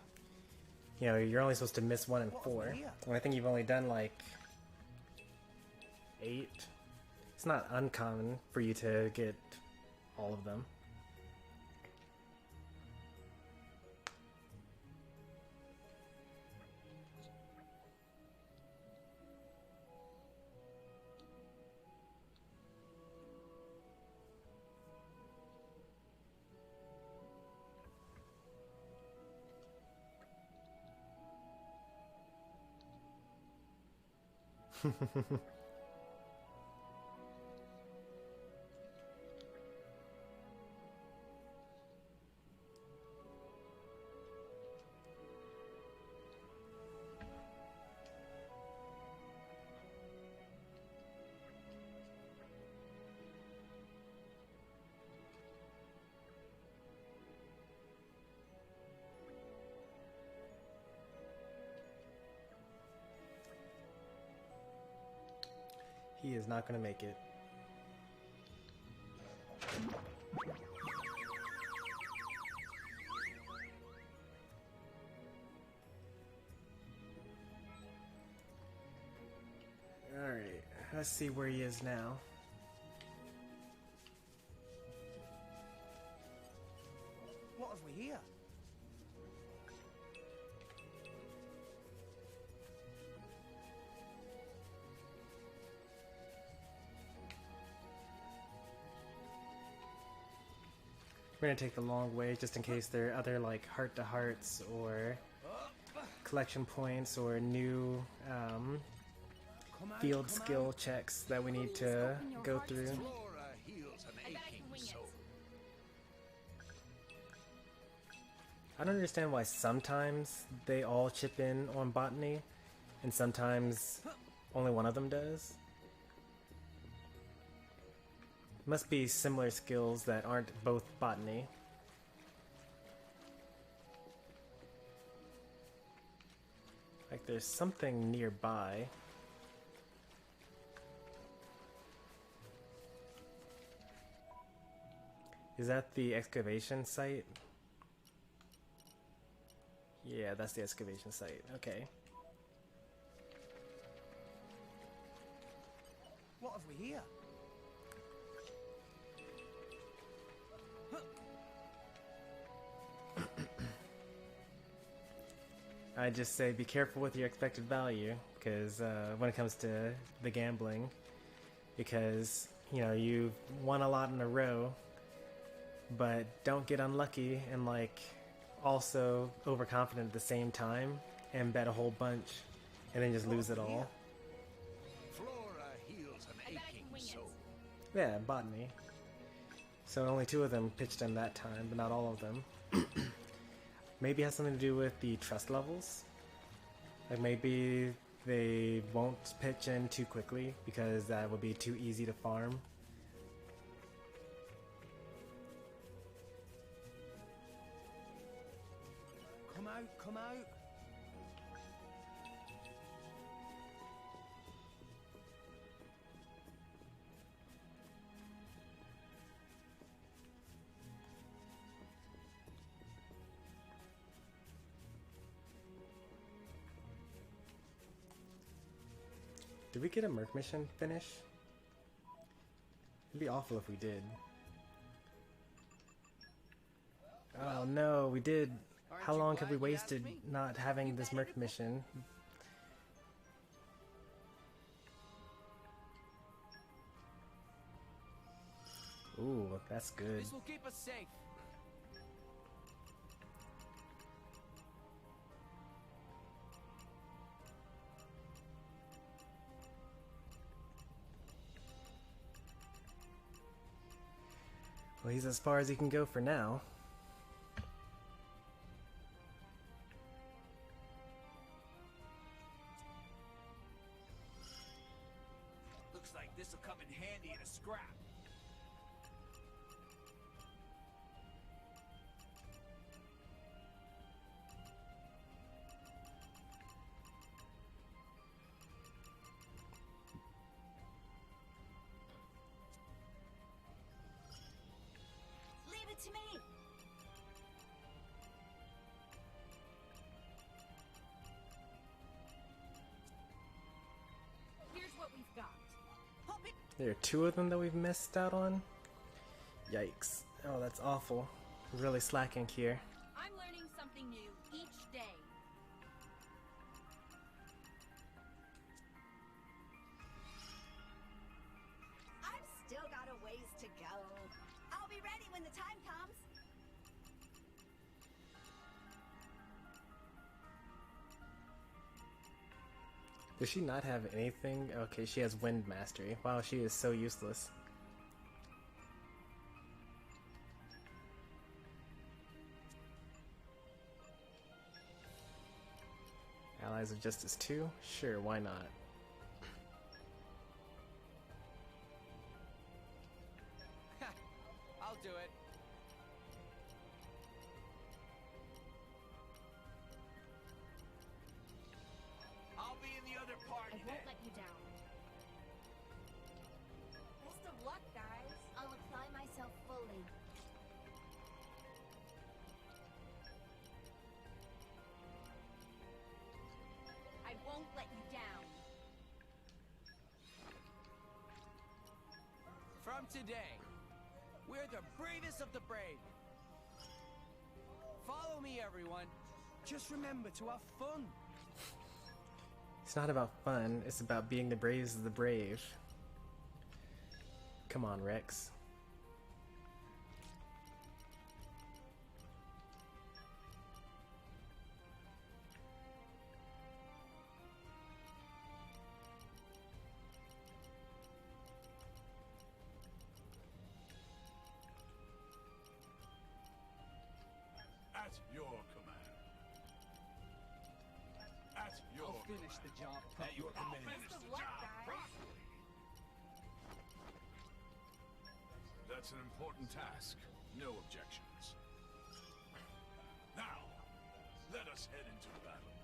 you know you're only supposed to miss 1 in 4. And I think you've only done like 8. It's not uncommon for you to get all of them. He is not going to make it. Alright, let's see where he is now. What have we here? We're gonna take the long way just in case there are other like heart-to-hearts or collection points or new field skill checks that we need to go through. Flora heals an aching soul. I don't understand why sometimes they all chip in on botany and sometimes only one of them does. Must be similar skills that aren't both botany. Like there's something nearby. Is that the excavation site? Yeah, that's the excavation site. Okay. What have we here? I just say be careful with your expected value, because when it comes to the gambling, because you know you've won a lot in a row, but don't get unlucky and like also overconfident at the same time and bet a whole bunch and then just lose it all. Flora heals an aching soul. Yeah, botany. So only 2 of them pitched in that time, but not all of them. Maybe it has something to do with the trust levels. Like maybe they won't pitch in too quickly because that would be too easy to farm. Come out, come out. Did we get a Merc mission finish? It'd be awful if we did. Oh no, we did. How long have we wasted not having this Merc mission? Ooh, that's good. This will keep us safe. Well, he's as far as he can go for now. Looks like this will come in handy in a scrap. Leave it to me. got. Pop it. There are two of them that we've missed out on. Yikes. Oh, that's awful. Really slacking here. I'm learning something new each day. I've still got a ways to go. I'll be ready when the time comes. Does she not have anything? Okay, she has wind mastery. Wow, she is so useless. Allies of Justice 2? Sure, why not? I'll do it. I'll be in the other I party won't then. let you down. Best of luck, guys. I'll apply myself fully. I won't let you down. From today, we're the bravest of the brave. Follow me, everyone. Just remember to have fun. It's not about fun, it's about being the bravest of the brave. Come on, Rex. At your command. At your I'll finish the job At your properly. command. Finish Best of the luck, job guys. properly. That's an important task. No objections. Now, let us head into battle.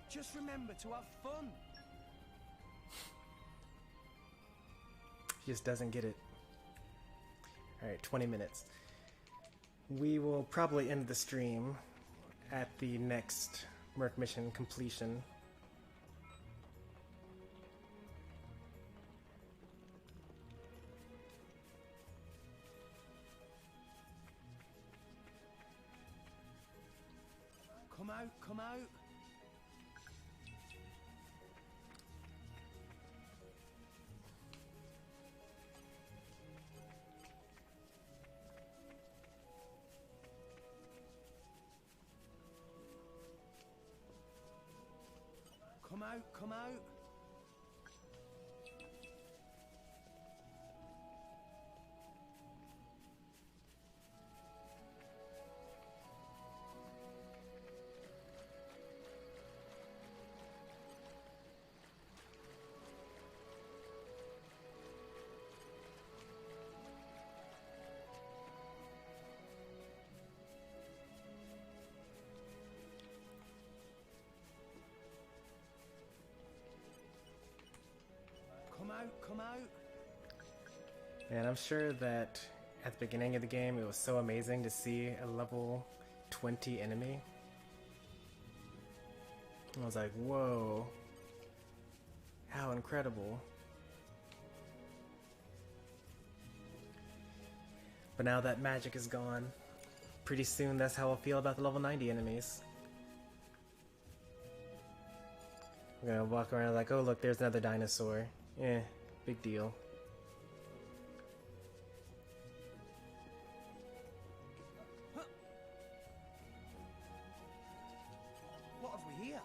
Just remember to have fun. He just doesn't get it. Alright, 20 minutes. We will probably end the stream at the next Merc mission completion. Come out, come out. Come out, come out. Come out, come out. And I'm sure that at the beginning of the game it was so amazing to see a level 20 enemy. I was like, whoa. How incredible. But now that magic is gone, pretty soon that's how I'll feel about the level 90 enemies. I'm gonna walk around like, oh look, there's another dinosaur. Eh, big deal. What have we here?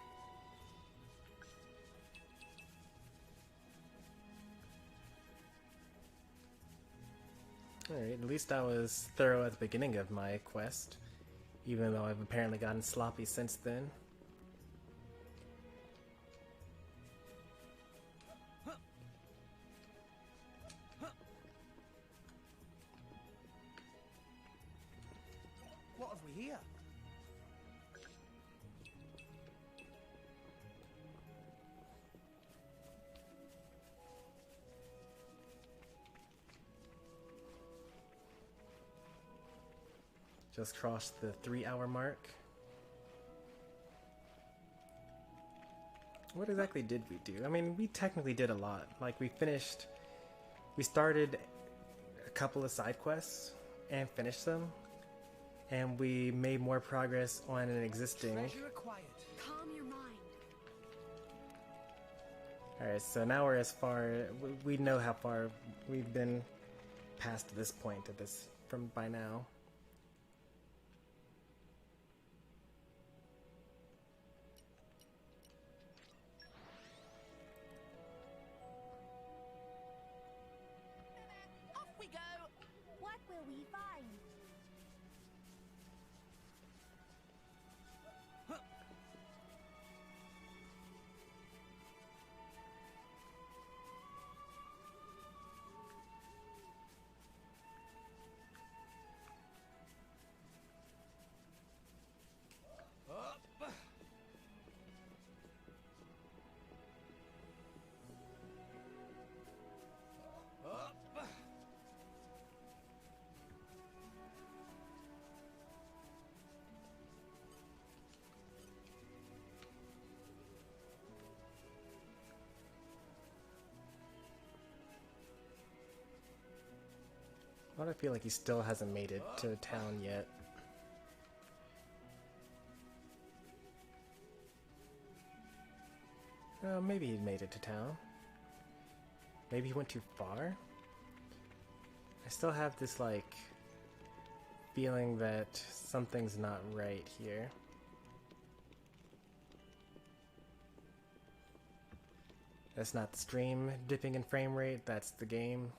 Alright, at least I was thorough at the beginning of my quest, even though I've apparently gotten sloppy since then. What have we here? Just crossed the 3-hour mark. what exactly did we do? I mean, we technically did a lot. Like, we started a couple of side quests and finished them, and we made more progress on an existing. Treasure acquired. Calm your mind. Alright, so now we're as far, we know how far we've been past this point at this, from by now. Off we go! What will we find? Up. Up. Why do I feel like he still hasn't made it to town yet? Maybe he made it to town. Maybe he went too far? I still have this, like, feeling that something's not right here. That's not the stream dipping in frame rate, that's the game.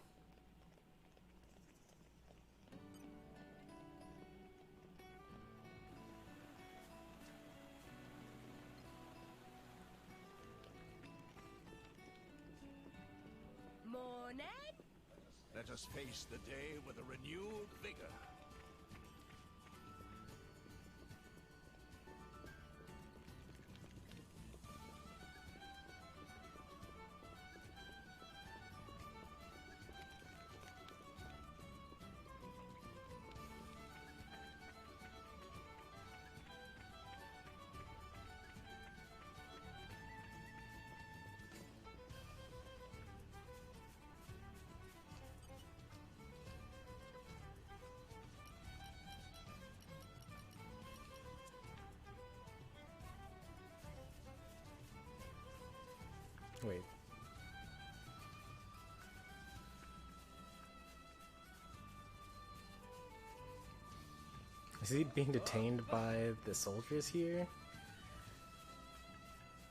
Morning! Let us face the day with a renewed vigor. Wait. Is he being detained by the soldiers here?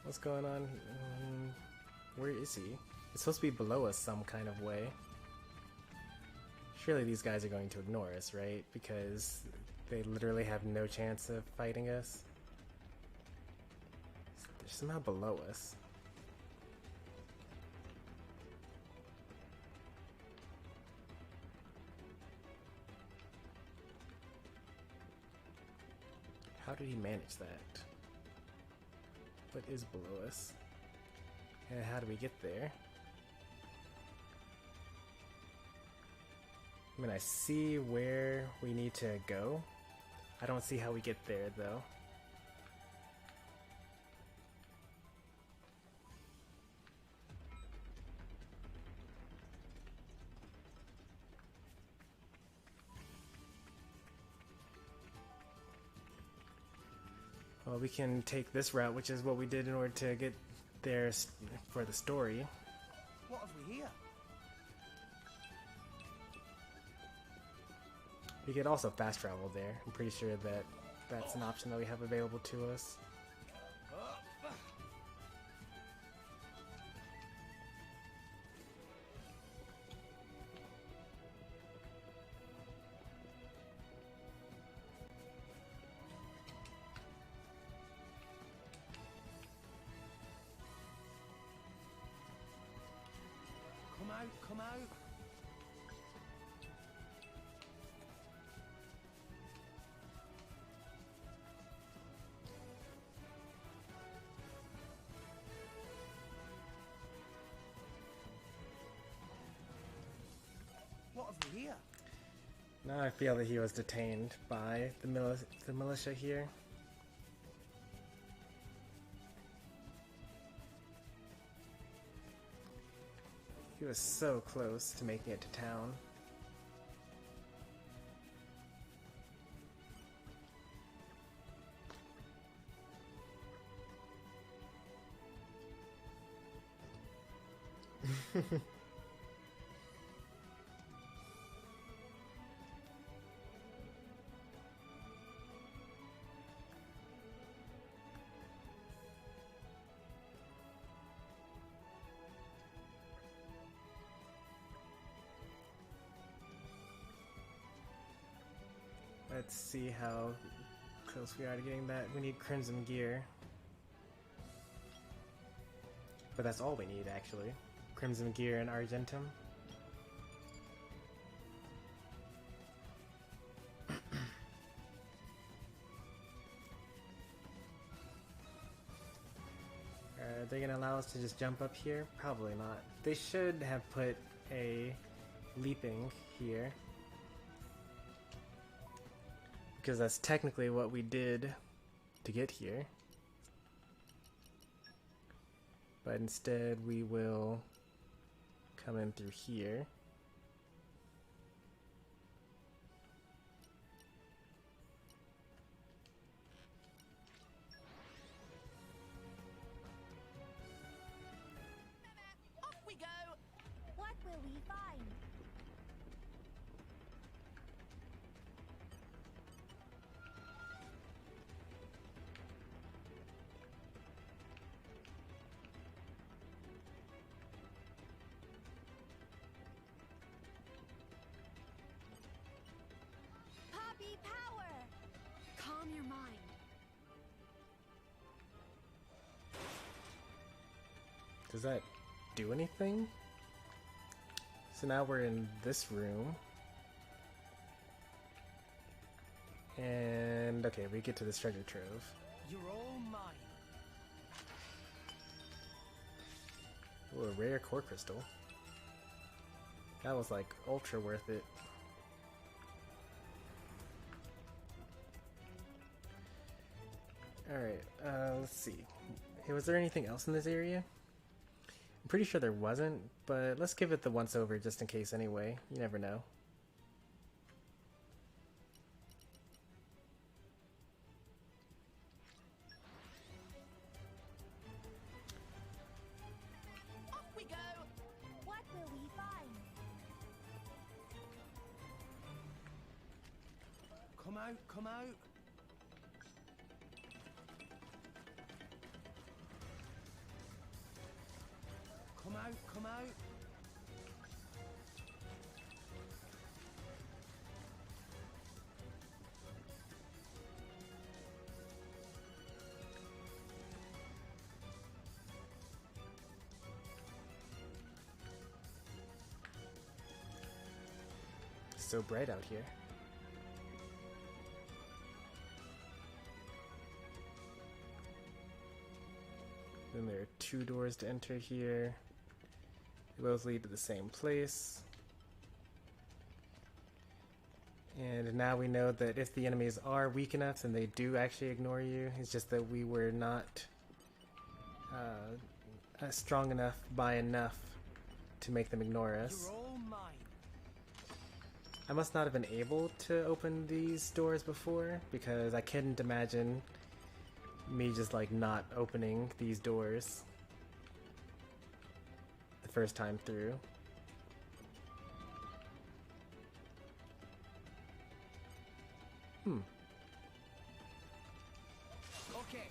What's going on? Where is he? It's supposed to be below us some kind of way. Surely these guys are going to ignore us, right? Because they literally have no chance of fighting us. They're somehow below us. How did he manage that? What is below us? And how do we get there? I mean, I see where we need to go. I don't see how we get there, though. Well, we can take this route, which is what we did in order to get there for the story. What have we here? We could also fast travel there. I'm pretty sure that that's an option that we have available to us. Come out, come out. What have we here? Now I feel that he was detained by the militia here. He was so close to making it to town. Let's see how close we are to getting that. We need crimson gear. But that's all we need, actually. Crimson gear and argentum. Are they gonna allow us to just jump up here? Probably not. They should have put a leaping here, because that's technically what we did to get here. But instead we will come in through here. Off we go! What will we find? Poppy power! Calm your mind. Does that do anything? So now we're in this room. And okay, we get to this treasure trove. You're all mine. Ooh, a rare core crystal. That was like ultra worth it. Alright, let's see. Hey, was there anything else in this area? I'm pretty sure there wasn't, but let's give it the once over just in case anyway. You never know. Off we go! What will we find? Come out, come out. Come out, come out. So bright out here. Then there are two doors to enter here. They both lead to the same place. And now we know that if the enemies are weak enough, then they do actually ignore you. It's just that we were not strong enough by enough to make them ignore us. You're all mine. I must not have been able to open these doors before, because I couldn't imagine me just like not opening these doors the first time through. Okay,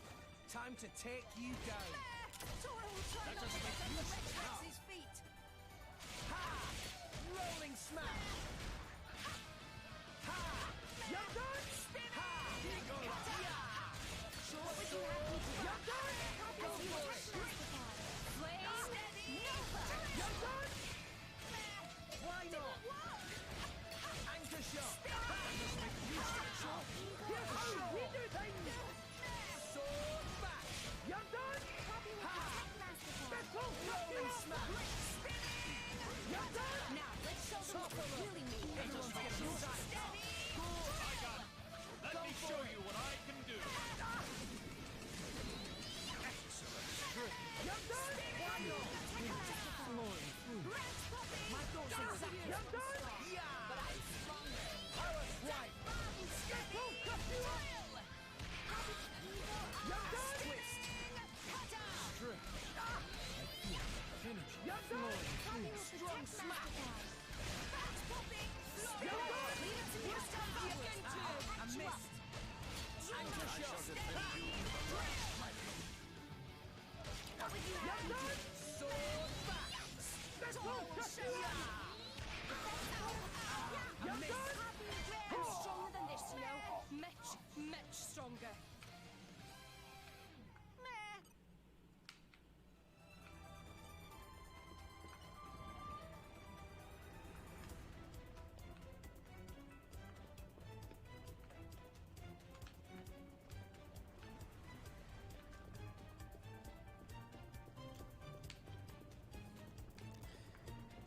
time to take you down. Sora will try not to get under Rex's feet. Ha! Rolling smash. Ha! You're done. Spin ha! Here goes. What would you have me do? You're done. Go for it. Play steady. You're done. Why not? Anchor shot. Ha! Here's how we do things. Sword back. You're done. Ha! Rolling smash.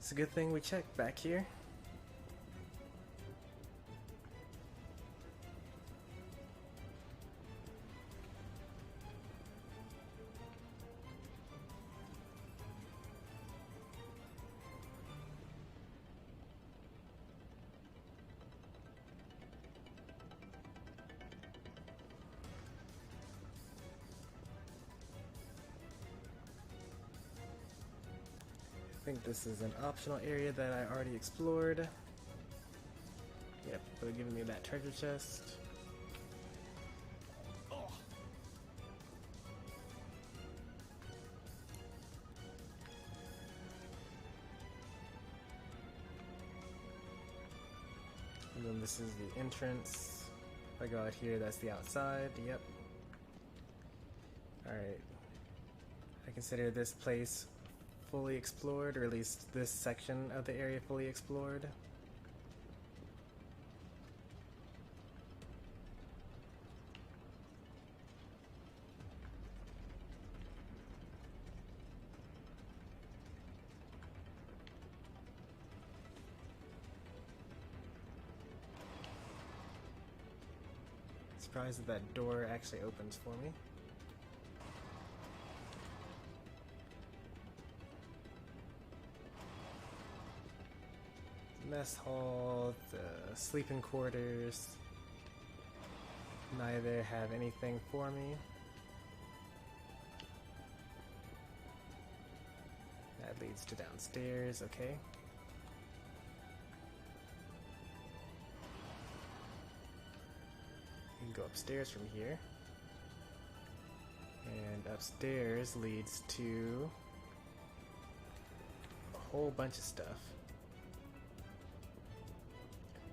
It's a good thing we checked back here. I think this is an optional area that I already explored. Yep, they're giving me that treasure chest. And then this is the entrance. If I go out here, that's the outside. Yep. Alright. I consider this place fully explored, or at least this section of the area fully explored. Surprised that that door actually opens for me. Mess hall, the sleeping quarters, neither have anything for me. That leads to downstairs, okay. You can go upstairs from here. And upstairs leads to a whole bunch of stuff.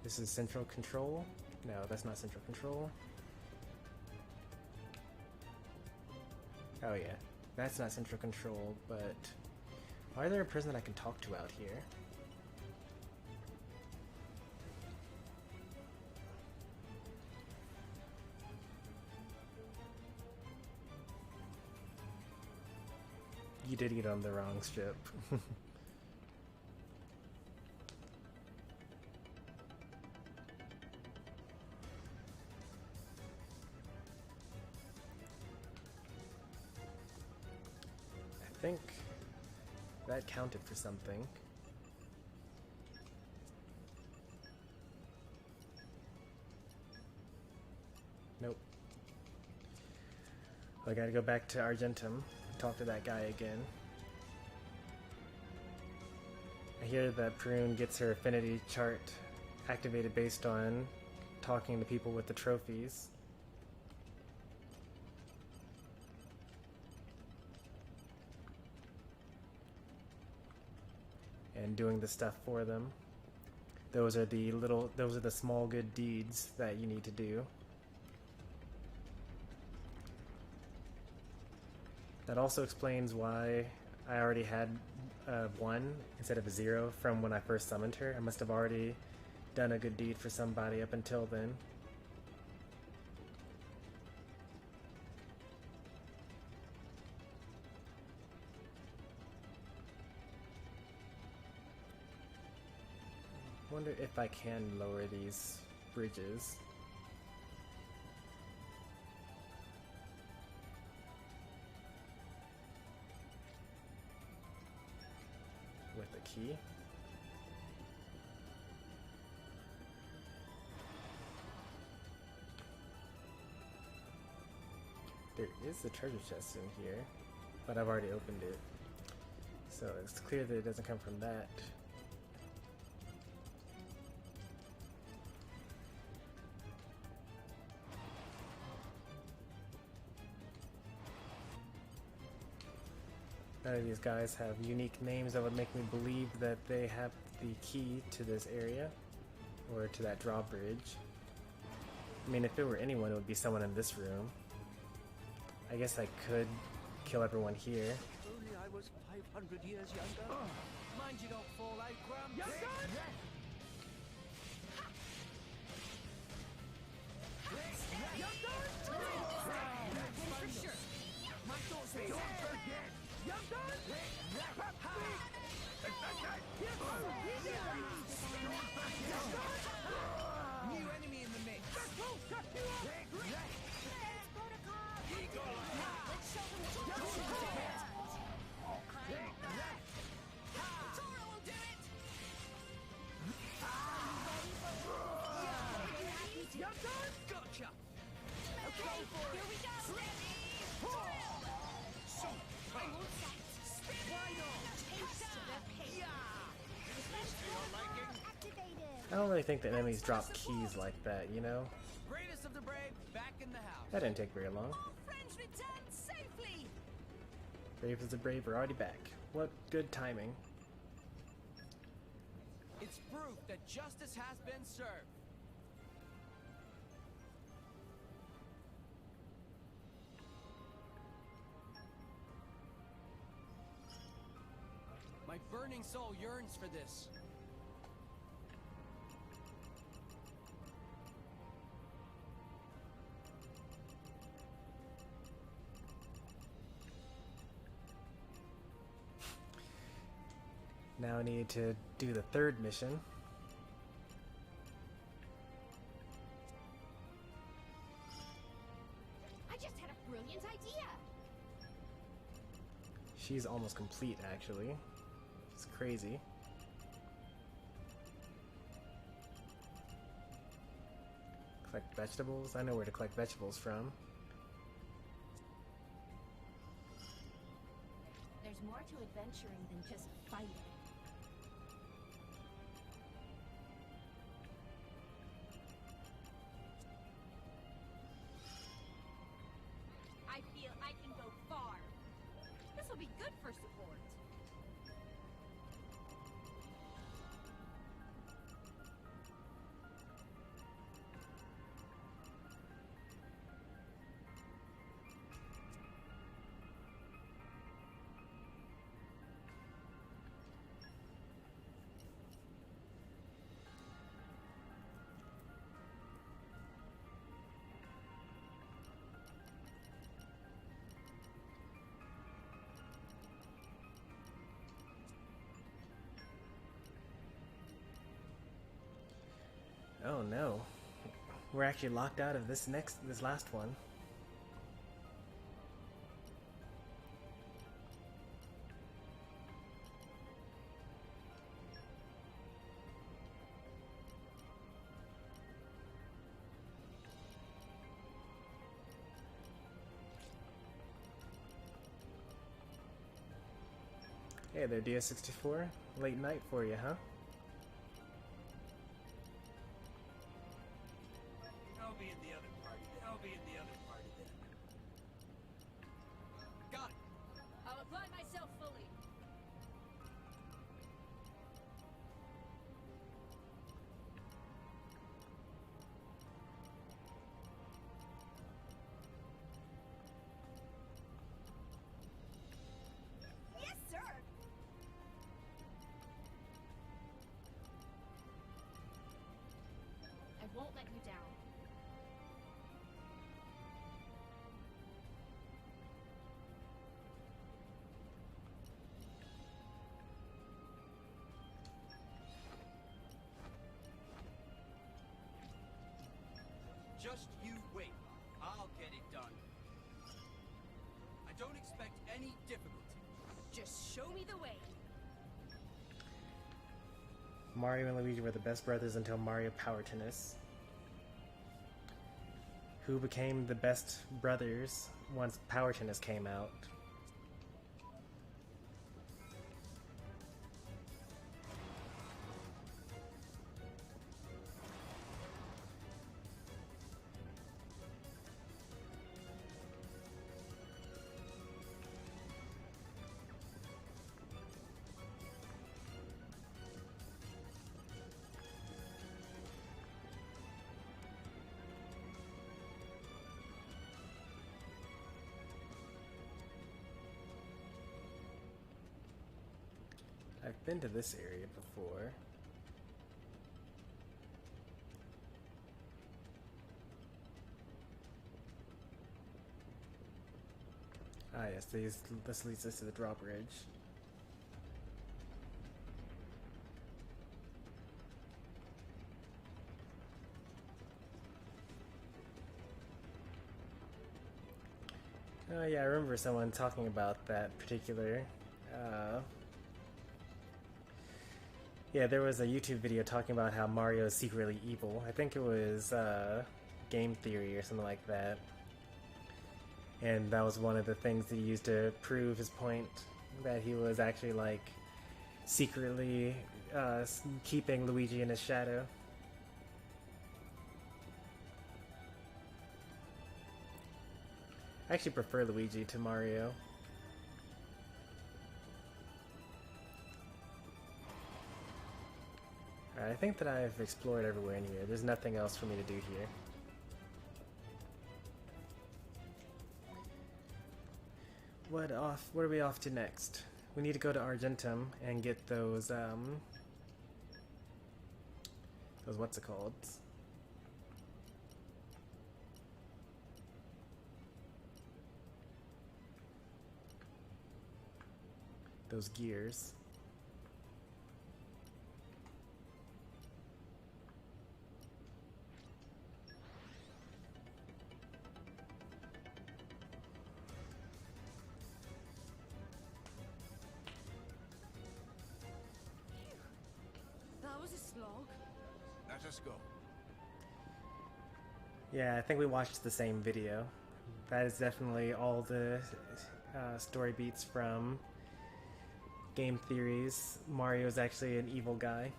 This is central control. No, that's not central control. Oh yeah, that's not central control, but why is there a person that I can talk to out here? You did get on the wrong ship. I think that counted for something. Nope. I gotta go back to Argentum, talk to that guy again. I hear that Prune gets her Affinity Chart activated based on talking to people with the trophies. And doing the stuff for them. Those are the small good deeds that you need to do. That also explains why I already had 1 instead of a 0 from when I first summoned her. I must have already done a good deed for somebody up until then. Wonder if I can lower these bridges. With a key. There is a treasure chest in here, but I've already opened it. So it's clear that it doesn't come from that. None of these guys have unique names that would make me believe that they have the key to this area or to that drawbridge. I mean, if it were anyone, it would be someone in this room. I guess I could kill everyone here. If only I was 500 years younger. Mind you don't fall out, Graham. Young gun! Young gun! For sure. My thoughts are Don't forget! Young gun! I don't really think the enemies drop keys like that, you know? Bravest of the brave, back in the house. That didn't take very long. All friends returned safely. Brave as the brave are already back. What good timing. It's proof that justice has been served. My burning soul yearns for this. Now I need to do the third mission. I just had a brilliant idea. She's almost complete, actually. It's crazy. Collect vegetables? I know where to collect vegetables from. There's more to adventuring than just fighting. I feel I can go far. This will be good for support. Oh no. We're actually locked out of this last one. Hey there, DS64. Late night for you, huh? I'll be in the other party. I'll be in the other party then. Got it. I'll apply myself fully. Yes, sir. I won't let you down. Just you wait. I'll get it done. I don't expect any difficulty. Just show me the way. Mario and Luigi were the best brothers until Mario Power Tennis. Who became the best brothers once Power Tennis came out? I've been to this area before. Ah yes, this leads us to the drawbridge. Oh yeah, I remember someone talking about that particular yeah, there was a YouTube video talking about how Mario is secretly evil. I think it was Game Theory or something like that. And that was one of the things that he used to prove his point, that he was actually like secretly keeping Luigi in his shadow. I actually prefer Luigi to Mario. Alright, I think that I've explored everywhere in here. There's nothing else for me to do here. What are we off to next? We need to go to Argentum and get those what's it called? Those gears. That was a slog. Let us go. Yeah, I think we watched the same video. That is definitely all the story beats from Game Theories. Mario is actually an evil guy.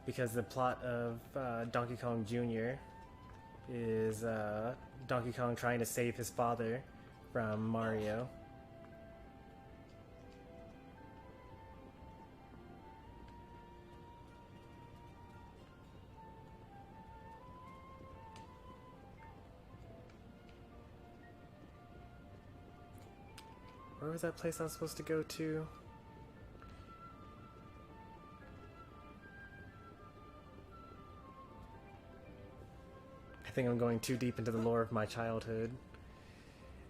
Because the plot of Donkey Kong Jr. is Donkey Kong trying to save his father from Mario. Where was that place I was supposed to go to? I think I'm going too deep into the lore of my childhood.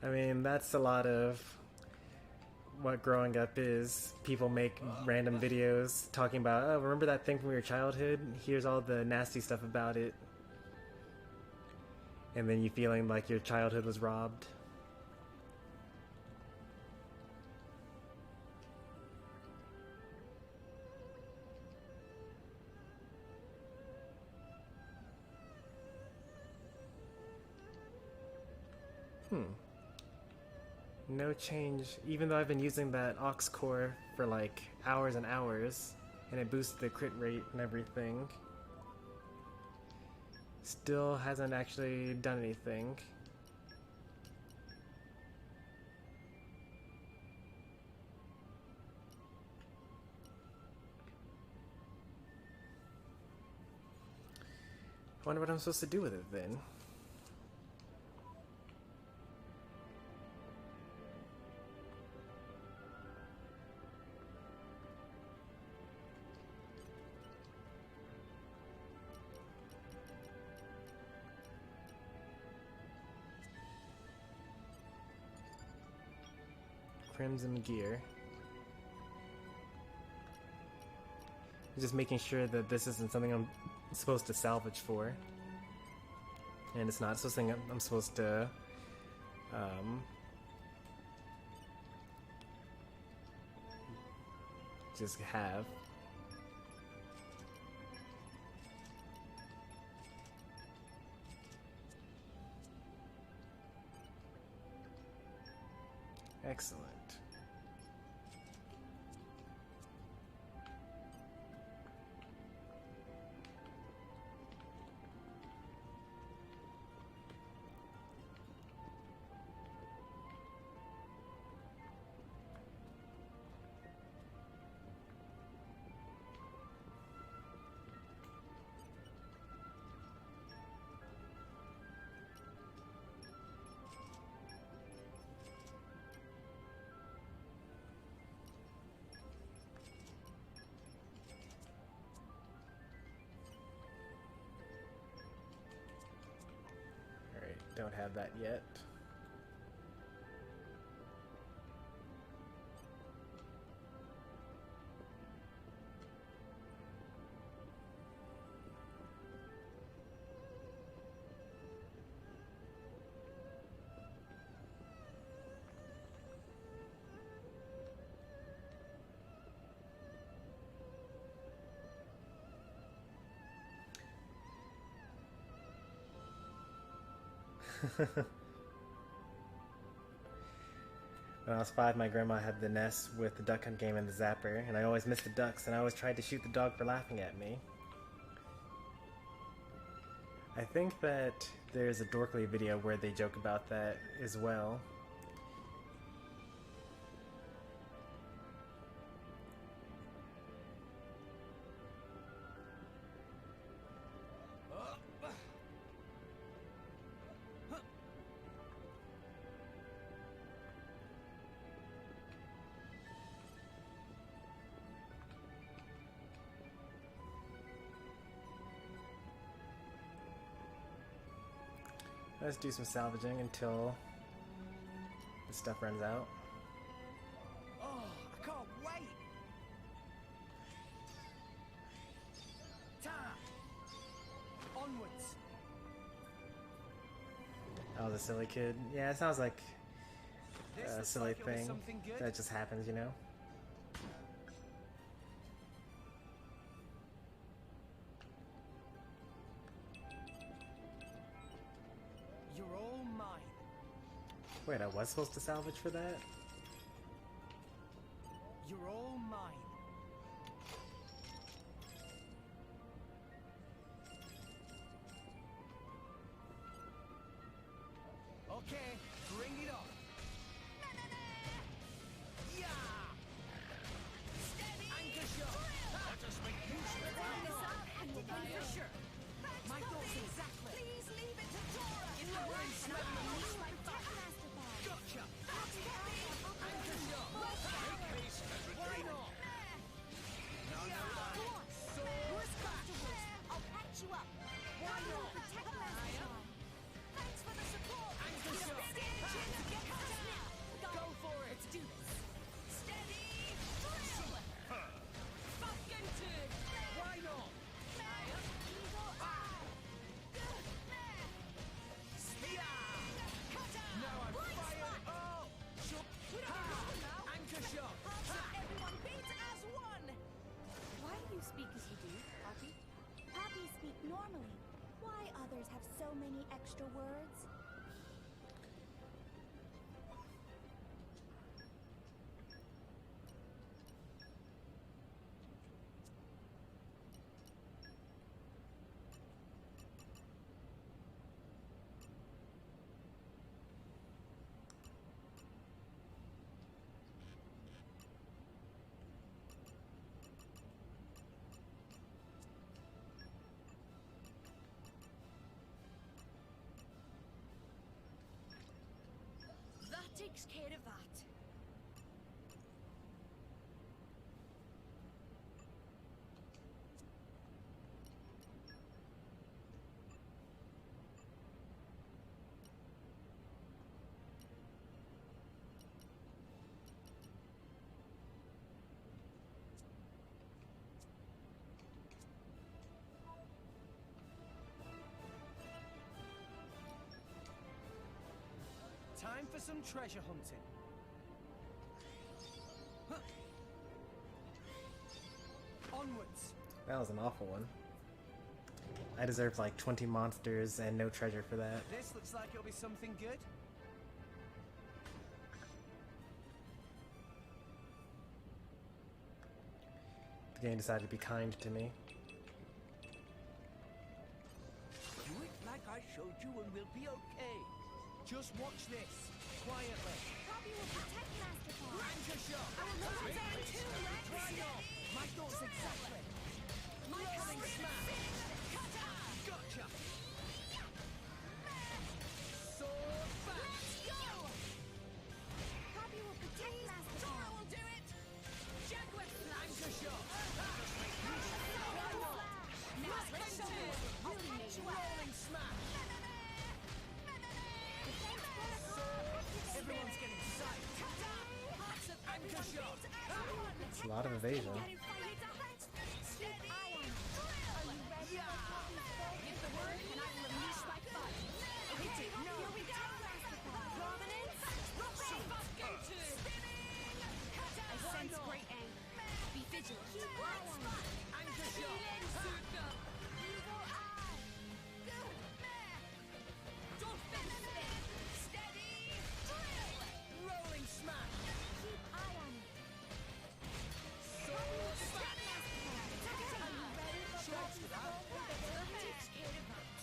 I mean, that's a lot of what growing up is. People make random videos talking about, oh, remember that thing from your childhood? Here's all the nasty stuff about it. And then you feeling like your childhood was robbed. No change, even though I've been using that aux core for like hours and hours, and it boosts the crit rate and everything. Still hasn't actually done anything. I wonder what I'm supposed to do with it then. Crimson gear. Just making sure that this isn't something I'm supposed to salvage for. And it's not something I'm supposed to just have. Excellent. Don't have that yet. When I was 5, my grandma had the NES with the Duck Hunt game and the Zapper, and I always missed the ducks, and I always tried to shoot the dog for laughing at me. I think that there's a Dorkly video where they joke about that as well. Let's do some salvaging until the stuff runs out. Oh, I can't wait! Time! Onwards! I was a silly kid. Yeah, it sounds like This a looks silly like it'll be thing something good. that just happens, you know? You're all mine. Wait, I was supposed to salvage for that? You're all mine. Okay, bring it on. Yeah! Steady! Anchor shot! Let us make use of it. For sure. My thoughts exactly. Please leave it to Dora. Rolling smash. Gotcha. Anchor shot. Make haste and Why retreat. not? Worst comes to worst, I'll patch you up. Why not? Protect Master Child. Thanks for the support. Anchor shot. Go for it. Let's do this. Steady. Drill. Fucking turd! Why not? Eagle Eye. Now I'm fired. Oh! Anchor shot. Everyone beat as one. Why do you speak as you do, Poppy? Poppy speak normally. Why others have so many extra words? That takes care of that. Time for some treasure hunting. Onwards. That was an awful one. I deserved like 20 monsters and no treasure for that. This looks like it'll be something good. The game decided to be kind to me. Do it like I showed you and we'll be okay. Just watch this. Quietly. Poppy will protect Master Child. Anchor shot. I will lower Make down haste too, and Rex. retreat. My thoughts exactly. Rolling smash. Gotcha. Sword back. Poppy will protect Master Dora Child. will do it. Anchor shot. Now let's show you. I'll patch you up. Rolling smash. Everyone's getting psyched. Anchor shot. It's a lot of evasion. Keep eye on. Are you ready? Give the word and I will unleash my fire. Hit it. No, here we go. Prominence. Fucking turd! I sense great anger. Be vigilant. Keep eye on. Anchor shot. Eagle Eye. Don't finish it! Rolling smash. Keep eye on it. Sword back. Are you ready for Shots for that. That takes care of that.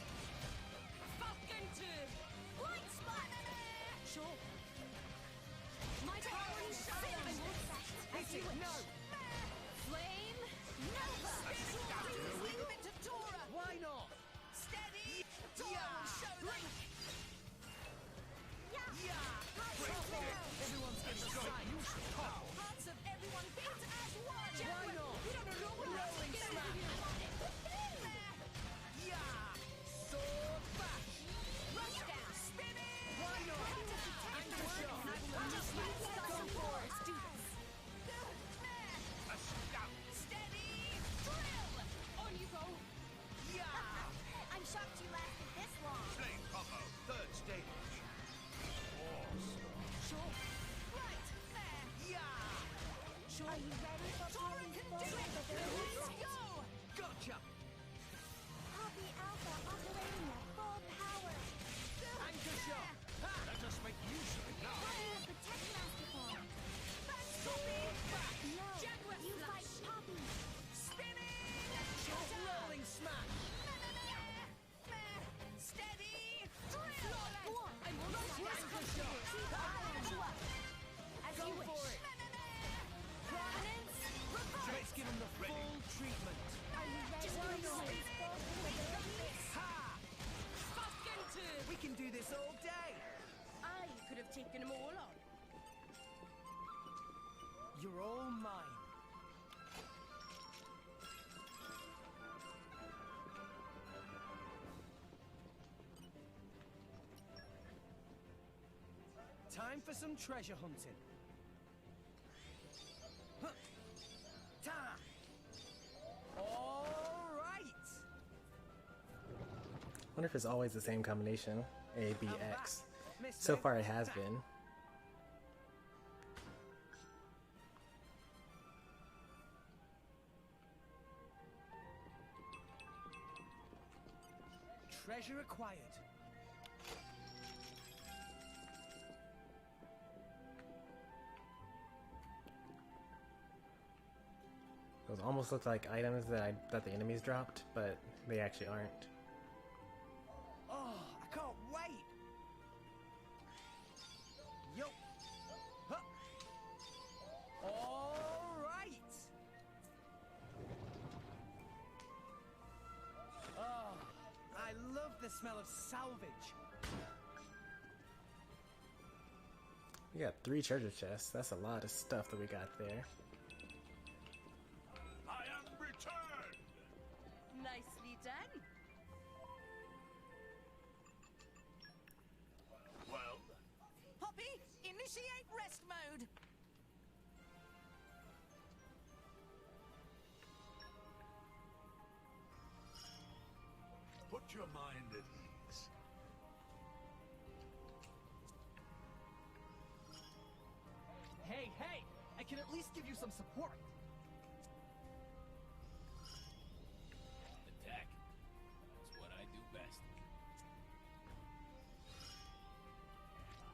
taking them all on. You're all mine. Time for some treasure hunting. Huh. Time. All right. Wonder if it's always the same combination, A, B, I'm X. back, mister. So far it has been. Treasure acquired. Those almost look like items that the enemies dropped, but they actually aren't. Oh, I can't wait. Yo. Huh. All right. Oh, I love the smell of salvage. We got 3 treasure chests. That's a lot of stuff that we got there. I am returned! Nicely done. Well, Poppy, initiate rest mode. put your mind at ease. Hey, hey! I can at least give you some support. Attack. That's what I do best.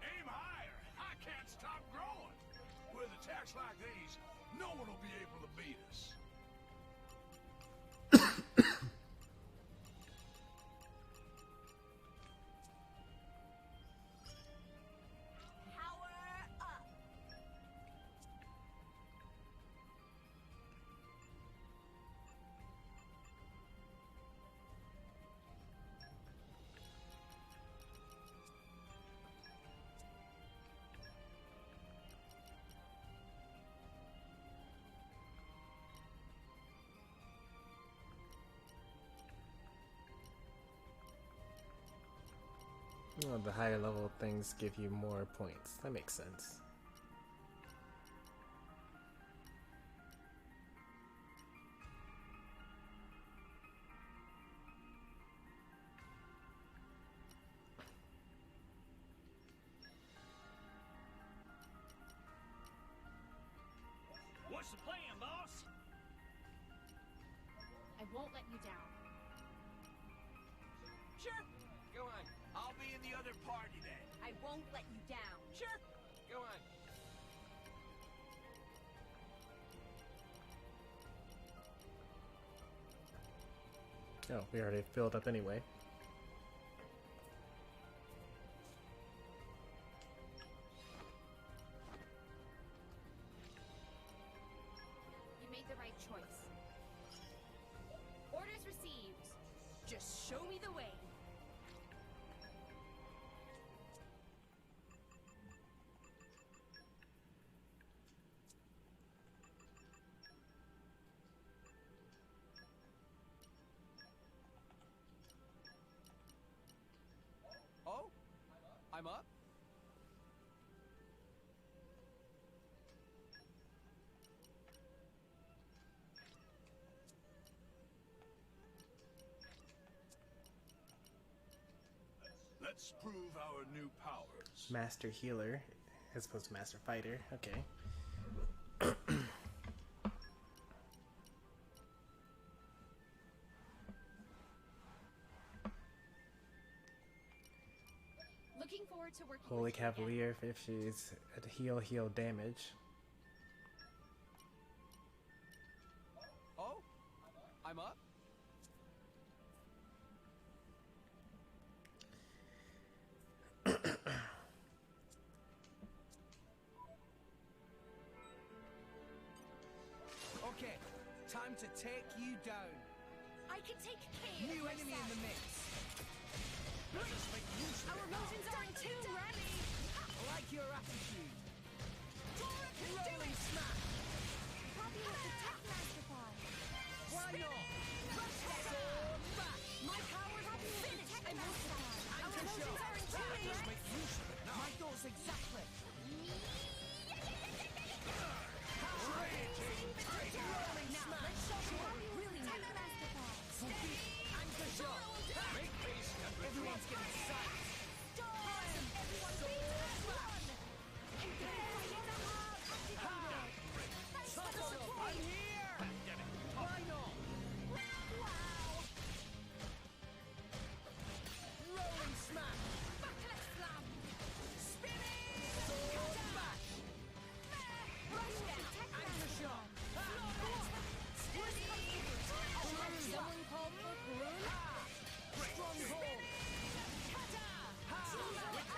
Aim higher! I can't stop growing! With attacks like these, no one will be able to beat us. Power up. Oh, the higher level things give you more points. That makes sense. What's the plan, boss? I won't let you down. Sure. Go on. I'll be in the other party then. I won't let you down. Sure. Go on. Oh, we already filled up anyway. You made the right choice. Orders received. Just show me the way. Oh? I'm up? Let's prove our new powers. Master Healer as opposed to Master Fighter. Okay. Looking forward to working Holy with you again. Cavalier if she's at heal damage. Oh? I'm up? Okay, time to take you down. I can take care New of enemy in the myself. mix. Let us make use of Our it. motions aren't too ready. like your attitude. Rolling smash. Poppy with the Tech Master Pod. Why not? Sword bash. My powers have been finished. Tech Master Pod. Our emotions are in tune. Just make use of it now. My thoughts exactly. Rolling smash. Let's show you what we really need. Tech Master Pod. Anchor shot. Make haste and retreat. Everyone's getting sight. Everyone beat everyone. I'm here. Why not? Wow. Rolling smash. Backlash slam. Spinning. Sword bash. Anchor shot. Someone called for Groom. Stronghold.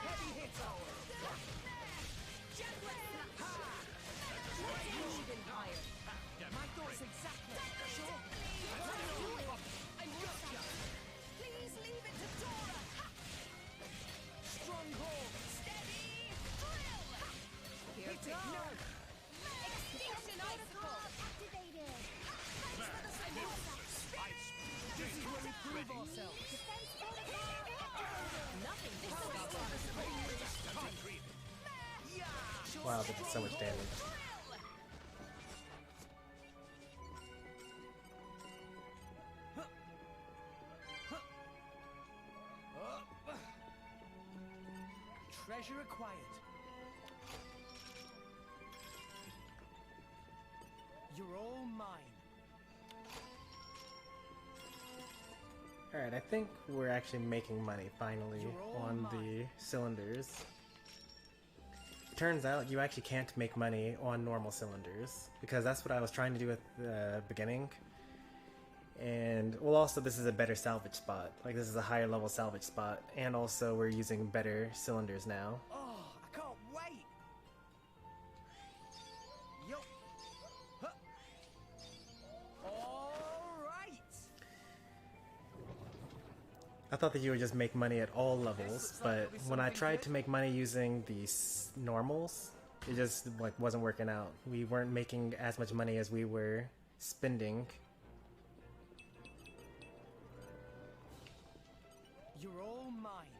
Heavy hitter. Even higher. My thoughts exactly. Sure. I'm gotcha. Please leave it to Dora. Stronghold. Steady. Drill. Here Hit it. No. Extinction icicle. Activated. This is where we prove ourselves. Defense protocol activated. Nothing. This Power is blast. Yeah. Wow, that did so much damage. Treasure acquired. You're all mine. Alright, I think we're actually making money finally You're all on the cylinders. Turns out you actually can't make money on normal cylinders, because that's what I was trying to do at the beginning. And, well, also this is a better salvage spot. Like, this is a higher level salvage spot, and also we're using better cylinders now. Oh, I can't wait. Yo. Huh. All right. I thought that you would just make money at all levels, but when I tried to make money using these normals, it just like wasn't working out. We weren't making as much money as we were spending. You're all mine.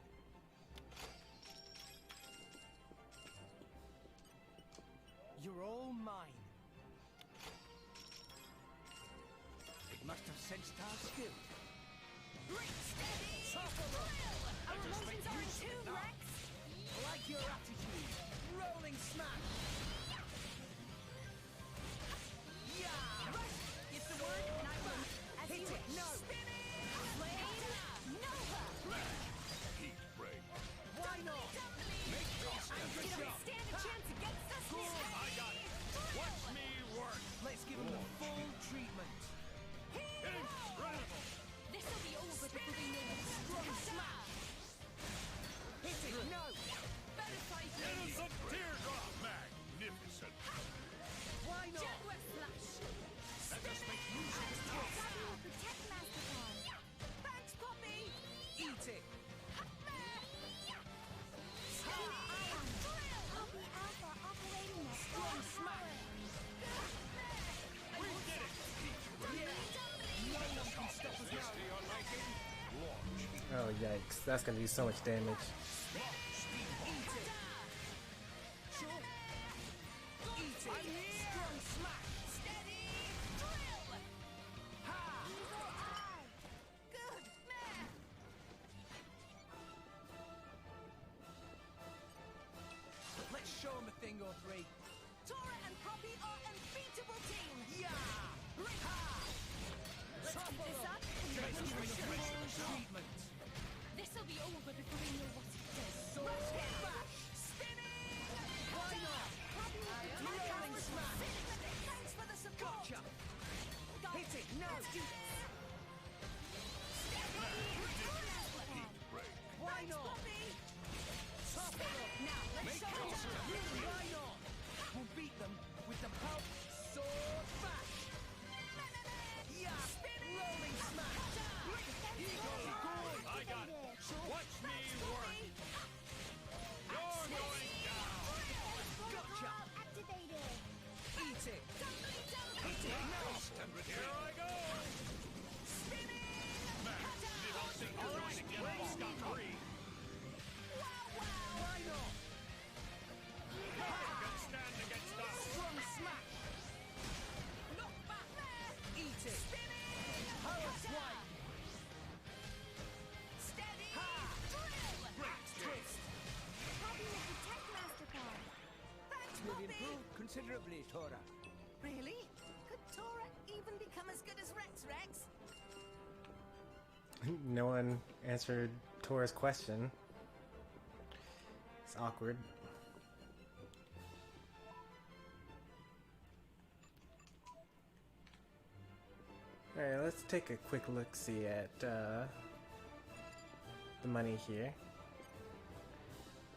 You're all mine. It must have sensed our skill. Our emotions are in tune, Rex. Like your attitude. Rolling smash. Yeah. It's the word, and I will. As Hit you it. wish. No. Blade. Nova. Heat break. Why not? Make haste and You retreat. don't stand a chance against us. I got it. Watch me work. Let's give him the full treatment. Incredible. This'll be over before we know it. Strong smash. Hit it. No. Better fight it. Innocent teardrop. Magnificent. Why not? Jaguar slash. Let us make use of it now. Poppy with the Tech Master Pod. Thanks, Poppy. Eat it. Ion. Poppy Alpha operating at Strong full smash. We did it. Heat break. No one can stop us now. To your liking. Launch. Oh yikes, that's gonna do so much damage. Eat it. Sure. Eat it. I'm here. Strong smash. Steady. Drill. Ha. Eagle Eye. Good. Man. Let's show him a thing or three. Tora and Poppy are unbeatable team. Yeah. Ha. Let's keep this up. Let's give him the full treatment. This'll be over before we know what it does. considerably, Tora. Really? Could Tora even become as good as Rex? No one answered Tora's question. It's awkward. Alright, let's take a quick look-see at the money here.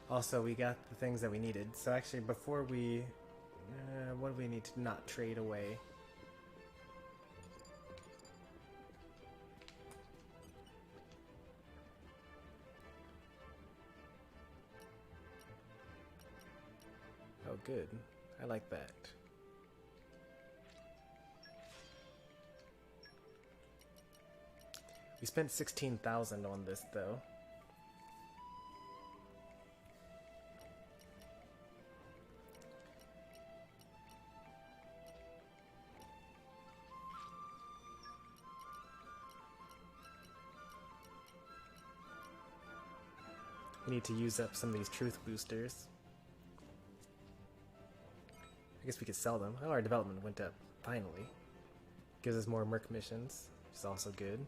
Also, we got the things that we needed. So actually, before we... what do we need to not trade away? Oh, good. I like that. We spent 16,000 on this, though. We need to use up some of these truth boosters. I guess we could sell them. Oh, our development went up, finally. Gives us more Merc Missions, which is also good.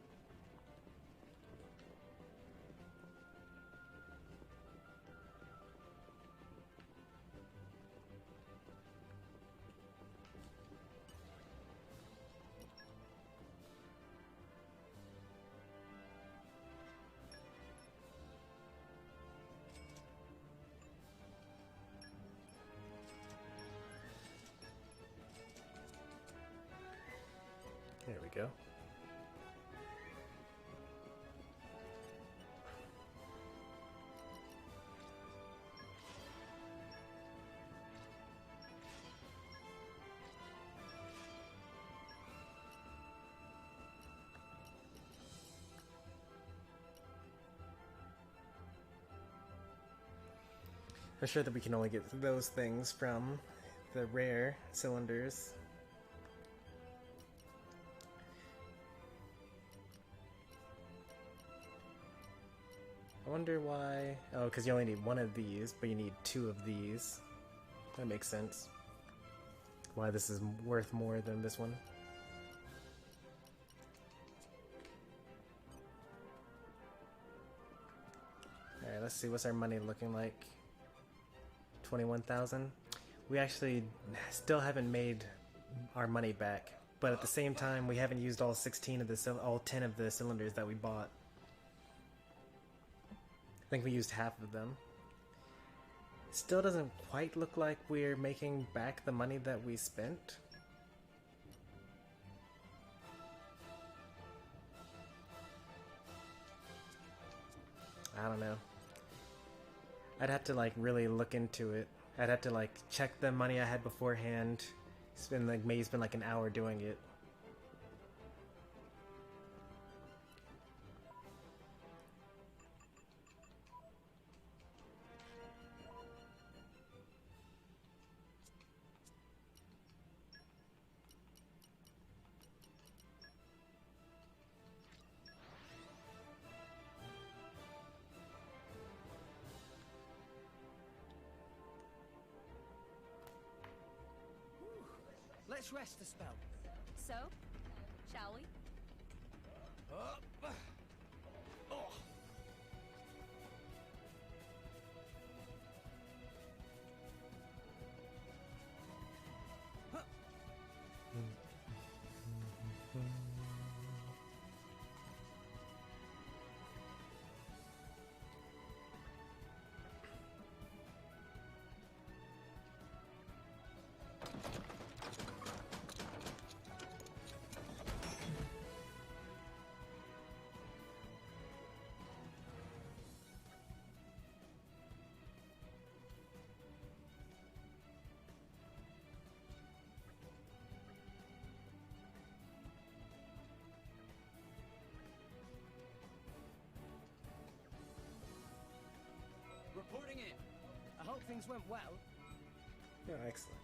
There we go. I'm sure that we can only get those things from the rare cylinders. I wonder why... Oh, because you only need one of these, but you need two of these. That makes sense. Why this is worth more than this one. Alright, let's see, what's our money looking like? 21,000. We actually still haven't made our money back, but at the same time, we haven't used all 16 of the all 10 of the cylinders that we bought. I think we used half of them. Still doesn't quite look like we're making back the money that we spent. I don't know. I'd have to like really look into it. I'd have to like check the money I had beforehand. Maybe spend like an hour doing it. Let's rest a spell. So, shall we? Reporting in. I hope things went well. Yeah, excellent.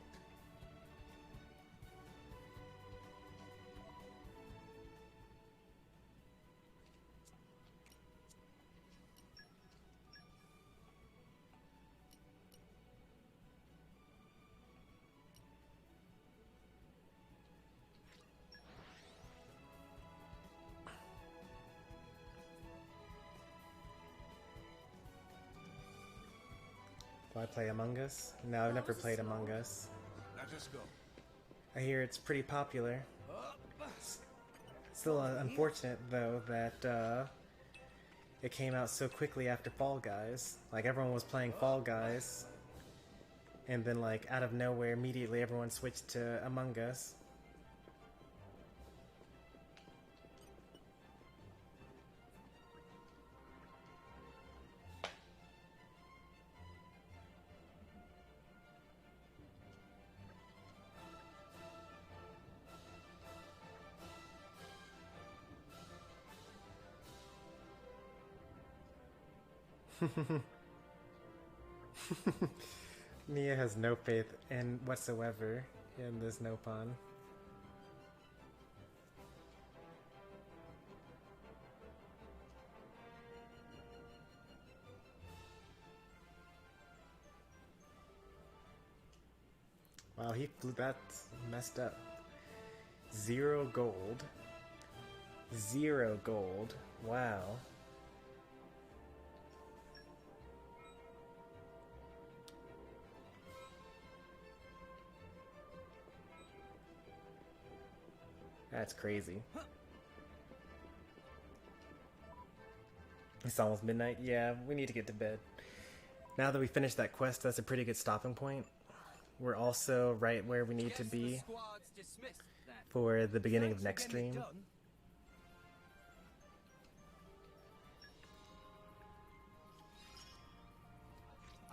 Will I play Among Us? No, I've never played Among Us. Now just go. I hear it's pretty popular. Still unfortunate though that it came out so quickly after Fall Guys. Like everyone was playing Fall Guys, and then like out of nowhere, immediately everyone switched to Among Us. Mia has no faith in whatsoever in this Nopon. Wow, that's messed up. 0 gold. 0 gold. Wow. That's crazy. It's almost midnight. Yeah, we need to get to bed. Now that we finished that quest, that's a pretty good stopping point. We're also right where we need to be for the beginning of next stream.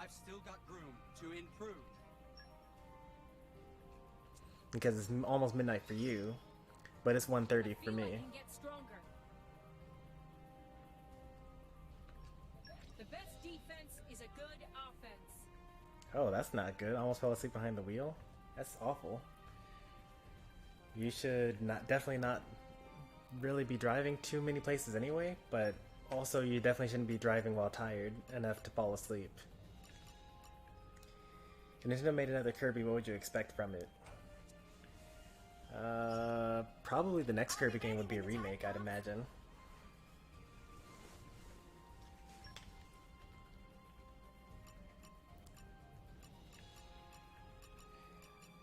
I've still got room to improve. Because it's almost midnight for you, but it's 1:30 for me. The best defense is a good offense. Oh, that's not good. I almost fell asleep behind the wheel. That's awful. You should definitely not really be driving too many places anyway, but also you definitely shouldn't be driving while tired enough to fall asleep. If Nintendo made another Kirby, what would you expect from it? Probably the next Kirby game would be a remake, I'd imagine.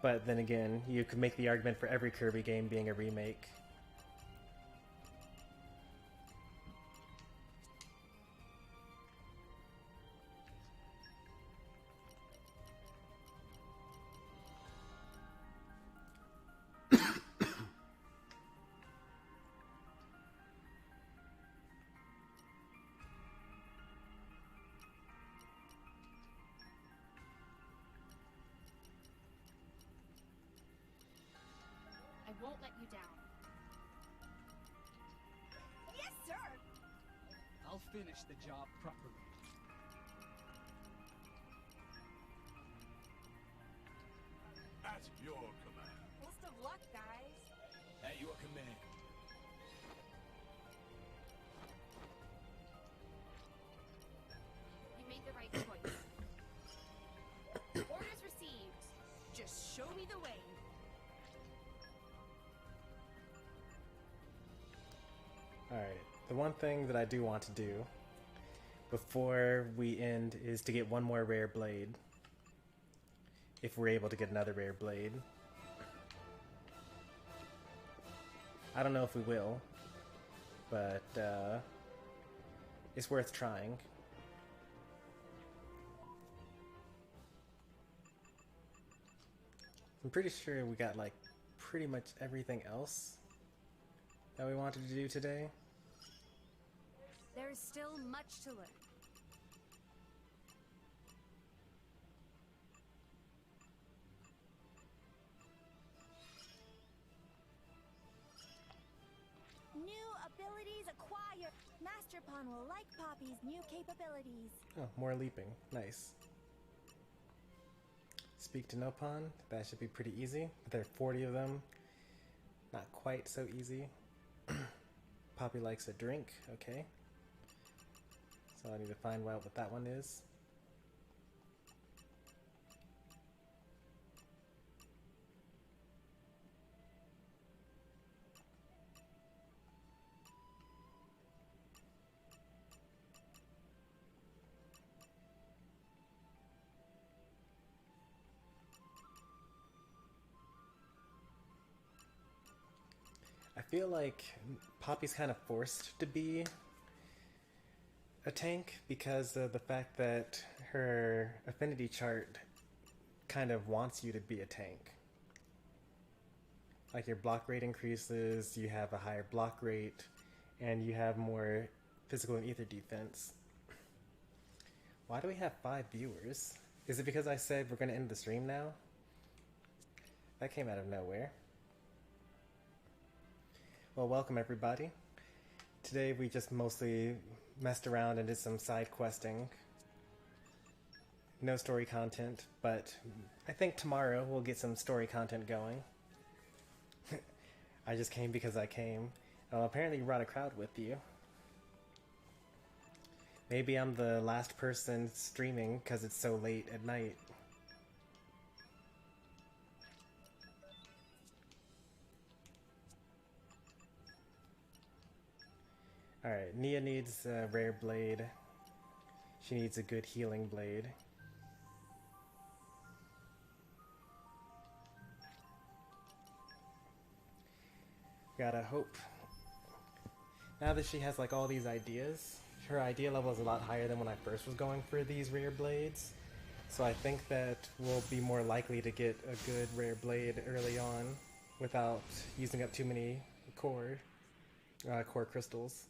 But then again, you could make the argument for every Kirby game being a remake. I won't let you down. Yes, sir! I'll finish the job properly. At your command. Best of luck, guys. At your command. You made the right choice. Orders received. Just show me the way. Alright, the one thing that I do want to do before we end is to get one more rare blade. If we're able to get another rare blade. I don't know if we will, but it's worth trying. I'm pretty sure we got like pretty much everything else that we wanted to do today. There's still much to learn. New abilities acquired. Master Pawn will like Poppy's new capabilities. Oh, more leaping. Nice. Speak to Nopon. That should be pretty easy. There are 40 of them. Not quite so easy. Poppy likes a drink. Okay. So I need to find out what that one is. feel like Poppy's kind of forced to be a tank because of the fact that her affinity chart kind of wants you to be a tank. Like your block rate increases, you have a higher block rate, and you have more physical and ether defense. Why do we have 5 viewers? Is it because I said we're going to end the stream now? That came out of nowhere. Well, welcome everybody. Today we just mostly messed around and did some side questing. No story content, but I think tomorrow we'll get some story content going. I just came because I came. Apparently you brought a crowd with you. Maybe I'm the last person streaming because it's so late at night. Alright, Nia needs a rare blade. She needs a good healing blade. Gotta hope. Now that she has like all these ideas, her idea level is a lot higher than when I first was going for these rare blades. So I think that we'll be more likely to get a good rare blade early on without using up too many core crystals.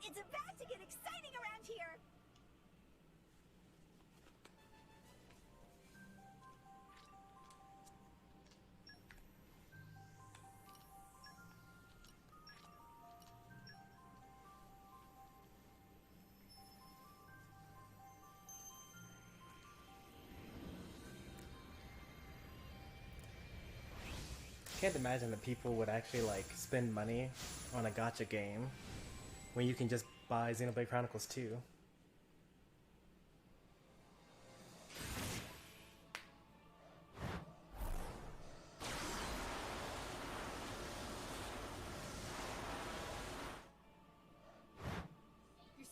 It's about to get exciting around here! Can't imagine that people would actually like spend money on a gacha game when you can just buy Xenoblade Chronicles 2. Your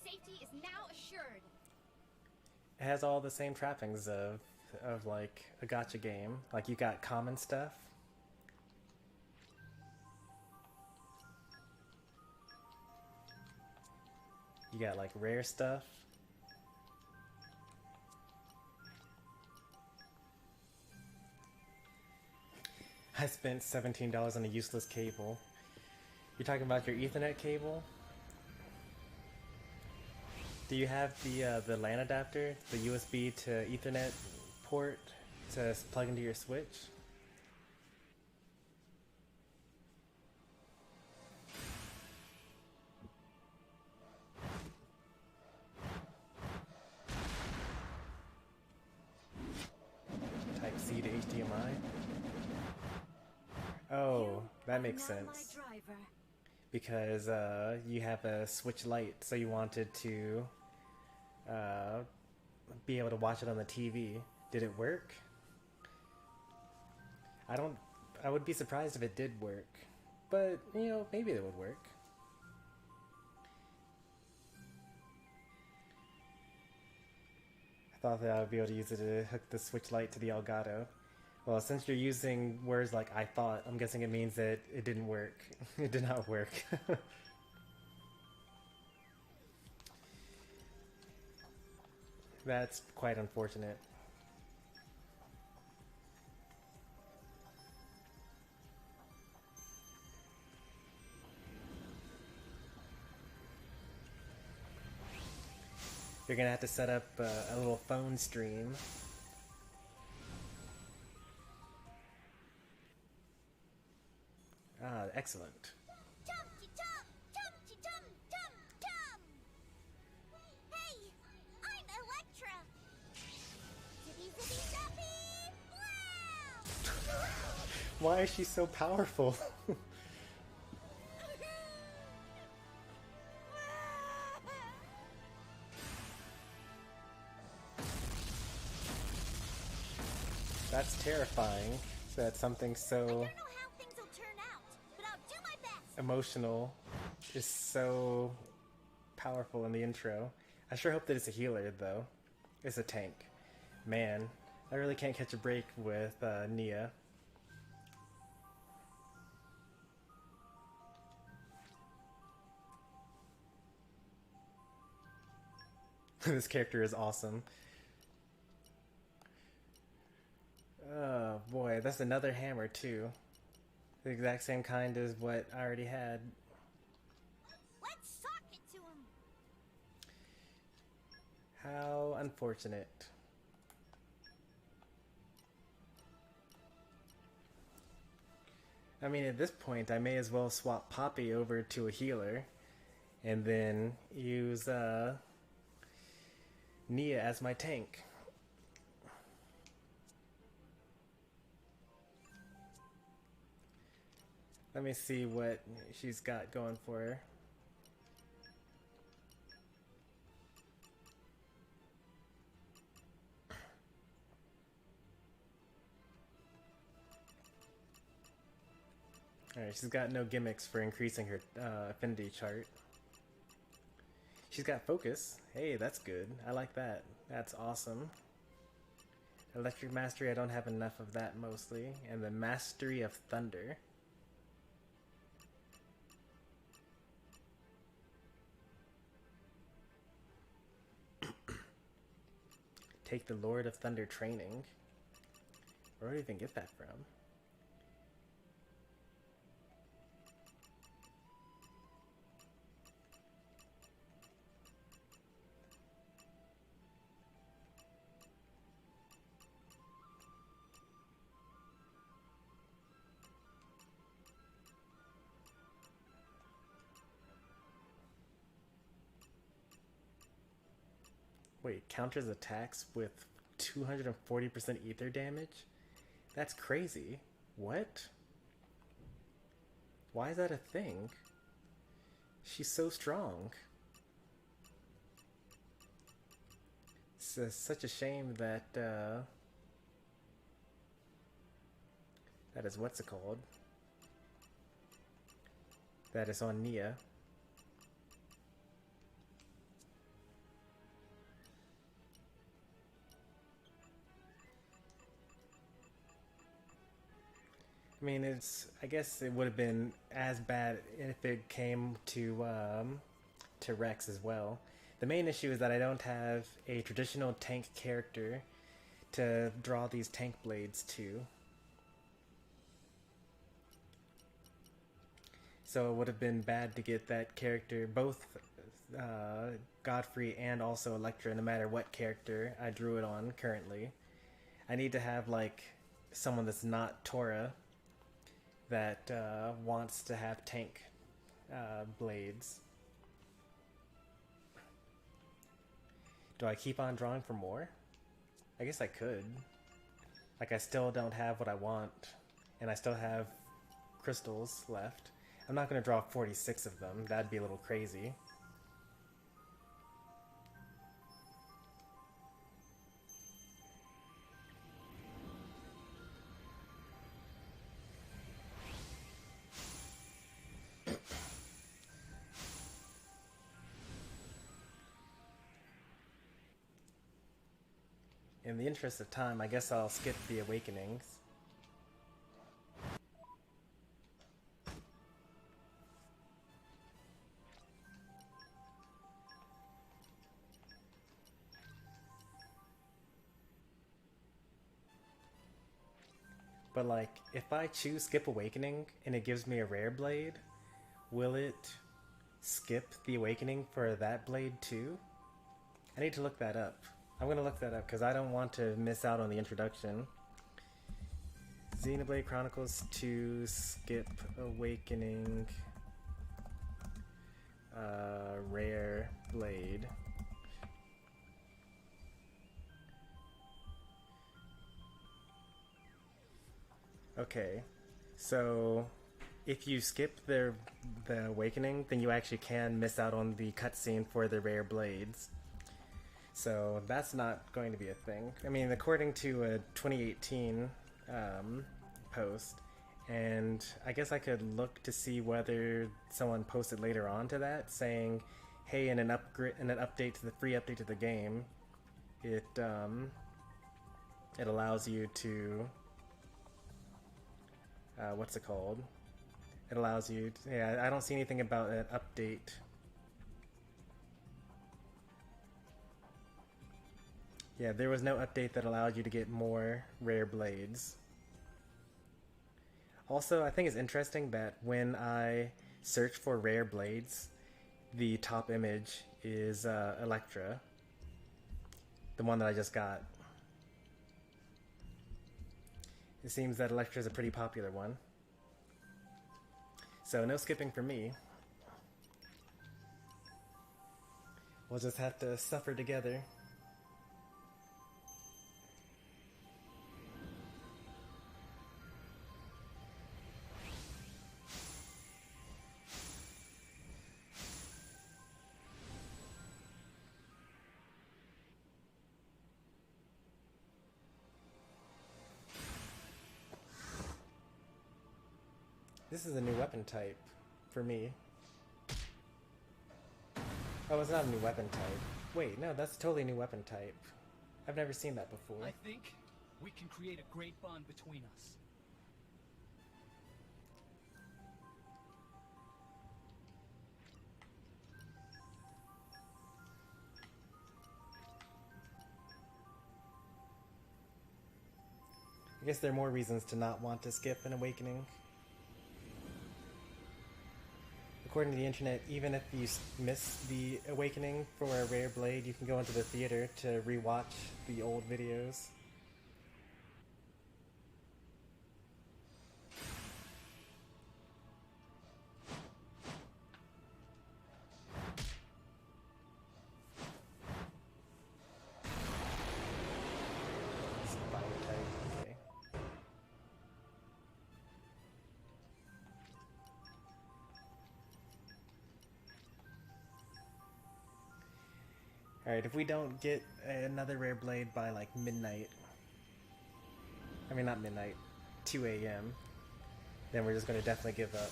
safety is now assured. It has all the same trappings of like a gacha game. Like you got common stuff. You got like rare stuff. I spent $17 on a useless cable. You're talking about your Ethernet cable? Do you have the LAN adapter, the USB to Ethernet port to plug into your Switch? Type C to HDMI? Oh, that makes sense. Because you have a Switch Lite, so you wanted to be able to watch it on the TV. Did it work? I would be surprised if it did work. But, you know, maybe it would work. I thought that I would be able to use it to hook the Switch Lite to the Elgato. Well, since you're using words like I thought, I'm guessing it means that it didn't work. It did not work. That's quite unfortunate. You're gonna have to set up a little phone stream. Ah, excellent. Hey, I'm Electra. Why is she so powerful? That's terrifying. That something so emotional is so powerful in the intro. I sure hope that it's a healer, though. It's a tank. Man, I really can't catch a break with Nia. This character is awesome. Oh boy, that's another hammer too. The exact same kind as what I already had. Let's sock it to him. How unfortunate. I mean, at this point, I may as well swap Poppy over to a healer and then use Nia as my tank. Let me see what she's got going for her. Alright, she's got no gimmicks for increasing her affinity chart. She's got focus. Hey, that's good. I like that. That's awesome. Electric Mastery, I don't have enough of that mostly. And the Mastery of Thunder. Take the Lord of Thunder training. Where do I even get that from? Wait, counters attacks with 240% ether damage? That's crazy. What? Why is that a thing? She's so strong. It's such a shame that, that is what's it called? That is on Nia. I mean, I guess it would have been as bad if it came to Rex as well. The main issue is that I don't have a traditional tank character to draw these tank blades to. So it would have been bad to get that character, both Godfrey and also Electra, no matter what character I drew it on currently. I need to have, like, someone that's not Tora that wants to have tank blades. Do I keep on drawing for more? I guess I could. Like, I still don't have what I want, and I still have crystals left. I'm not going to draw 46 of them. That'd be a little crazy. In the interest of time, I guess I'll skip the awakenings. But like, if I choose skip awakening and it gives me a rare blade, will it skip the awakening for that blade too? I need to look that up. I'm going to look that up because I don't want to miss out on the introduction. Xenoblade Chronicles 2 Skip Awakening Rare Blade. Okay, so if you skip the awakening, then you actually can miss out on the cutscene for the rare blades. So that's not going to be a thing. I mean, according to a 2018 post, and I guess I could look to see whether someone posted later on to that saying hey, in an update to the free update to the game, it allows you to what's it called? It allows you to, yeah, I don't see anything about an update. Yeah, there was no update that allowed you to get more rare blades. Also, I think it's interesting that when I search for rare blades, the top image is Electra, the one that I just got. It seems that Electra is a pretty popular one. So no skipping for me. We'll just have to suffer together. This is a new weapon type for me. Oh, it's not a new weapon type. Wait, no, that's a totally new weapon type. I've never seen that before. I think we can create a great bond between us. I guess there are more reasons to not want to skip an awakening. According to the internet, even if you miss the awakening for a rare blade, you can go into the theater to rewatch the old videos. It's fire type, okay. Alright, if we don't get another rare blade by like midnight, I mean not midnight, 2 a.m., then we're just going to definitely give up.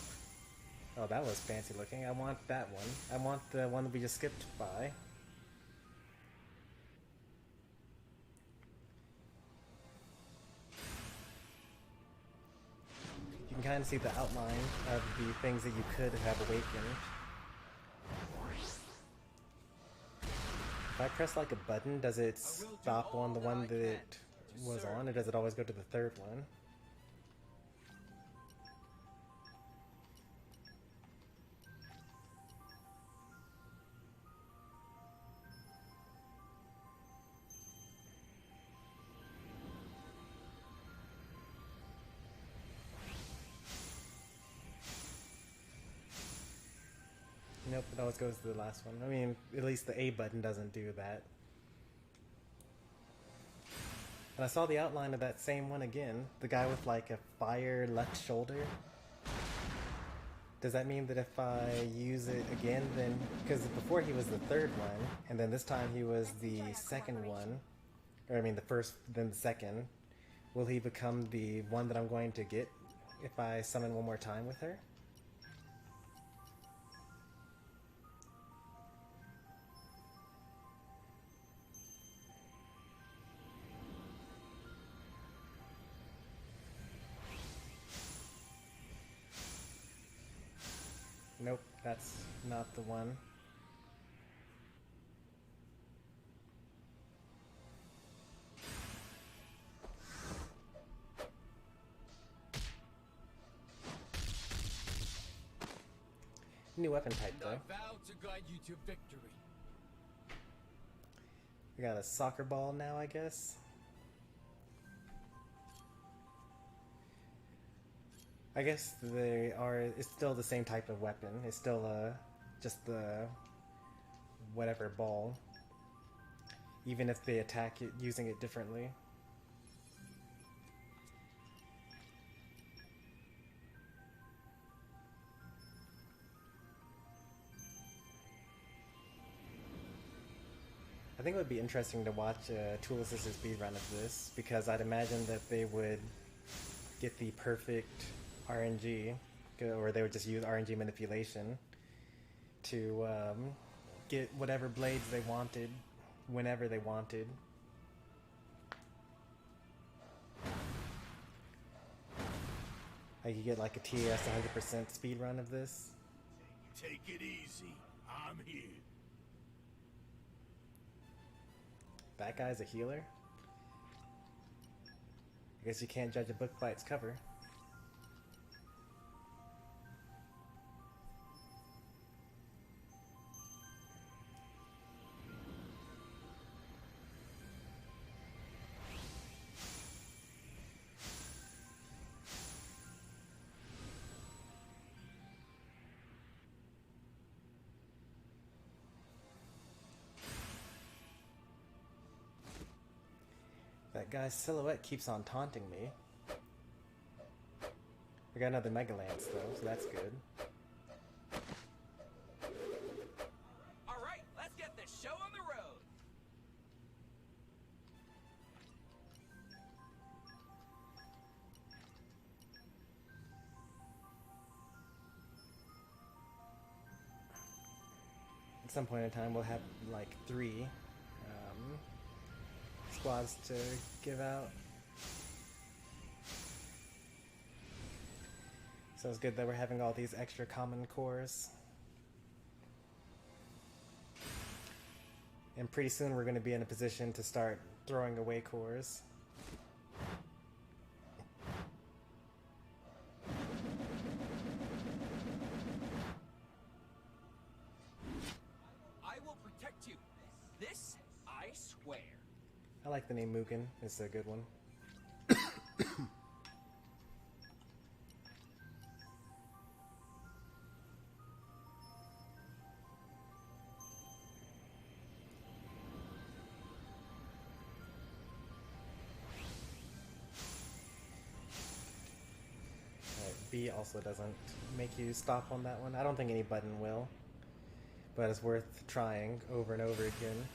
Oh, that was fancy looking. I want that one. I want the one that we just skipped by. You can kind of see the outline of the things that you could have awakened. If I press like a button, does it stop on the one that it was on, or does it always go to the third one? Nope, it always goes to the last one. I mean, at least the A button doesn't do that. And I saw the outline of that same one again. The guy with like a fire left shoulder. Does that mean that if I use it again, then... Because before he was the third one, and then this time he was the second one. Or I mean the first, then the second. Will he become the one that I'm going to get if I summon one more time with her? Nope, that's not the one. New weapon type though. I vow to guide you to victory. We got a soccer ball now, I guess. I guess it's still the same type of weapon. It's still just the whatever ball. Even if they attack it using it differently. I think it would be interesting to watch a Tool Assisted speedrun of this, because I'd imagine that they would get the perfect RNG, or they would just use RNG manipulation to get whatever blades they wanted, whenever they wanted. I could get like a TAS 100% speed run of this. Take it easy. I'm here. That guy's a healer? I guess you can't judge a book by its cover. That guy's silhouette keeps on taunting me. I got another Mega Lance though, so that's good. Alright, let's get this show on the road. At some point in time we'll have like 3 squads to give out. So it's good that we're having all these extra common cores. And pretty soon we're going to be in a position to start throwing away cores. I will protect you. This, I swear. I like the name Mugen, it's a good one. B also doesn't make you stop on that one. I don't think any button will, but it's worth trying over and over again.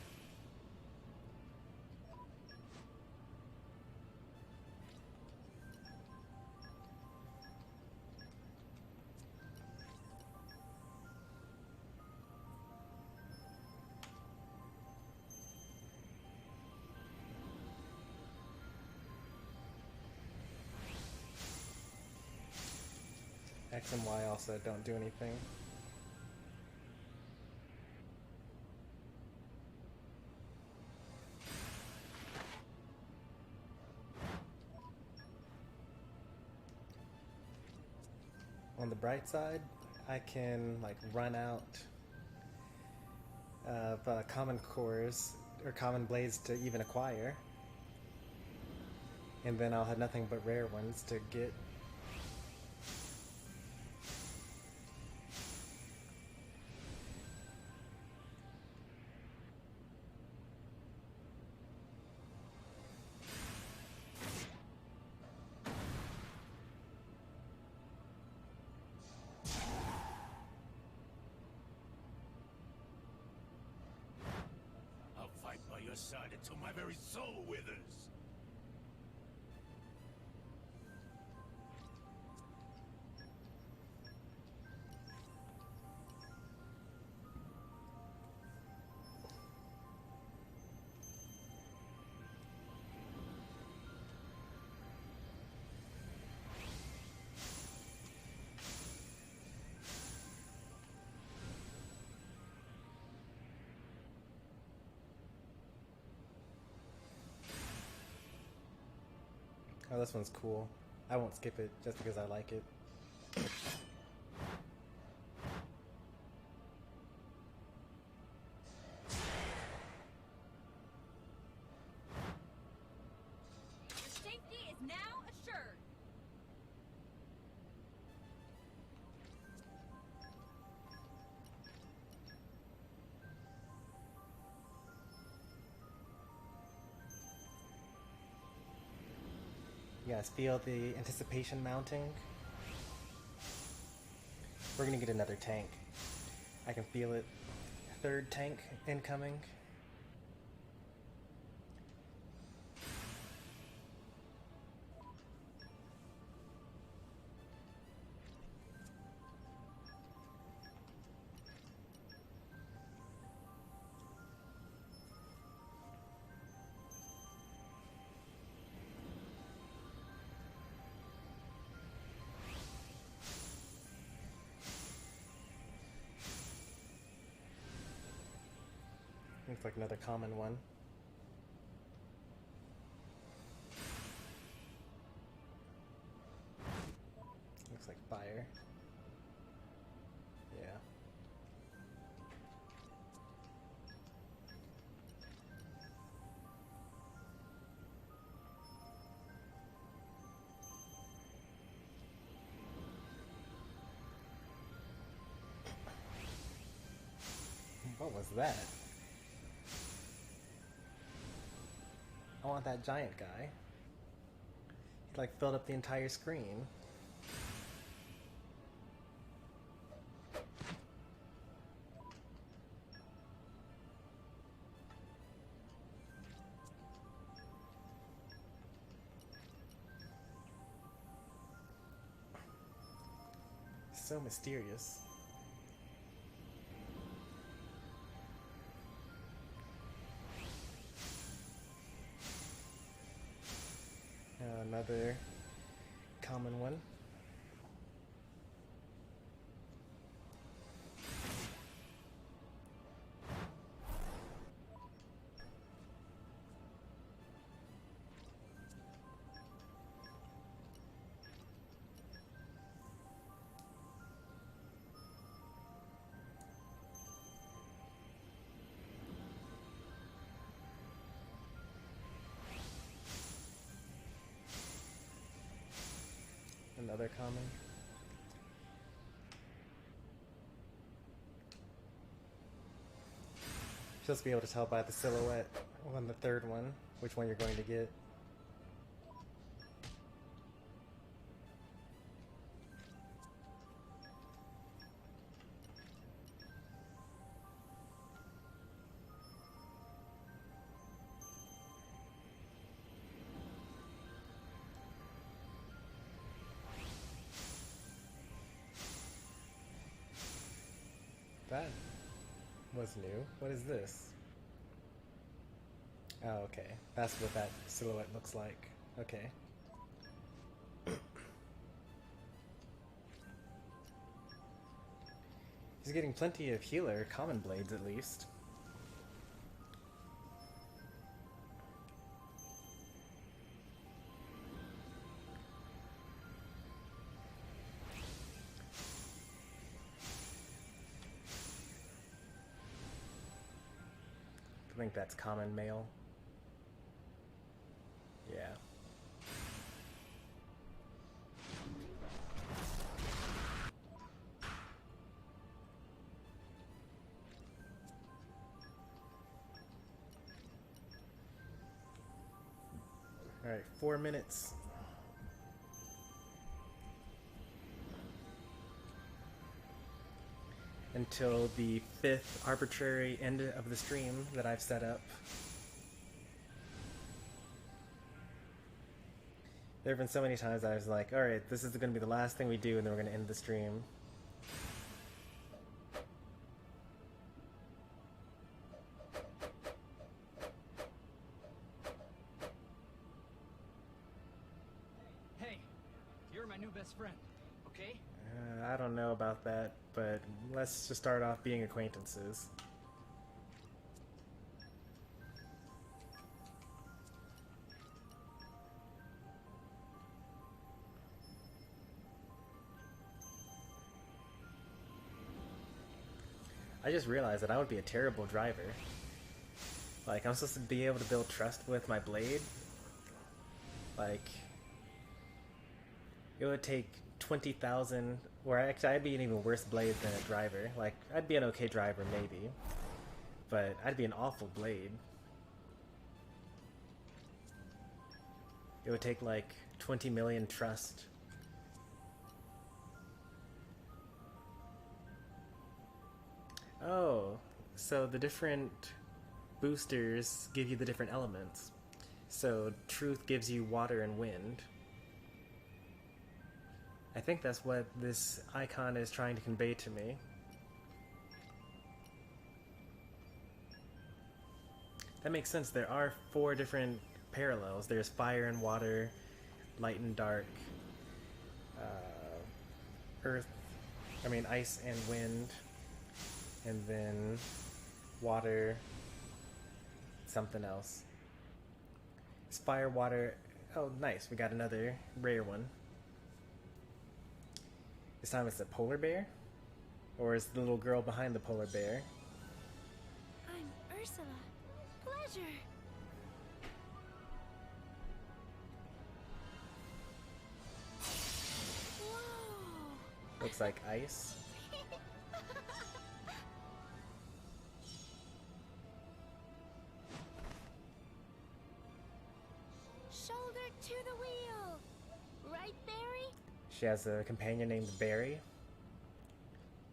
X and Y also don't do anything. On the bright side, I can like run out of common cores or common blades to even acquire, and then I'll have nothing but rare ones to get. Side until my very soul withers. Oh, this one's cool. I won't skip it just because I like it. Your safety is now assured. You guys feel the anticipation mounting? We're gonna get another tank. I can feel it. Third tank incoming. Looks like another common one. Looks like fire. Yeah. What was that? I want that giant guy. He like filled up the entire screen. So mysterious. Another common one. Another common. You're supposed to be able to tell by the silhouette on the third one which one you're going to get. That was new. What is this? Oh, okay. That's what that silhouette looks like. Okay. He's getting plenty of healer common blades at least. I think that's common mail. Yeah. All right, 4 minutes. Until the 5th arbitrary end of the stream that I've set up. There have been so many times I was like, alright, this is going to be the last thing we do and then we're going to end the stream. Hey, you're my new best friend, okay? I don't know about that, but let's just start off being acquaintances. I just realized that I would be a terrible driver. Like, I'm supposed to be able to build trust with my blade. Like, it would take 20,000, or actually I'd be an even worse blade than a driver. Like, I'd be an okay driver maybe, but I'd be an awful blade. It would take like 20 million trust. Oh, so the different boosters give you the different elements. So truth gives you water and wind. I think that's what this icon is trying to convey to me. That makes sense. There are 4 different parallels. There's fire and water, light and dark, ice and wind, and then water, something else. It's fire, water. Oh, nice. We got another rare one. This time it's a polar bear? Or is the little girl behind the polar bear? I'm Ursula. Pleasure. Whoa. Looks like ice. Shoulder to the wheel. Right, Barry? She has a companion named Barry.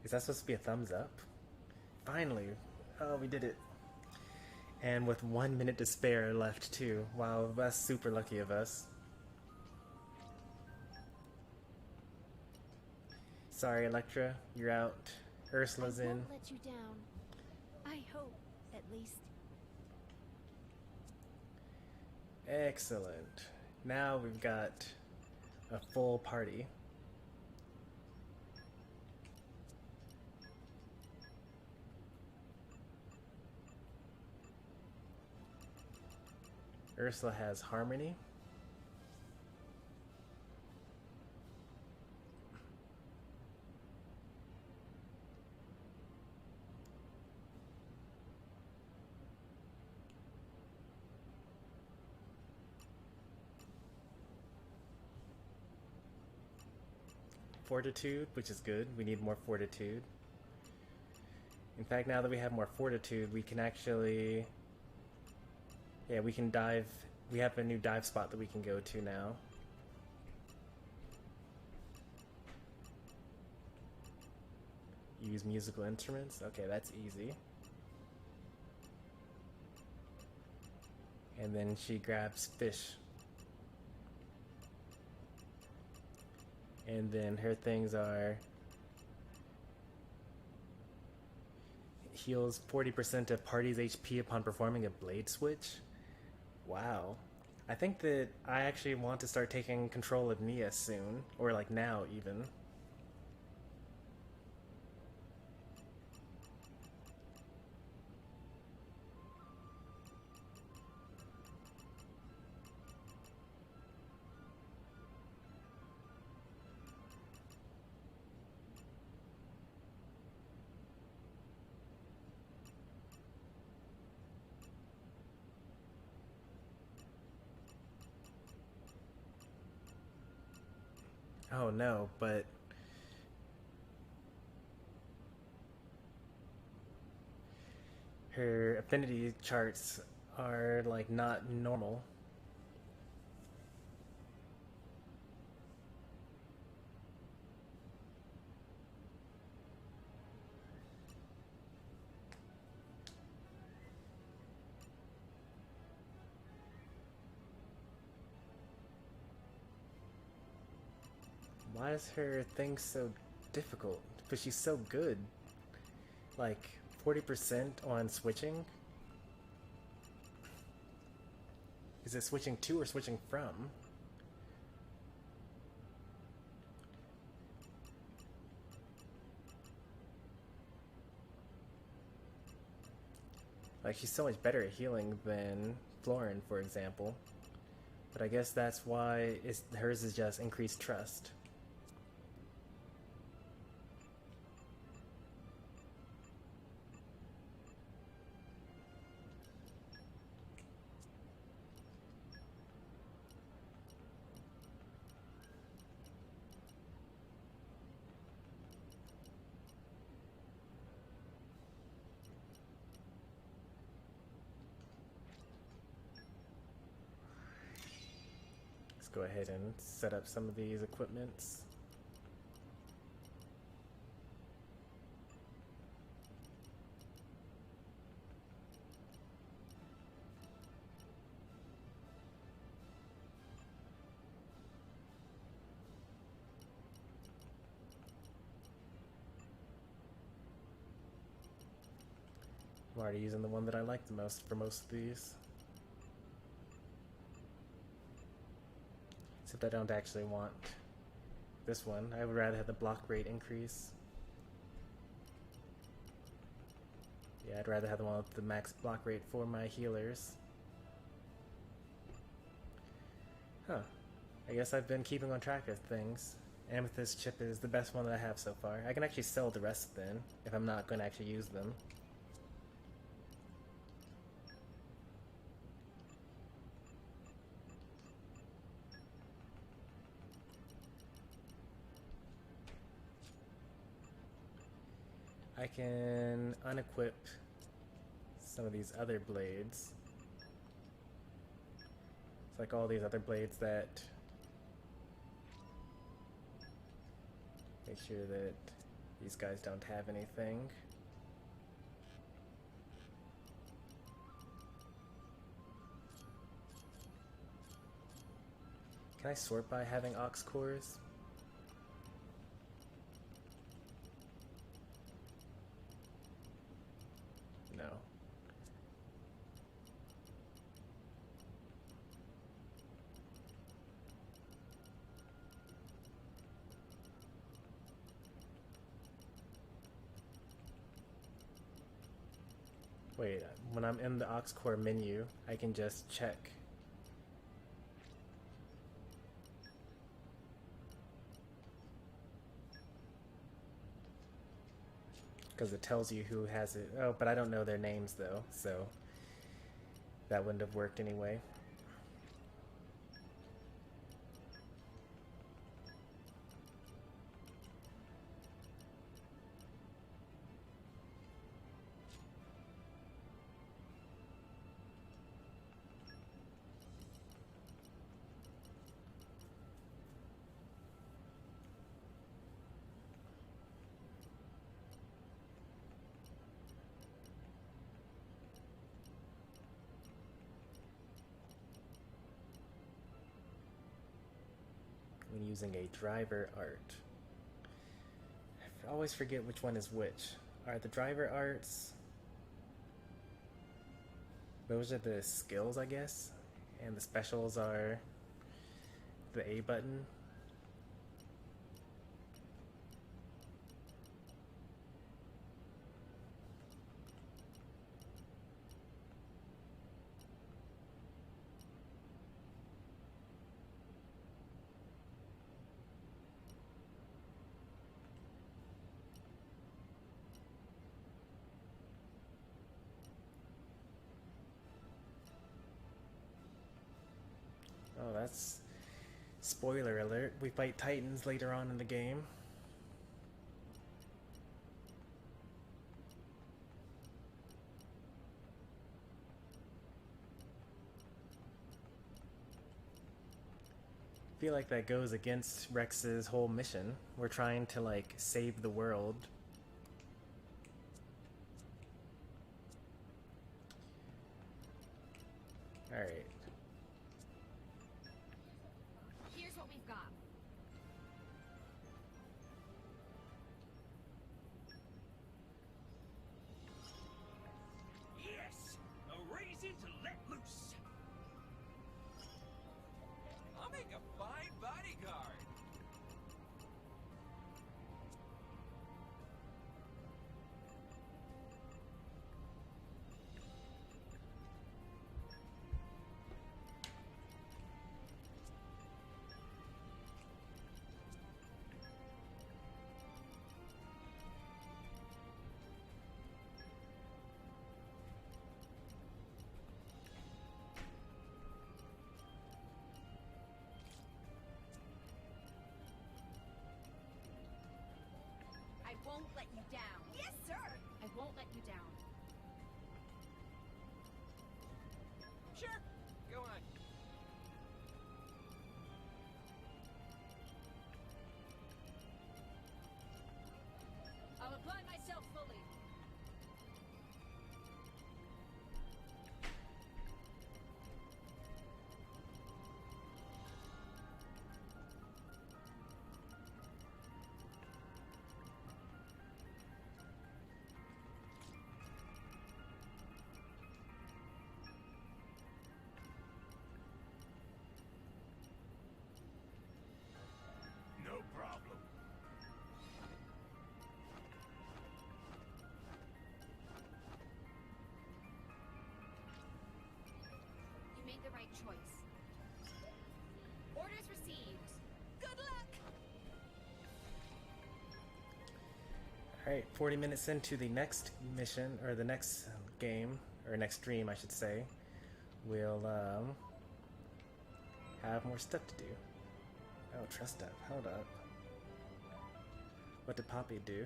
Is that supposed to be a thumbs up? Finally. Oh, we did it. And with 1 minute to spare left too. Wow, that's super lucky of us. Sorry, Electra, you're out. Ursula's I in. won't let you down. I hope, at least. Excellent. Now we've got a full party. Ursula has Harmony. Fortitude, which is good. We need more fortitude. In fact, now that we have more fortitude, we can actually... Yeah, we can dive. We have a new dive spot that we can go to now. Use musical instruments. Okay, that's easy. And then she grabs fish. And then her things are heals 40% of party's HP upon performing a blade switch. Wow. I think that I actually want to start taking control of Nia soon, or like now even. Oh no, but her affinity charts are like not normal. Why is her thing so difficult? But she's so good. Like 40% on switching? Is it switching to or switching from? Like she's so much better at healing than Florin, for example. But I guess that's why hers is just increased trust. Go ahead and set up some of these equipments. I'm already using the one that I like the most for most of these. Except I don't actually want this one. I would rather have the block rate increase. Yeah, I'd rather have the one with the max block rate for my healers. Huh. I guess I've been keeping on track of things. Amethyst chip is the best one that I have so far. I can actually sell the rest then, if I'm not going to actually use them. I can unequip some of these other blades. It's like all these other blades that make sure that these guys don't have anything. Can I sort by having aux cores? No. Wait, when I'm in the aux core menu, I can just check. Because it tells you who has it. Oh, but I don't know their names though, so that wouldn't have worked anyway. When using a driver art. I always forget which one is which. Are the driver arts... Those are the skills, I guess? And the specials are the A button. Oh, that's... Spoiler alert, we fight Titans later on in the game. I feel like that goes against Rex's whole mission. We're trying to, like, save the world. Alright. Here's what we've got. Yes! A reason to let loose! I'll make a fine bodyguard! I won't let you down. Yes, sir. I won't let you down. Sure, go on. I'll apply myself fully. Alright, 40 minutes into the next mission, or the next game, or next stream I should say, we'll have more stuff to do. Oh, trust up, hold up. What did Poppy do?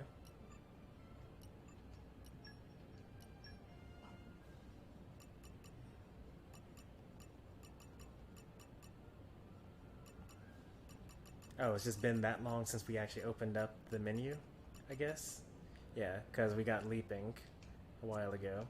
Oh, it's just been that long since we actually opened up the menu, I guess? Yeah, because we got leaping a while ago.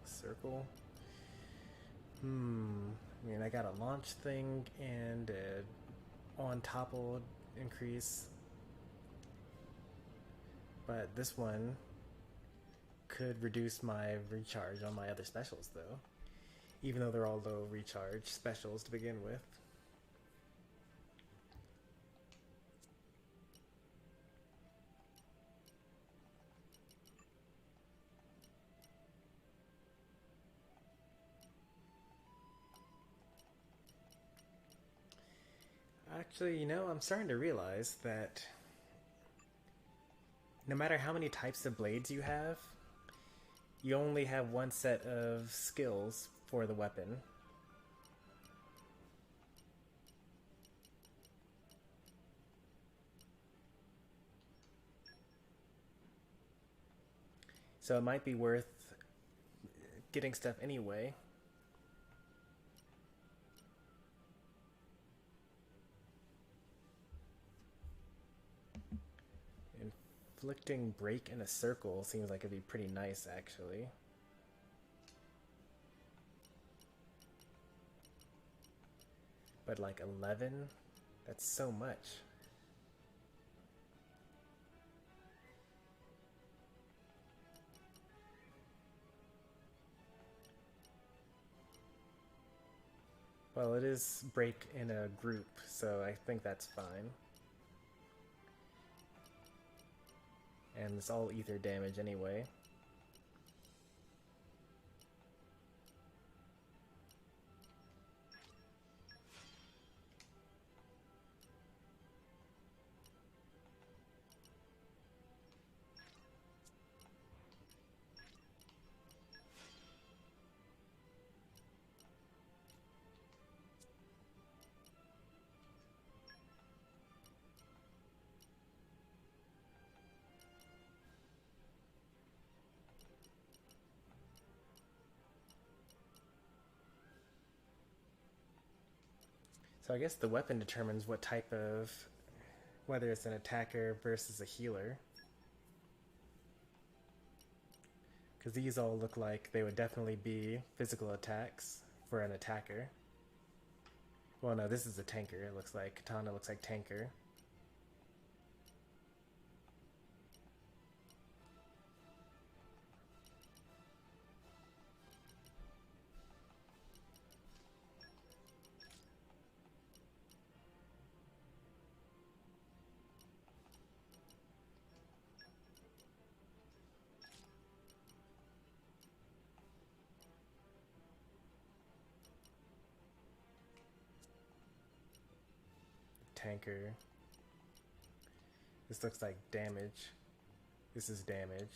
Circle. I mean, I got a launch thing and a on topple increase, but this one could reduce my recharge on my other specials though, even though they're all low recharge specials to begin with. Actually, you know, I'm starting to realize that no matter how many types of blades you have, you only have one set of skills for the weapon. So it might be worth getting stuff anyway. Inflicting break in a circle seems like it'd be pretty nice, actually. But like 11? That's so much. Well, it is break in a group, so I think that's fine. And it's all ether damage anyway. So I guess the weapon determines what type of, whether it's an attacker versus a healer. Because these all look like they would definitely be physical attacks for an attacker. Well, no, this is a tanker. It looks like Katana looks like tanker. Tanker. This looks like damage. This is damage.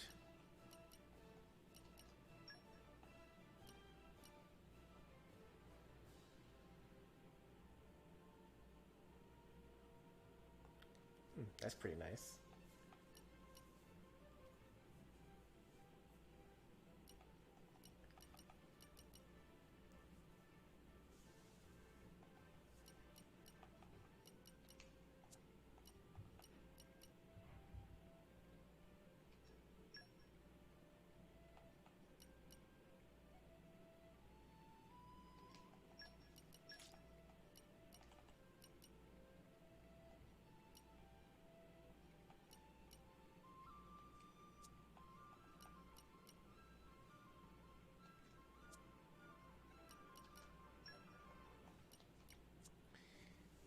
That's pretty nice.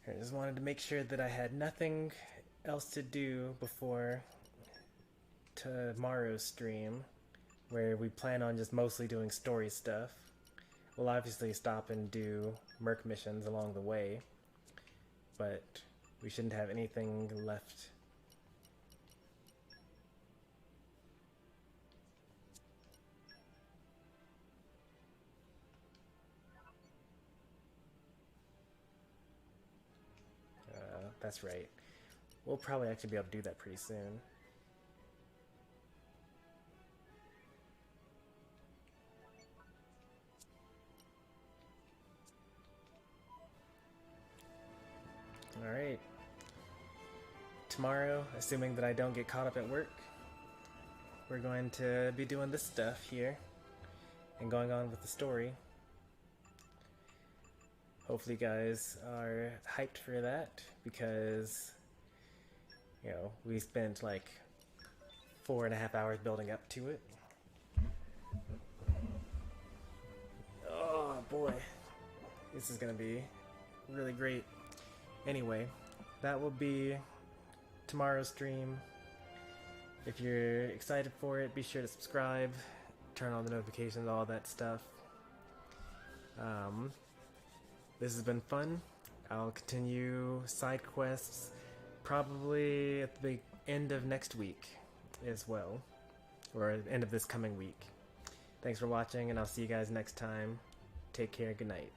I just wanted to make sure that I had nothing else to do before tomorrow's stream, where we plan on just mostly doing story stuff. We'll obviously stop and do Merc Missions along the way, but we shouldn't have anything left. That's right. We'll probably actually be able to do that pretty soon. Alright. Tomorrow, assuming that I don't get caught up at work, we're going to be doing this stuff here and going on with the story. Hopefully you guys are hyped for that, because, you know, we spent like 4.5 hours building up to it. Oh boy, this is gonna be really great. Anyway, that will be tomorrow's stream. If you're excited for it, be sure to subscribe, turn on the notifications, all that stuff. This has been fun. I'll continue Sidequests probably at the end of next week as well, or at the end of this coming week. Thanks for watching, and I'll see you guys next time. Take care. Good night.